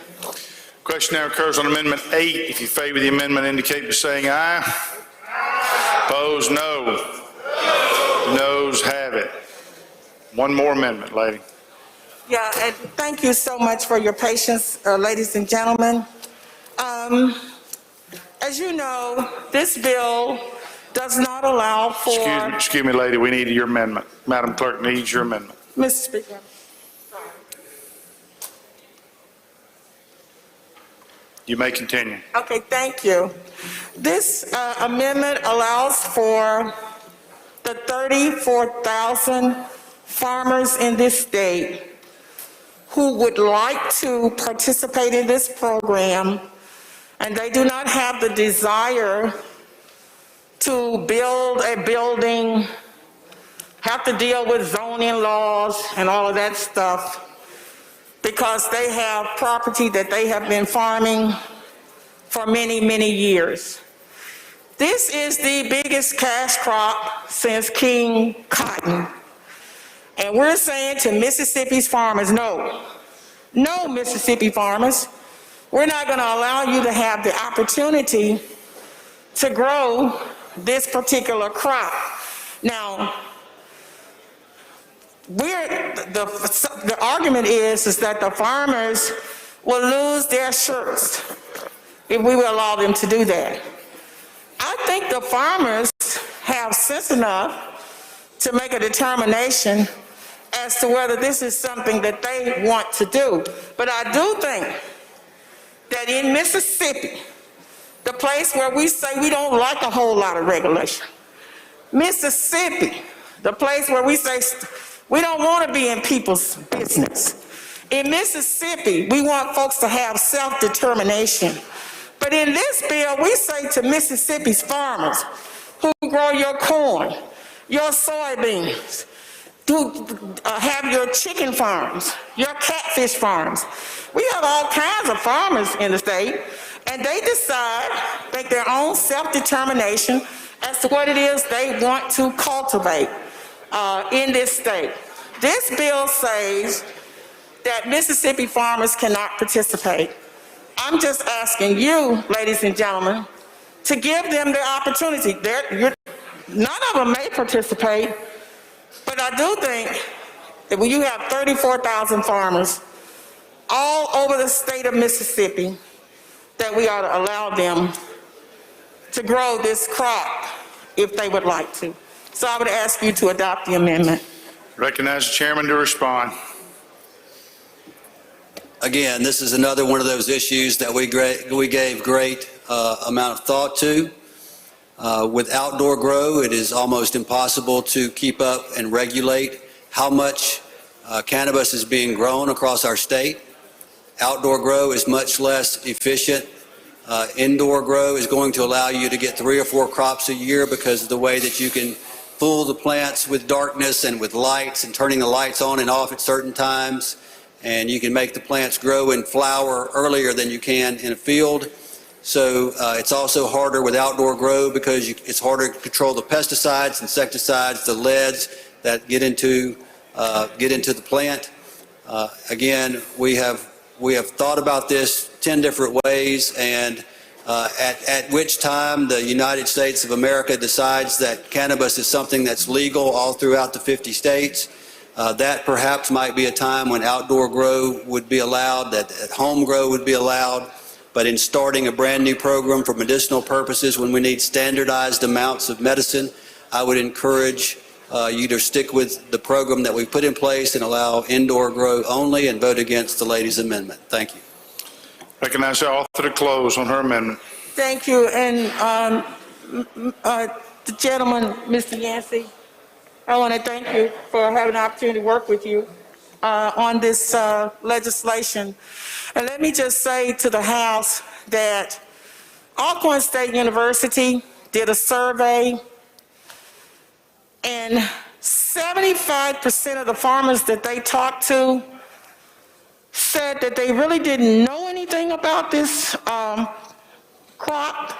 Question now occurs on Amendment 8. If you favor the amendment, indicate by saying aye. Opposed, no. Noes have it. One more amendment, lady. Yeah, and thank you so much for your patience, ladies and gentlemen. As you know, this bill does not allow for... Excuse me, lady, we need your amendment. Madam Clerk needs your amendment. Mr. Speaker. You may continue. Okay, thank you. This amendment allows for the 34,000 farmers in this state who would like to participate in this program, and they do not have the desire to build a building, have to deal with zoning laws and all of that stuff, because they have property that they have been farming for many, many years. This is the biggest cash crop since King Cotton. And we're saying to Mississippi's farmers, no, Mississippi farmers, we're not going to allow you to have the opportunity to grow this particular crop. Now, the argument is that the farmers will lose their shirts if we will allow them to do that. I think the farmers have sense enough to make a determination as to whether this is something that they want to do. But I do think that in Mississippi, the place where we say we don't like a whole lot of regulation, Mississippi, the place where we say we don't want to be in people's business. In Mississippi, we want folks to have self-determination. But in this bill, we say to Mississippi's farmers who grow your corn, your soybeans, who have your chicken farms, your catfish farms. We have all kinds of farmers in the state, and they decide, make their own self-determination as to what it is they want to cultivate in this state. This bill says that Mississippi farmers cannot participate. I'm just asking you, ladies and gentlemen, to give them the opportunity. None of them may participate, but I do think that when you have 34,000 farmers all over the state of Mississippi, that we ought to allow them to grow this crop if they would like to. So I would ask you to adopt the amendment. Recognize the chairman to respond. Again, this is another one of those issues that we gave great amount of thought to. With outdoor grow, it is almost impossible to keep up and regulate how much cannabis is being grown across our state. Outdoor grow is much less efficient. Indoor grow is going to allow you to get 3 or 4 crops a year because of the way that you can fool the plants with darkness and with lights and turning the lights on and off at certain times. And you can make the plants grow and flower earlier than you can in a field. So it's also harder with outdoor grow because it's harder to control the pesticides, insecticides, the leads that get into the plant. Again, we have thought about this 10 different ways, and at which time the United States of America decides that cannabis is something that's legal all throughout the 50 states, that perhaps might be a time when outdoor grow would be allowed, that home grow would be allowed. But in starting a brand new program for medicinal purposes, when we need standardized amounts of medicine, I would encourage you to stick with the program that we put in place and allow indoor grow only, and vote against the lady's amendment. Thank you. Recognize the author to close on her amendment. Thank you. And the gentleman, Mr. Yancey, I want to thank you for having the opportunity to work with you on this legislation. And let me just say to the House that Alcorn State University did a survey, and 75% of the farmers that they talked to said that they really didn't know anything about this crop,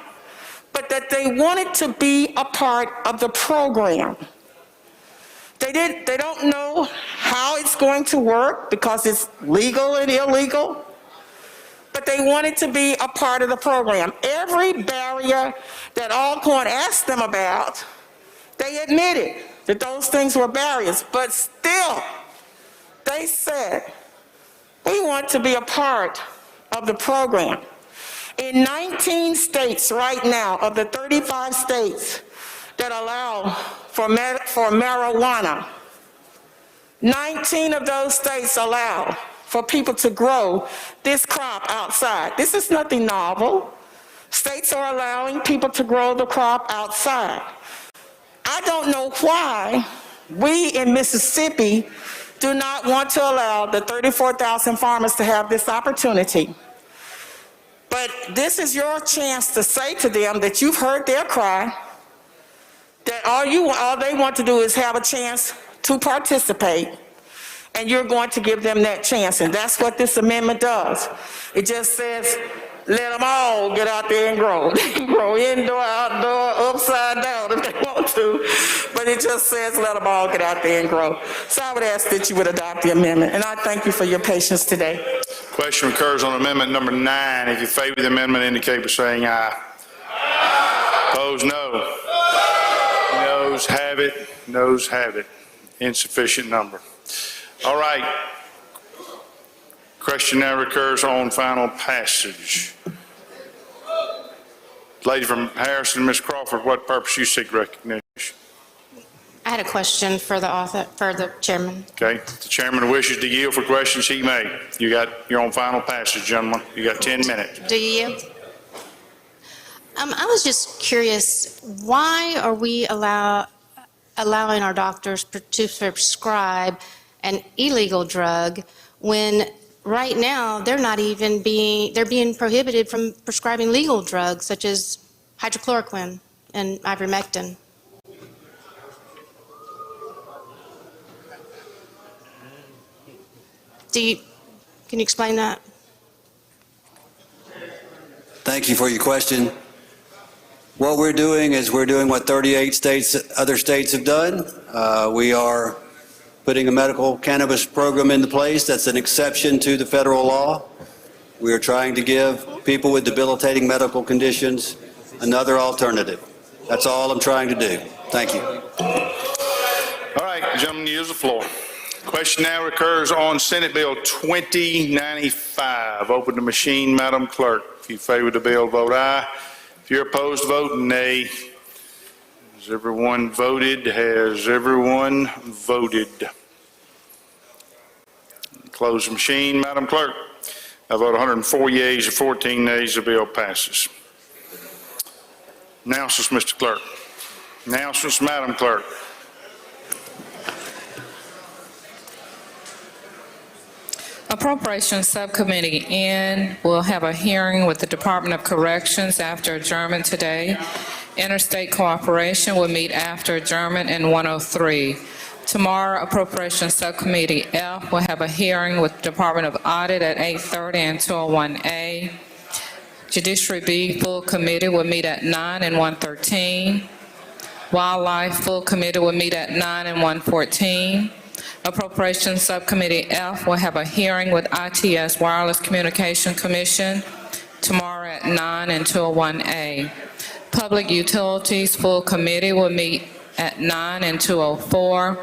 but that they wanted to be a part of the program. They don't know how it's going to work because it's legal and illegal, but they wanted to be a part of the program. Every barrier that Alcorn asked them about, they admitted that those things were barriers, but still, they said, we want to be a part of the program. In 19 states right now, of the 35 states that allow for marijuana, 19 of those states allow for people to grow this crop outside. This is nothing novel. States are allowing people to grow the crop outside. I don't know why we in Mississippi do not want to allow the 34,000 farmers to have this opportunity. But this is your chance to say to them that you've heard their cry, that all they want to do is have a chance to participate, and you're going to give them that chance. And that's what this amendment does. It just says, let them all get out there and grow. They can grow indoor, outdoor, upside down if they want to, but it just says let them all get out there and grow. So I would ask that you would adopt the amendment, and I thank you for your patience today. Question occurs on amendment number 9. If you favor the amendment, indicate by saying aye. Opposed, no. Noes have it. Noes have it. Insufficient number. All right. Question now recurs on final passage. Lady from Harrison, Ms. Crawford, what purpose you seek recognition? I had a question for the author, for the chairman. Okay. If the chairman wishes to yield for questions, he may. You're on final passage, gentlemen. You got 10 minutes. Do you yield? I was just curious, why are we allowing our doctors to prescribe an illegal drug when right now they're being prohibited from prescribing legal drugs such as hydrochloroquine and ivermectin? Can you explain that? Thank you for your question. What we're doing is we're doing what 38 other states have done. We are putting a medical cannabis program into place that's an exception to the federal law. We are trying to give people with debilitating medical conditions another alternative. That's all I'm trying to do. Thank you. All right, gentlemen, use the floor. Question now recurs on Senate Bill 2095. Open the machine, Madam Clerk. If you favor the bill, vote aye. If you're opposed, vote nay. Has everyone voted? Has everyone voted? Close the machine, Madam Clerk. I vote 104 yeas and 14 nays. The bill passes. Announcements, Mr. Clerk. Announcements, Madam Clerk. Appropriations Subcommittee N will have a hearing with the Department of Corrections after adjournment today. Interstate Cooperation will meet after adjournment in 103. Tomorrow, Appropriations Subcommittee F will have a hearing with the Department of Audit at 8:30 and 201A. Judiciary B Full Committee will meet at 9 and 113. Wildlife Full Committee will meet at 9 and 114. Appropriations Subcommittee F will have a hearing with ITS Wireless Communication Commission tomorrow at 9 and 201A. Public Utilities Full Committee will meet at 9 and 204.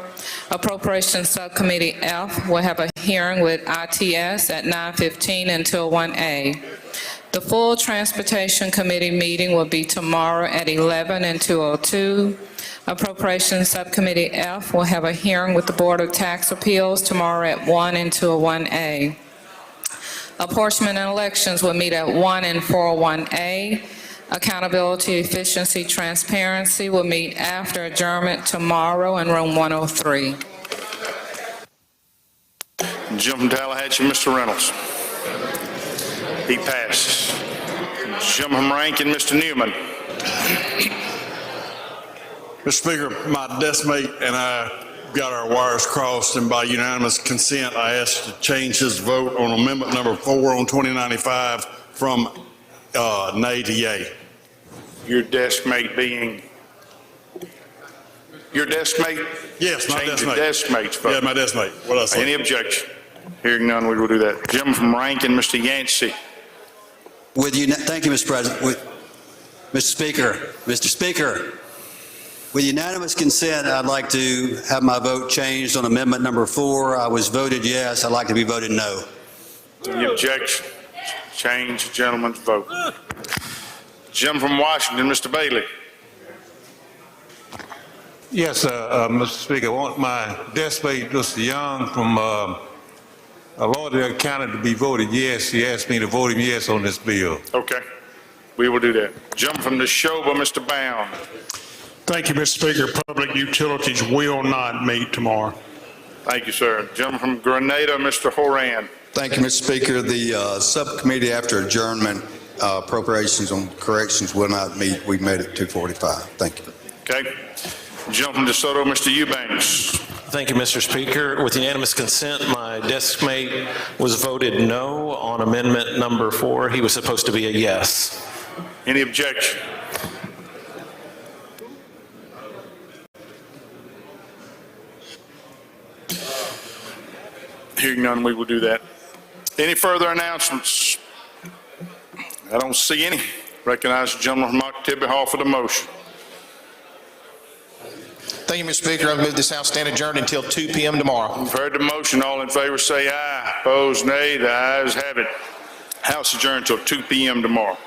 Appropriations Subcommittee F will have a hearing with ITS at 9:15 and 201A. The full Transportation Committee meeting will be tomorrow at 11 and 202. Appropriations Subcommittee F will have a hearing with the Board of Tax Appeals tomorrow at 1 and 201A. Apportionment and Elections will meet at 1 and 401A. Accountability, Efficiency, Transparency will meet after adjournment tomorrow in room 103. Jump from Tallahatchie, Mr. Reynolds. He passes. Jump from Rankin, Mr. Newman. Mr. Speaker, my desk mate and I got our wires crossed, and by unanimous consent, I asked to change his vote on amendment number 4 on 2095 from nay to yay. Your desk mate being? Your desk mate? Yes, my Change desk your mate. desk mate's vote. Yeah, my desk mate. What I say? Any objection? Hearing none, we will do that. Gentleman from Rankin, Mr. Yancey. Thank you, Mr. President. Mr. Speaker, with unanimous consent, I'd like to have my vote changed on amendment number 4. I was voted yes. I'd like to be voted no. Any objection? Change the gentleman's vote. Gentleman from Washington, Mr. Bailey. Yes, Mr. Speaker, I want my desk mate, Mr. Young from Lauderdale County, to be voted yes. He asked me to vote him yes on this bill. Okay, we will do that. Gentleman from Neshoba, Mr. Bound. Thank you, Mr. Speaker. Public Utilities will not meet tomorrow. Thank you, sir. Gentleman from Grenada, Mr. Horan. Thank you, Mr. Speaker. The subcommittee after adjournment, appropriations on corrections will not meet. We made it 2:45. Thank you. Okay. Gentleman from DeSoto, Mr. Eubanks. Thank you, Mr. Speaker. With unanimous consent, my desk mate was voted no on amendment number 4. He was supposed to be a yes. Any objection? Hearing none, we will do that. Any further announcements? I don't see any. Recognize the gentleman from Oktibbeha Hall for the motion. Thank you, Mr. Speaker. I move this House stand adjourned until 2 p.m. tomorrow. You've heard the motion. All in favor say aye. Opposed, nay. The ayes have it. House adjourned until 2 p.m. tomorrow.